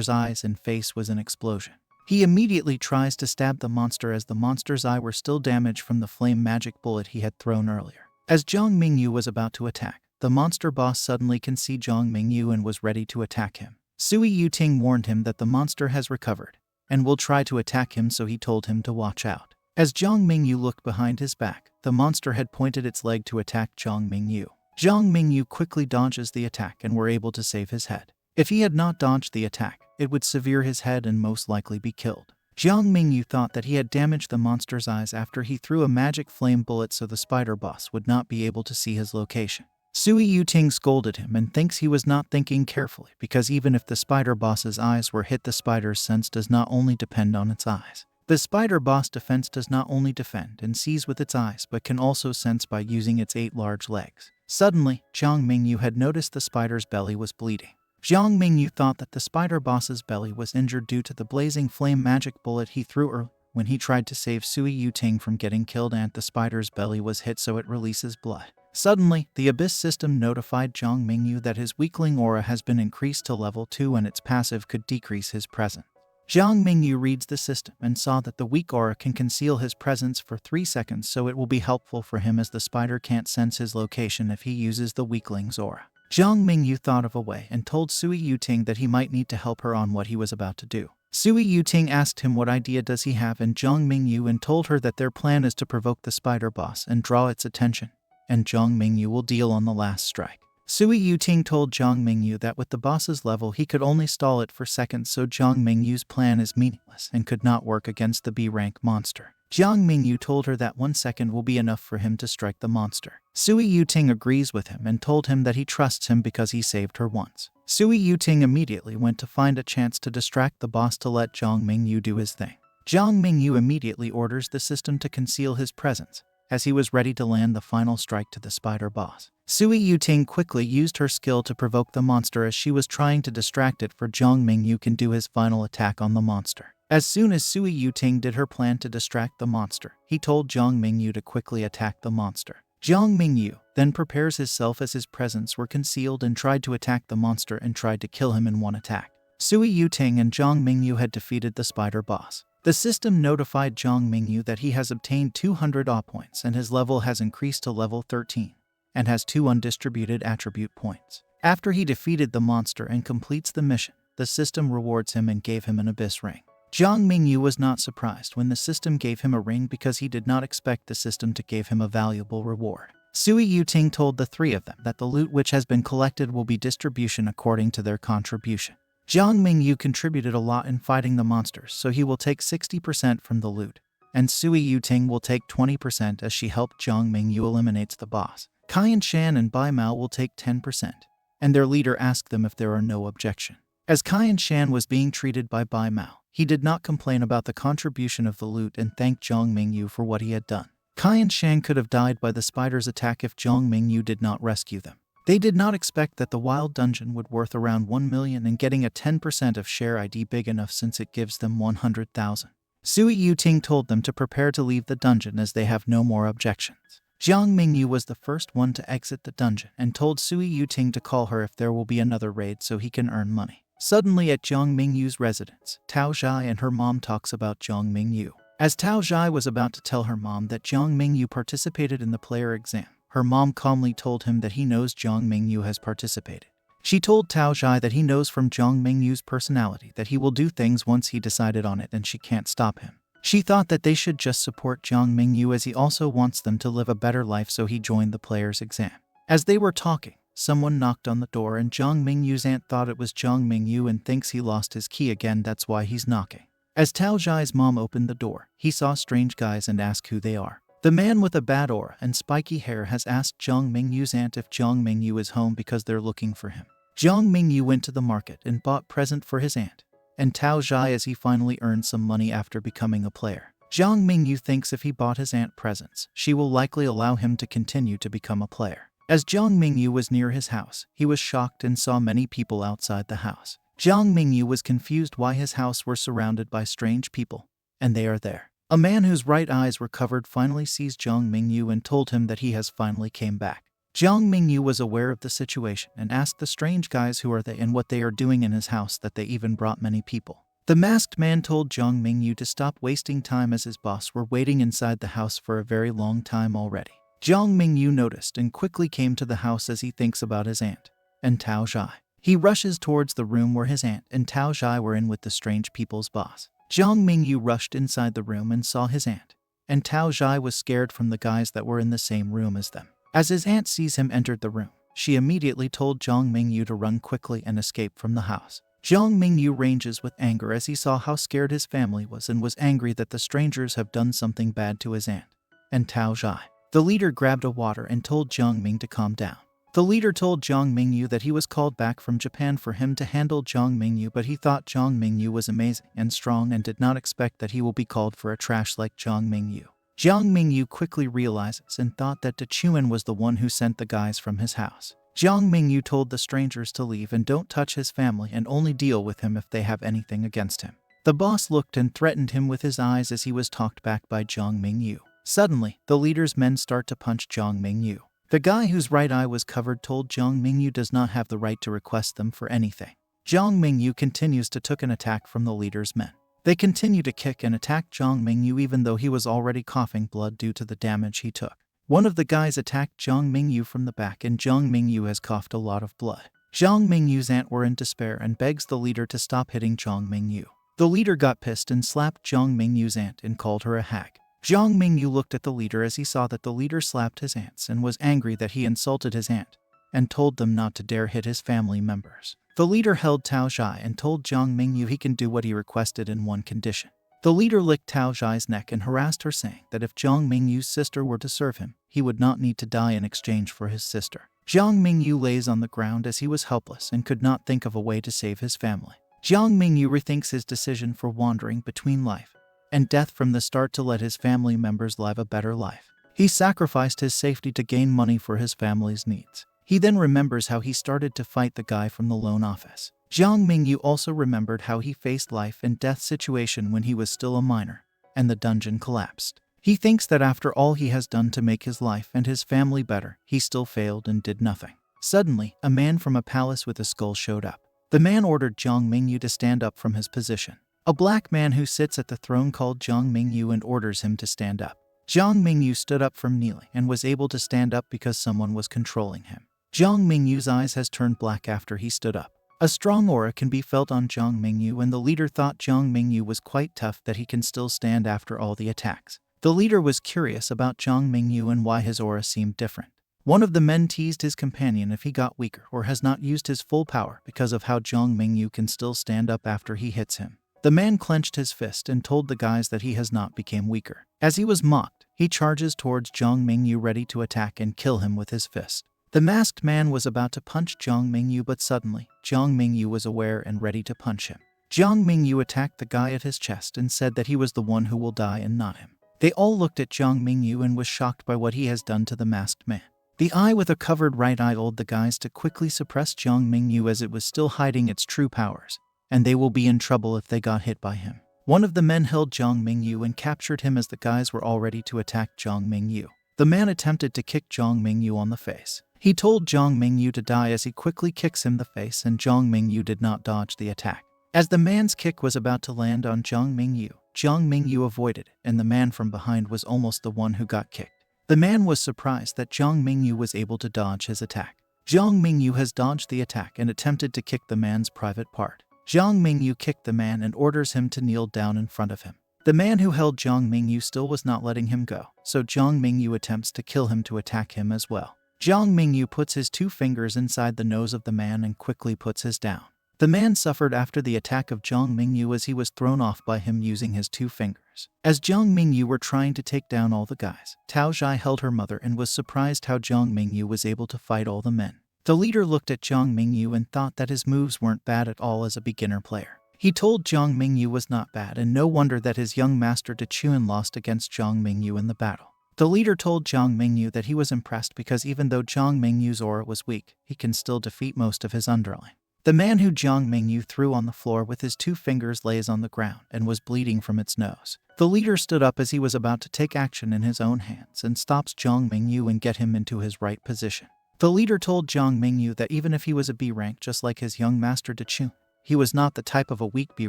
eyes and face was an explosion. He immediately tries to stab the monster, as the monster's eye were still damaged from the flame magic bullet he had thrown earlier. As Jiang Mingyu was about to attack, the monster boss suddenly can see Jiang Mingyu and was ready to attack him. Sui Yuting warned him that the monster has recovered and will try to attack him, so he told him to watch out. As Jiang Mingyu looked behind his back, the monster had pointed its leg to attack Jiang Mingyu. Jiang Mingyu quickly dodges the attack and were able to save his head. If he had not dodged the attack, it would sever his head and most likely be killed. Jiang Mingyu thought that he had damaged the monster's eyes after he threw a magic flame bullet, so the spider boss would not be able to see his location. Sui Yuting scolded him and thinks he was not thinking carefully, because even if the spider boss's eyes were hit, the spider's sense does not only depend on its eyes. The spider boss defense does not only defend and sees with its eyes, but can also sense by using its 8 large legs. Suddenly, Jiang Mingyu had noticed the spider's belly was bleeding. Jiang Mingyu thought that the spider boss's belly was injured due to the blazing flame magic bullet he threw earlier when he tried to save Sui Yuting from getting killed, and the spider's belly was hit so it releases blood. Suddenly, the Abyss system notified Jiang Mingyu that his weakling aura has been increased to level 2 and its passive could decrease his presence. Jiang Mingyu reads the system and saw that the weak aura can conceal his presence for 3 seconds, so it will be helpful for him as the spider can't sense his location if he uses the weakling's aura. Jiang Mingyu thought of a way and told Sui Yuting that he might need to help her on what he was about to do. Sui Yuting asked him what idea does he have and Jiang Mingyu, and told her that their plan is to provoke the spider boss and draw its attention, and Jiang Mingyu will deal on the last strike. Sui Yuting told Jiang Mingyu that with the boss's level he could only stall it for seconds, so Jiang Mingyu's plan is meaningless and could not work against the B-rank monster. Jiang Mingyu told her that 1 second will be enough for him to strike the monster. Sui Yuting agrees with him and told him that he trusts him because he saved her once. Sui Yuting immediately went to find a chance to distract the boss to let Jiang Mingyu do his thing. Jiang Mingyu immediately orders the system to conceal his presence, as he was ready to land the final strike to the spider boss. Sui Yuting quickly used her skill to provoke the monster as she was trying to distract it for Jiang Mingyu can do his final attack on the monster. As soon as Sui Yuting did her plan to distract the monster, he told Jiang Mingyu to quickly attack the monster. Jiang Mingyu then prepares himself as his presence were concealed and tried to attack the monster and tried to kill him in one attack. Sui Yuting and Jiang Mingyu had defeated the spider boss. The system notified Jiang Mingyu that he has obtained 200 awe points and his level has increased to level 13 and has 2 undistributed attribute points. After he defeated the monster and completes the mission, the system rewards him and gave him an abyss ring. Jiang Mingyu was not surprised when the system gave him a ring because he did not expect the system to give him a valuable reward. Sui Yuting told the 3 of them that the loot which has been collected will be distribution according to their contribution. Jiang Mingyu contributed a lot in fighting the monsters, so he will take 60% from the loot, and Sui Yuting will take 20% as she helped Jiang Mingyu eliminates the boss. Kai Shan and Bai Mao will take 10%, and their leader asked them if there are no objection. As Kai Shan was being treated by Bai Mao, he did not complain about the contribution of the loot and thanked Jiang Mingyu for what he had done. Kai Shan could have died by the spider's attack if Jiang Mingyu did not rescue them. They did not expect that the wild dungeon would worth around 1 million and getting a 10% of share ID big enough since it gives them 100,000. Sui Yuting told them to prepare to leave the dungeon as they have no more objections. Jiang Mingyu was the first one to exit the dungeon and told Sui Yuting to call her if there will be another raid so he can earn money. Suddenly at Jiang Mingyu's residence, Tao Zhai and her mom talks about Jiang Mingyu. As Tao Zhai was about to tell her mom that Jiang Mingyu participated in the player exam, her mom calmly told him that he knows Jiang Mingyu has participated. She told Tao Zhai that he knows from Jiang Mingyu's personality that he will do things once he decided on it and she can't stop him. She thought that they should just support Jiang Mingyu as he also wants them to live a better life, so he joined the player's exam. As they were talking, someone knocked on the door and Jiang Mingyu's aunt thought it was Jiang Mingyu and thinks he lost his key again, that's why he's knocking. As Tao Zhai's mom opened the door, he saw strange guys and asked who they are. The man with a bad aura and spiky hair has asked Jiang Mingyu's aunt if Jiang Mingyu is home because they're looking for him. Jiang Mingyu went to the market and bought present for his aunt and Tao Zhai as he finally earned some money after becoming a player. Jiang Mingyu thinks if he bought his aunt presents, she will likely allow him to continue to become a player. As Jiang Mingyu was near his house, he was shocked and saw many people outside the house. Jiang Mingyu was confused why his house were surrounded by strange people, and they are there. A man whose right eyes were covered finally sees Jiang Mingyu and told him that he has finally came back. Jiang Mingyu was aware of the situation and asked the strange guys who are they and what they are doing in his house that they even brought many people. The masked man told Jiang Mingyu to stop wasting time as his boss were waiting inside the house for a very long time already. Jiang Mingyu noticed and quickly came to the house as he thinks about his aunt and Tao Zhai. He rushes towards the room where his aunt and Tao Zhai were in with the strange people's boss. Jiang Mingyu rushed inside the room and saw his aunt, and Tao Zhai was scared from the guys that were in the same room as them. As his aunt sees him entered the room, she immediately told Jiang Mingyu to run quickly and escape from the house. Jiang Mingyu ranges with anger as he saw how scared his family was and was angry that the strangers have done something bad to his aunt and Tao Zhai. The leader grabbed a water and told Jiang Ming to calm down. The leader told Jiang Mingyu that he was called back from Japan for him to handle Jiang Mingyu, but he thought Jiang Mingyu was amazing and strong and did not expect that he will be called for a trash like Jiang Mingyu. Jiang Mingyu quickly realizes and thought that Dechuan was the one who sent the guys from his house. Jiang Mingyu told the strangers to leave and don't touch his family and only deal with him if they have anything against him. The boss looked and threatened him with his eyes as he was talked back by Jiang Mingyu. Suddenly, the leader's men start to punch Jiang Mingyu. The guy whose right eye was covered told Jiang Mingyu does not have the right to request them for anything. Jiang Mingyu continues to take an attack from the leader's men. They continue to kick and attack Jiang Mingyu even though he was already coughing blood due to the damage he took. One of the guys attacked Jiang Mingyu from the back and Jiang Mingyu has coughed a lot of blood. Jiang Mingyu's aunt were in despair and begs the leader to stop hitting Jiang Mingyu. The leader got pissed and slapped Jiang Mingyu's aunt and called her a hag. Jiang Mingyu looked at the leader as he saw that the leader slapped his aunts and was angry that he insulted his aunt and told them not to dare hit his family members. The leader held Tao Zhai and told Jiang Mingyu he can do what he requested in one condition. The leader licked Tao Zhai's neck and harassed her, saying that if Jiang Mingyu's sister were to serve him, he would not need to die in exchange for his sister. Jiang Mingyu lays on the ground as he was helpless and could not think of a way to save his family. Jiang Mingyu rethinks his decision for wandering between life and death from the start to let his family members live a better life. He sacrificed his safety to gain money for his family's needs. He then remembers how he started to fight the guy from the loan office. Jiang Mingyu also remembered how he faced life and death situation when he was still a minor, and the dungeon collapsed. He thinks that after all he has done to make his life and his family better, he still failed and did nothing. Suddenly, a man from a palace with a skull showed up. The man ordered Jiang Mingyu to stand up from his position. A black man who sits at the throne called Jiang Mingyu and orders him to stand up. Jiang Mingyu stood up from kneeling and was able to stand up because someone was controlling him. Jiang Mingyu's eyes has turned black after he stood up. A strong aura can be felt on Jiang Mingyu, and the leader thought Jiang Mingyu was quite tough that he can still stand after all the attacks. The leader was curious about Jiang Mingyu and why his aura seemed different. One of the men teased his companion if he got weaker or has not used his full power because of how Jiang Mingyu can still stand up after he hits him. The man clenched his fist and told the guys that he has not become weaker. As he was mocked, he charges towards Jiang Mingyu ready to attack and kill him with his fist. The masked man was about to punch Jiang Mingyu, but suddenly, Jiang Mingyu was aware and ready to punch him. Jiang Mingyu attacked the guy at his chest and said that he was the one who will die and not him. They all looked at Jiang Mingyu and was shocked by what he has done to the masked man. The eye with a covered right eye told the guys to quickly suppress Jiang Mingyu as it was still hiding its true powers, and they will be in trouble if they got hit by him. One of the men held Jiang Mingyu and captured him as the guys were all ready to attack Jiang Mingyu. The man attempted to kick Jiang Mingyu on the face. He told Jiang Mingyu to die as he quickly kicks him the face, and Jiang Mingyu did not dodge the attack. As the man's kick was about to land on Jiang Mingyu avoided, and the man from behind was almost the one who got kicked. The man was surprised that Jiang Mingyu was able to dodge his attack. Jiang Mingyu has dodged the attack and attempted to kick the man's private part. Jiang Mingyu kicked the man and orders him to kneel down in front of him. The man who held Jiang Mingyu still was not letting him go, so Jiang Mingyu attempts to kill him to attack him as well. Jiang Mingyu puts his 2 fingers inside the nose of the man and quickly puts his down. The man suffered after the attack of Jiang Mingyu as he was thrown off by him using his 2 fingers. As Jiang Mingyu were trying to take down all the guys, Tao Zhai held her mother and was surprised how Jiang Mingyu was able to fight all the men. The leader looked at Jiang Mingyu and thought that his moves weren't bad at all as a beginner player. He told Jiang Mingyu was not bad, and no wonder that his young master Dechuan lost against Jiang Mingyu in the battle. The leader told Jiang Mingyu that he was impressed because even though Jiang Mingyu's aura was weak, he can still defeat most of his underling. The man who Jiang Mingyu threw on the floor with his 2 fingers lays on the ground and was bleeding from its nose. The leader stood up as he was about to take action in his own hands and stops Jiang Mingyu and get him into his right position. The leader told Jiang Mingyu that even if he was a B rank just like his young master Dechuan, he was not the type of a weak B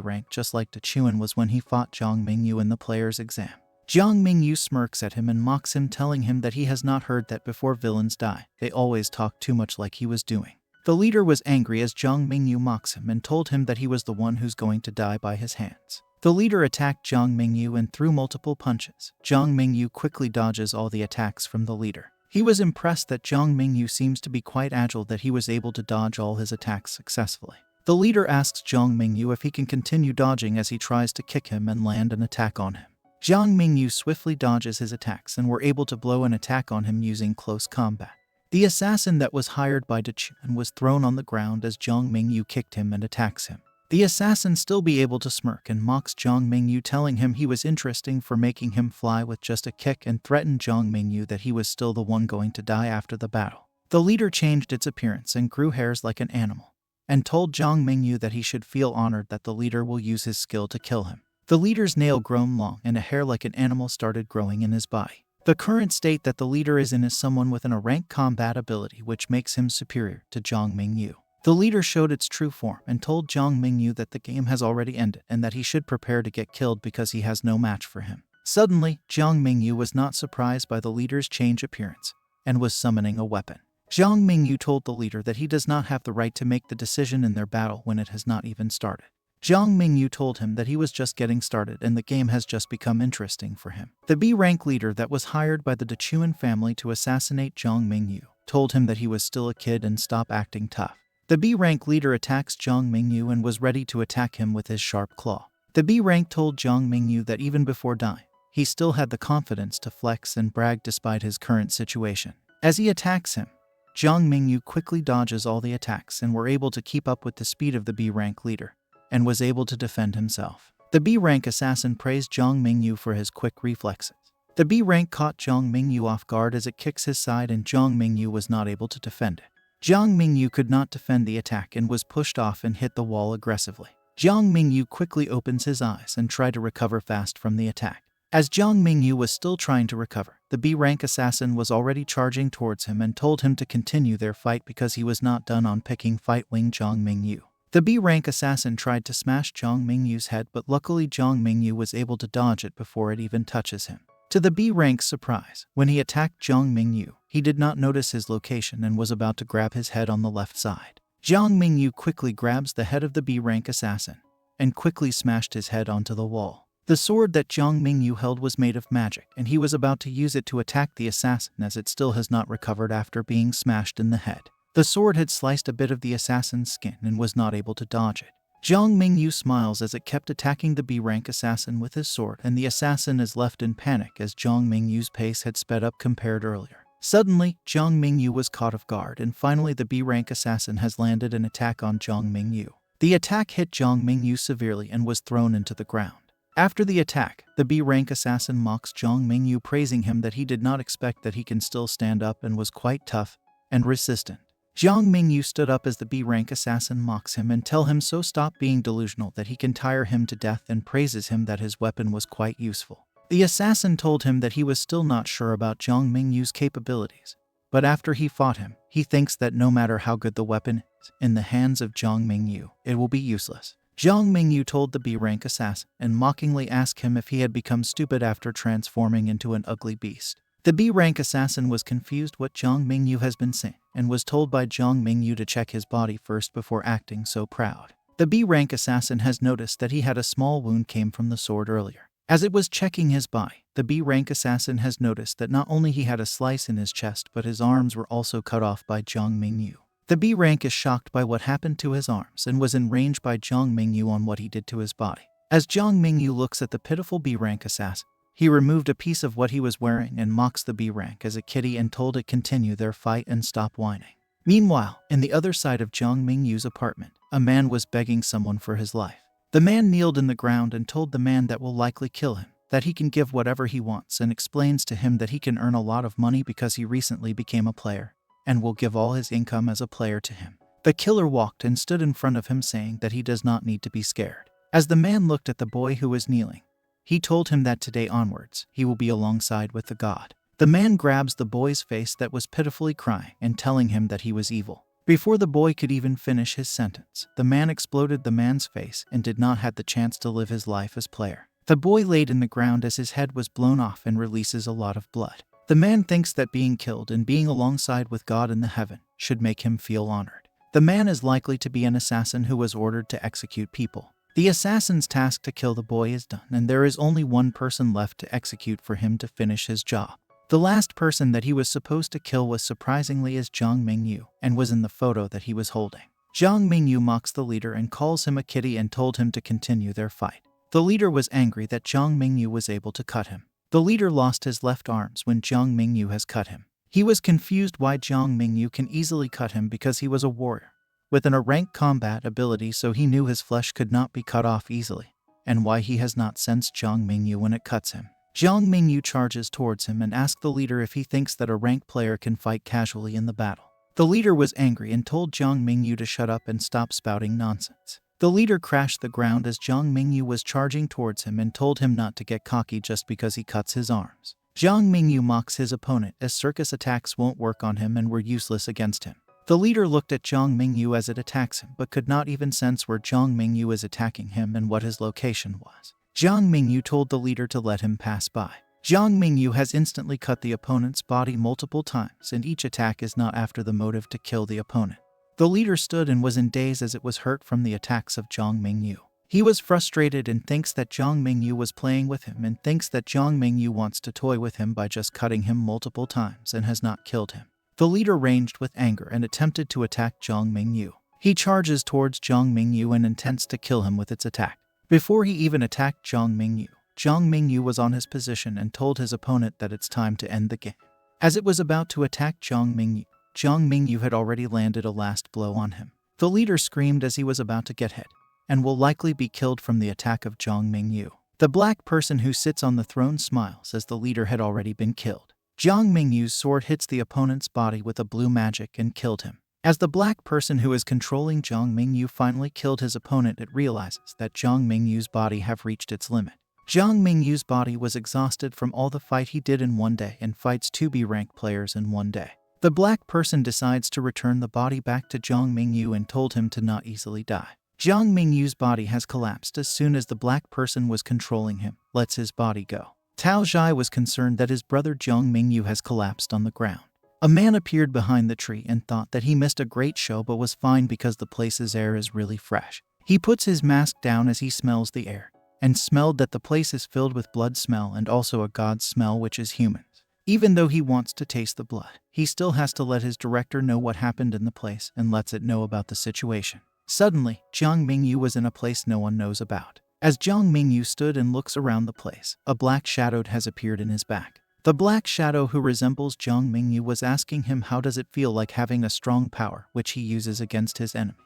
rank just like Dechuan was when he fought Jiang Mingyu in the player's exam. Jiang Mingyu smirks at him and mocks him, telling him that he has not heard that before villains die, they always talk too much like he was doing. The leader was angry as Jiang Mingyu mocks him and told him that he was the one who's going to die by his hands. The leader attacked Jiang Mingyu and threw multiple punches. Jiang Mingyu quickly dodges all the attacks from the leader. He was impressed that Jiang Mingyu seems to be quite agile, that he was able to dodge all his attacks successfully. The leader asks Jiang Mingyu if he can continue dodging as he tries to kick him and land an attack on him. Jiang Mingyu swiftly dodges his attacks and were able to blow an attack on him using close combat. The assassin that was hired by Dechuan was thrown on the ground as Jiang Mingyu kicked him and attacks him. The assassin still be able to smirk and mocks Jiang Mingyu, telling him he was interesting for making him fly with just a kick, and threatened Jiang Mingyu that he was still the one going to die after the battle. The leader changed its appearance and grew hairs like an animal, and told Jiang Mingyu that he should feel honored that the leader will use his skill to kill him. The leader's nail grown long and a hair like an animal started growing in his body. The current state that the leader is in is someone with a rank combat ability, which makes him superior to Jiang Mingyu. The leader showed its true form and told Jiang Mingyu that the game has already ended and that he should prepare to get killed because he has no match for him. Suddenly, Jiang Mingyu was not surprised by the leader's change appearance and was summoning a weapon. Jiang Mingyu told the leader that he does not have the right to make the decision in their battle when it has not even started. Jiang Mingyu told him that he was just getting started and the game has just become interesting for him. The B-rank leader that was hired by the Dechuan family to assassinate Jiang Mingyu told him that he was still a kid and stop acting tough. The B-rank leader attacks Jiang Mingyu and was ready to attack him with his sharp claw. The B-rank told Jiang Mingyu that even before dying, he still had the confidence to flex and brag despite his current situation. As he attacks him, Jiang Mingyu quickly dodges all the attacks and were able to keep up with the speed of the B-rank leader, and was able to defend himself. The B-rank assassin praised Jiang Mingyu for his quick reflexes. The B rank caught Jiang Mingyu off guard as it kicks his side and Jiang Mingyu was not able to defend it. Jiang Mingyu could not defend the attack and was pushed off and hit the wall aggressively. Jiang Mingyu quickly opens his eyes and tried to recover fast from the attack. As Jiang Mingyu was still trying to recover, the B rank assassin was already charging towards him and told him to continue their fight because he was not done on picking fight wing Jiang Mingyu. The B rank assassin tried to smash Jiang Mingyu's head, but luckily Jiang Mingyu was able to dodge it before it even touches him. To the B rank's surprise, when he attacked Jiang Mingyu, he did not notice his location and was about to grab his head on the left side. Jiang Mingyu quickly grabs the head of the B rank assassin and quickly smashed his head onto the wall. The sword that Jiang Mingyu held was made of magic, and he was about to use it to attack the assassin as it still has not recovered after being smashed in the head. The sword had sliced a bit of the assassin's skin and was not able to dodge it. Jiang Mingyu smiles as it kept attacking the B rank assassin with his sword, and the assassin is left in panic as Jiang Mingyu's pace had sped up compared earlier. Suddenly, Jiang Mingyu was caught off guard, and finally the B rank assassin has landed an attack on Jiang Mingyu. The attack hit Jiang Mingyu severely and was thrown into the ground. After the attack, the B rank assassin mocks Jiang Mingyu, praising him that he did not expect that he can still stand up and was quite tough and resistant. Jiang Mingyu stood up as the B rank assassin mocks him and tell him so stop being delusional that he can tire him to death, and praises him that his weapon was quite useful. The assassin told him that he was still not sure about Jiang Mingyu's capabilities, but after he fought him, he thinks that no matter how good the weapon is, in the hands of Jiang Mingyu, it will be useless. Jiang Mingyu told the B rank assassin and mockingly asked him if he had become stupid after transforming into an ugly beast. The B rank assassin was confused what Jiang Mingyu has been saying and was told by Jiang Mingyu to check his body first before acting so proud. The B rank assassin has noticed that he had a small wound came from the sword earlier. As it was checking his body, the B rank assassin has noticed that not only he had a slice in his chest, but his arms were also cut off by Jiang Mingyu. The B rank is shocked by what happened to his arms and was enraged by Jiang Mingyu on what he did to his body. As Jiang Mingyu looks at the pitiful B rank assassin, he removed a piece of what he was wearing and mocks the B rank as a kitty and told it continue their fight and stop whining. Meanwhile, in the other side of Jiang Mingyu's apartment, a man was begging someone for his life. The man kneeled in the ground and told the man that will likely kill him that he can give whatever he wants, and explains to him that he can earn a lot of money because he recently became a player and will give all his income as a player to him. The killer walked and stood in front of him, saying that he does not need to be scared. As the man looked at the boy who was kneeling, he told him that today onwards, he will be alongside with the god. The man grabs the boy's face that was pitifully crying and telling him that he was evil. Before the boy could even finish his sentence, the man exploded the man's face and did not have the chance to live his life as player. The boy laid in the ground as his head was blown off and releases a lot of blood. The man thinks that being killed and being alongside with God in the heaven should make him feel honored. The man is likely to be an assassin who was ordered to execute people. The assassin's task to kill the boy is done, and there is only one person left to execute for him to finish his job. The last person that he was supposed to kill was surprisingly is Jiang Mingyu, and was in the photo that he was holding. Jiang Mingyu mocks the leader and calls him a kitty and told him to continue their fight. The leader was angry that Jiang Mingyu was able to cut him. The leader lost his left arms when Jiang Mingyu has cut him. He was confused why Jiang Mingyu can easily cut him because he was a warrior with an rank combat ability, so he knew his flesh could not be cut off easily, and why he has not sensed Jiang Mingyu when it cuts him. Jiang Mingyu charges towards him and asks the leader if he thinks that a ranked player can fight casually in the battle. The leader was angry and told Jiang Mingyu to shut up and stop spouting nonsense. The leader crashed the ground as Jiang Mingyu was charging towards him and told him not to get cocky just because he cuts his arms. Jiang Mingyu mocks his opponent as circus attacks won't work on him and were useless against him. The leader looked at Jiang Mingyu as it attacks him, but could not even sense where Jiang Mingyu is attacking him and what his location was. Jiang Mingyu told the leader to let him pass by. Jiang Mingyu has instantly cut the opponent's body multiple times, and each attack is not after the motive to kill the opponent. The leader stood and was in daze as it was hurt from the attacks of Jiang Mingyu. He was frustrated and thinks that Jiang Mingyu was playing with him and thinks that Jiang Mingyu wants to toy with him by just cutting him multiple times and has not killed him. The leader raged with anger and attempted to attack Jiang Mingyu. He charges towards Jiang Mingyu and intends to kill him with its attack. Before he even attacked Jiang Mingyu was on his position and told his opponent that it's time to end the game. As it was about to attack Jiang Mingyu had already landed a last blow on him. The leader screamed as he was about to get hit, and will likely be killed from the attack of Jiang Mingyu. The black person who sits on the throne smiles as the leader had already been killed. Jiang Mingyu's sword hits the opponent's body with a blue magic and killed him. As the black person who is controlling Jiang Mingyu finally killed his opponent, it realizes that Jiang Mingyu's body have reached its limit. Jiang Mingyu's body was exhausted from all the fight he did in one day and fights 2 B-rank players in one day. The black person decides to return the body back to Jiang Mingyu and told him to not easily die. Jiang Mingyu's body has collapsed as soon as the black person was controlling him lets his body go. Tao Zhai was concerned that his brother Jiang Mingyu has collapsed on the ground. A man appeared behind the tree and thought that he missed a great show but was fine because the place's air is really fresh. He puts his mask down as he smells the air, and smelled that the place is filled with blood smell and also a god smell, which is humans. Even though he wants to taste the blood, he still has to let his director know what happened in the place and lets it know about the situation. Suddenly, Jiang Mingyu was in a place no one knows about. As Jiang Mingyu stood and looks around the place, a black shadow has appeared in his back. The black shadow who resembles Jiang Mingyu was asking him how does it feel like having a strong power which he uses against his enemies.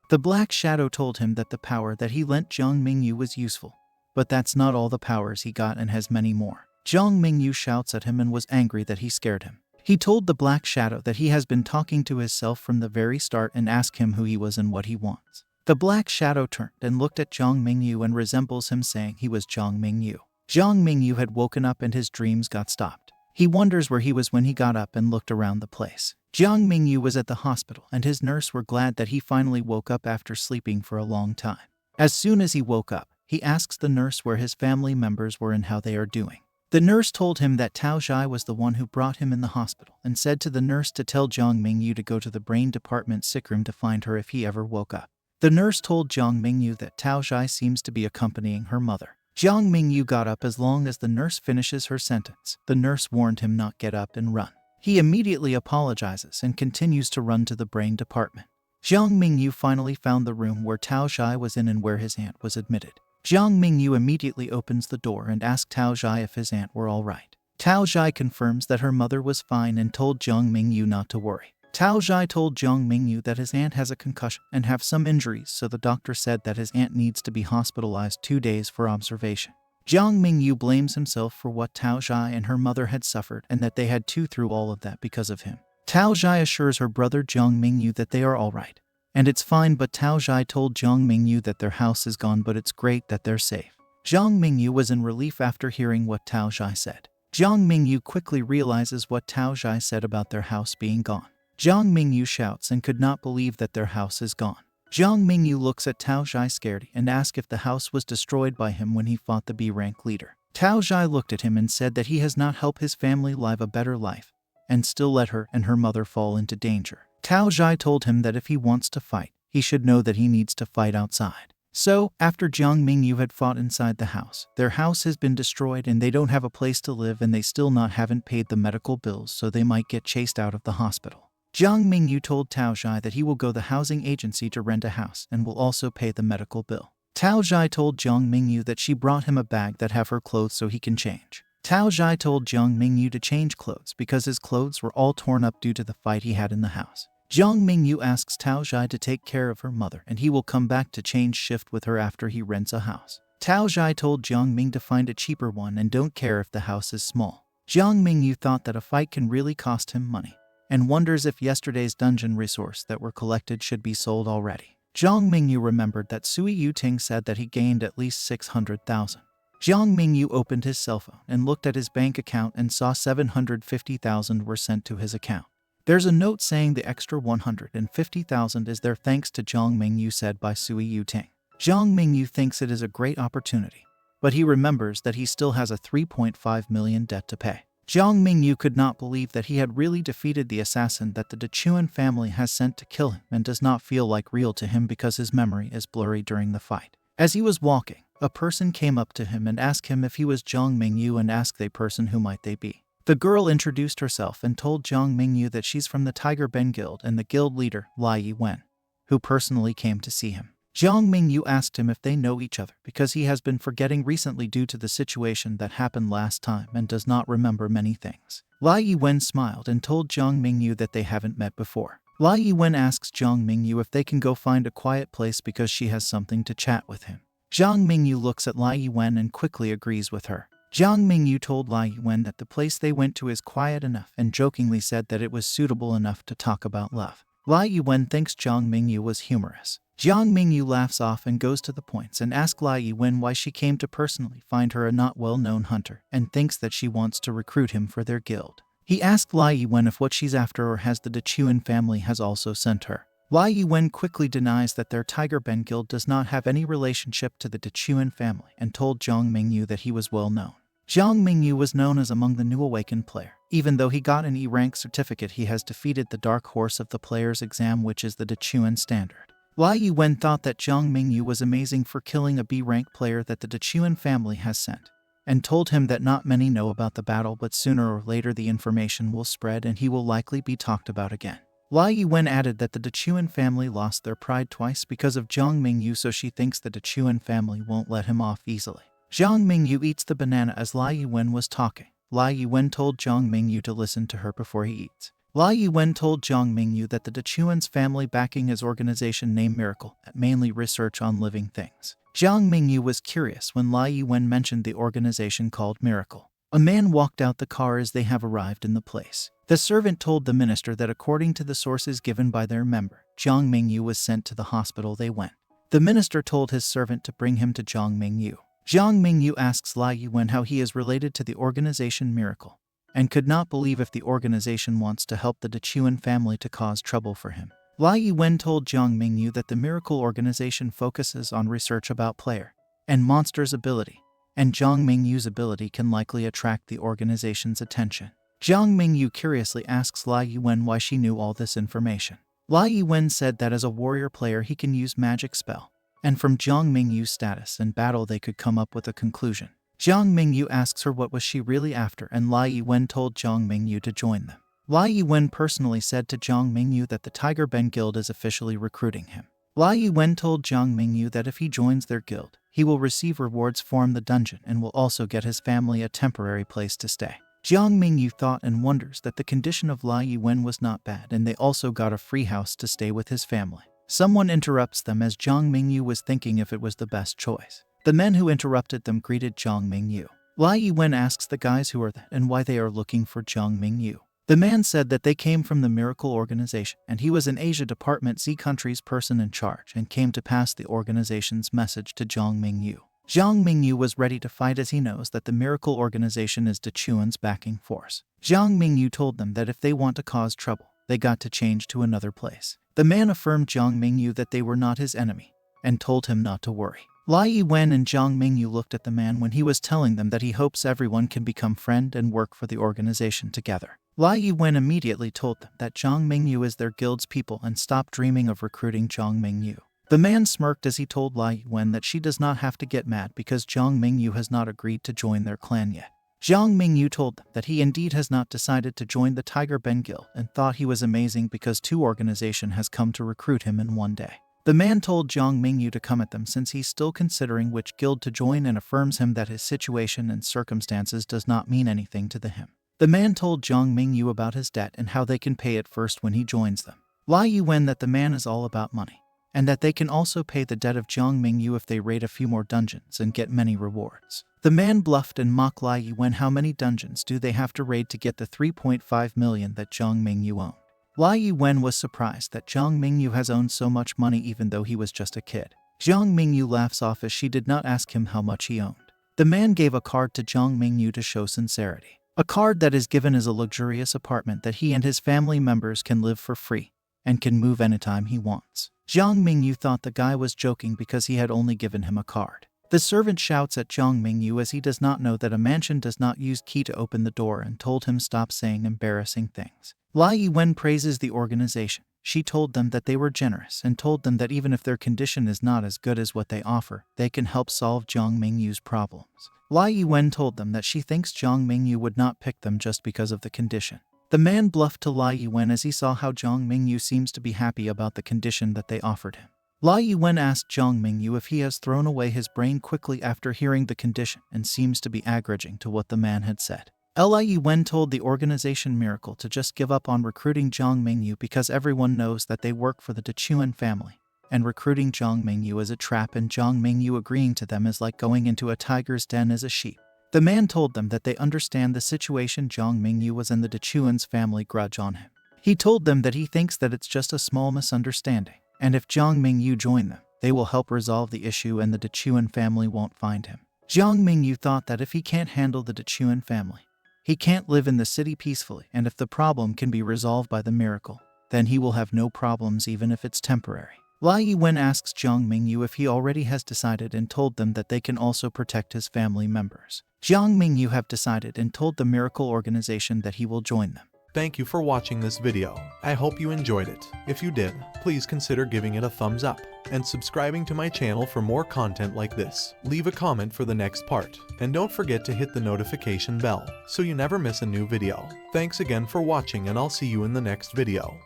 The black shadow told him that the power that he lent Jiang Mingyu was useful, but that's not all the powers he got and has many more. Jiang Mingyu shouts at him and was angry that he scared him. He told the black shadow that he has been talking to himself from the very start and asked him who he was and what he wants. The black shadow turned and looked at Jiang Mingyu and resembles him, saying he was Jiang Mingyu. Jiang Mingyu had woken up and his dreams got stopped. He wonders where he was when he got up and looked around the place. Jiang Mingyu was at the hospital and his nurse were glad that he finally woke up after sleeping for a long time. As soon as he woke up, he asks the nurse where his family members were and how they are doing. The nurse told him that Tao Zhai was the one who brought him in the hospital and said to the nurse to tell Jiang Mingyu to go to the brain department sick room to find her if he ever woke up. The nurse told Jiang Mingyu that Tao Zhai seems to be accompanying her mother. Jiang Mingyu got up as long as the nurse finishes her sentence. The nurse warned him not get up and run. He immediately apologizes and continues to run to the brain department. Jiang Mingyu finally found the room where Tao Zhai was in and where his aunt was admitted. Jiang Mingyu immediately opens the door and asks Tao Zhai if his aunt were all right. Tao Zhai confirms that her mother was fine and told Jiang Mingyu not to worry. Tao Zhai told Jiang Mingyu that his aunt has a concussion and have some injuries, so the doctor said that his aunt needs to be hospitalized 2 days for observation. Jiang Mingyu blames himself for what Tao Zhai and her mother had suffered and that they had to through all of that because of him. Tao Zhai assures her brother Jiang Mingyu that they are all right. And it's fine, but Tao Zhai told Jiang Mingyu that their house is gone, but it's great that they're safe. Jiang Mingyu was in relief after hearing what Tao Zhai said. Jiang Mingyu quickly realizes what Tao Zhai said about their house being gone. Jiang Mingyu shouts and could not believe that their house is gone. Jiang Mingyu looks at Tao Zhai scared and asks if the house was destroyed by him when he fought the B-rank leader. Tao Zhai looked at him and said that he has not helped his family live a better life and still let her and her mother fall into danger. Tao Zhai told him that if he wants to fight, he should know that he needs to fight outside. So, after Jiang Mingyu had fought inside the house, their house has been destroyed and they don't have a place to live and they still haven't paid the medical bills, so they might get chased out of the hospital. Jiang Mingyu told Tao Zhai that he will go the housing agency to rent a house and will also pay the medical bill. Tao Zhai told Jiang Mingyu that she brought him a bag that have her clothes so he can change. Tao Zhai told Jiang Mingyu to change clothes because his clothes were all torn up due to the fight he had in the house. Jiang Mingyu asks Tao Zhai to take care of her mother and he will come back to change shift with her after he rents a house. Tao Zhai told Jiang Ming to find a cheaper one and don't care if the house is small. Jiang Mingyu thought that a fight can really cost him money and wonders if yesterday's dungeon resource that were collected should be sold already. Jiang Mingyu remembered that Sui Yuting said that he gained at least 600,000. Jiang Mingyu opened his cell phone and looked at his bank account and saw 750,000 were sent to his account. There's a note saying the extra 150,000 is there thanks to Jiang Mingyu, said by Sui Yuting. Jiang Mingyu thinks it is a great opportunity, but he remembers that he still has a 3.5 million debt to pay. Jiang Mingyu could not believe that he had really defeated the assassin that the Dechuan family has sent to kill him and does not feel like real to him because his memory is blurry during the fight. As he was walking, a person came up to him and asked him if he was Jiang Mingyu and asked the person who might they be. The girl introduced herself and told Jiang Mingyu that she's from the Tiger Ben Guild and the guild leader, Lai Yiwen, who personally came to see him. Jiang Mingyu asked him if they know each other because he has been forgetting recently due to the situation that happened last time and does not remember many things. Lai Yiwen smiled and told Jiang Mingyu that they haven't met before. Lai Yiwen asks Jiang Mingyu if they can go find a quiet place because she has something to chat with him. Jiang Mingyu looks at Lai Yuan and quickly agrees with her. Jiang Mingyu told Lai Yuan that the place they went to is quiet enough and jokingly said that it was suitable enough to talk about love. Lai Yuan thinks Jiang Mingyu was humorous. Jiang Mingyu laughs off and goes to the points and asks Lai Yuan why she came to personally find her a not well-known hunter and thinks that she wants to recruit him for their guild. He asked Lai Yuan if what she's after or has the Dechuan family has also sent her. Lai Yuan quickly denies that their Tiger Ben guild does not have any relationship to the Dechuan family and told Jiang Mingyu that he was well known. Jiang Mingyu was known as among the new awakened player. Even though he got an E-rank certificate, he has defeated the dark horse of the player's exam, which is the Dechuan standard. Lai Yuan thought that Jiang Mingyu was amazing for killing a B-rank player that the Dechuan family has sent, and told him that not many know about the battle, but sooner or later the information will spread and he will likely be talked about again. Lai Yuan added that the Dechuan family lost their pride twice because of Jiang Mingyu, so she thinks the Dechuan family won't let him off easily. Jiang Mingyu eats the banana as Lai Yuan was talking. Lai Yuan told Jiang Mingyu to listen to her before he eats. Lai Yuan told Jiang Mingyu that the Dechuan's family backing his organization named Miracle that mainly research on living things. Jiang Mingyu was curious when Lai Yuan mentioned the organization called Miracle. A man walked out the car as they have arrived in the place. The servant told the minister that according to the sources given by their member, Jiang Mingyu was sent to the hospital they went. The minister told his servant to bring him to Jiang Mingyu. Jiang Mingyu asks Lai Yuan how he is related to the organization Miracle, and could not believe if the organization wants to help the Dechuan family to cause trouble for him. Lai Yuan told Jiang Mingyu that the Miracle organization focuses on research about player and monster's ability, and Jiang Mingyu's ability can likely attract the organization's attention. Jiang Mingyu curiously asks Lai Yuan why she knew all this information. Lai Yuan said that as a warrior player he can use magic spell, and from Jiang Mingyu's status and battle they could come up with a conclusion. Jiang Mingyu asks her what was she really after, and Lai Yuan told Jiang Mingyu to join them. Lai Yuan personally said to Jiang Mingyu that the Tiger Ben guild is officially recruiting him. Lai Yuan told Jiang Mingyu that if he joins their guild, he will receive rewards from the dungeon and will also get his family a temporary place to stay. Jiang Mingyu thought and wonders that the condition of Lai Yuan was not bad, and they also got a free house to stay with his family. Someone interrupts them as Jiang Mingyu was thinking if it was the best choice. The men who interrupted them greeted Jiang Mingyu. Lai Yuan asks the guys who are that and why they are looking for Jiang Mingyu. The man said that they came from the Miracle organization and he was an Asia Department Z country's person in charge and came to pass the organization's message to Jiang Mingyu. Jiang Mingyu was ready to fight as he knows that the Miracle organization is Dechuan's backing force. Jiang Mingyu told them that if they want to cause trouble, they got to change to another place. The man affirmed Jiang Mingyu that they were not his enemy and told him not to worry. Lai Yuan and Jiang Mingyu looked at the man when he was telling them that he hopes everyone can become friend and work for the organization together. Lai Yuan immediately told them that Jiang Mingyu is their guild's people and stop dreaming of recruiting Jiang Mingyu. The man smirked as he told Lai Yuan that she does not have to get mad because Jiang Mingyu has not agreed to join their clan yet. Jiang Mingyu told them that he indeed has not decided to join the Tiger Ben guild and thought he was amazing because two organizations has come to recruit him in one day. The man told Jiang Mingyu to come at them since he's still considering which guild to join and affirms him that his situation and circumstances does not mean anything to him. The man told Jiang Mingyu about his debt and how they can pay it first when he joins them. Lai Yuan that the man is all about money, and that they can also pay the debt of Jiang Mingyu if they raid a few more dungeons and get many rewards. The man bluffed and mocked Lai Yuan how many dungeons do they have to raid to get the 3.5 million that Jiang Mingyu owned. Lai Yuan was surprised that Jiang Mingyu has owned so much money even though he was just a kid. Jiang Mingyu laughs off as she did not ask him how much he owned. The man gave a card to Jiang Mingyu to show sincerity. A card that is given as a luxurious apartment that he and his family members can live for free and can move anytime he wants. Jiang Mingyu thought the guy was joking because he had only given him a card. The servant shouts at Jiang Mingyu as he does not know that a mansion does not use key to open the door and told him stop saying embarrassing things. Lai Yuan praises the organization. She told them that they were generous and told them that even if their condition is not as good as what they offer, they can help solve Jiang Mingyu's problems. Lai Yuan told them that she thinks Jiang Mingyu would not pick them just because of the condition. The man bluffed to Lai Yuan as he saw how Jiang Mingyu seems to be happy about the condition that they offered him. Lai Yuan asked Jiang Mingyu if he has thrown away his brain quickly after hearing the condition and seems to be agreeing to what the man had said. Lai Yuan told the organization Miracle to just give up on recruiting Jiang Mingyu because everyone knows that they work for the Dechuan family and recruiting Jiang Mingyu as a trap, and Jiang Mingyu agreeing to them is like going into a tiger's den as a sheep. The man told them that they understand the situation Jiang Mingyu was in, the Dechuan's family grudge on him. He told them that he thinks that it's just a small misunderstanding, and if Jiang Mingyu join them, they will help resolve the issue and the Dechuan family won't find him. Jiang Mingyu thought that if he can't handle the Dechuan family, he can't live in the city peacefully, and if the problem can be resolved by the miracle, then he will have no problems even if it's temporary. Lai Yiwen asks Jiang Mingyu if he already has decided and told them that they can also protect his family members. Jiang Mingyu have decided and told the miracle organization that he will join them. Thank you for watching this video. I hope you enjoyed it. If you did, please consider giving it a thumbs up and subscribing to my channel for more content like this. Leave a comment for the next part, and don't forget to hit the notification bell so you never miss a new video. Thanks again for watching, and I'll see you in the next video.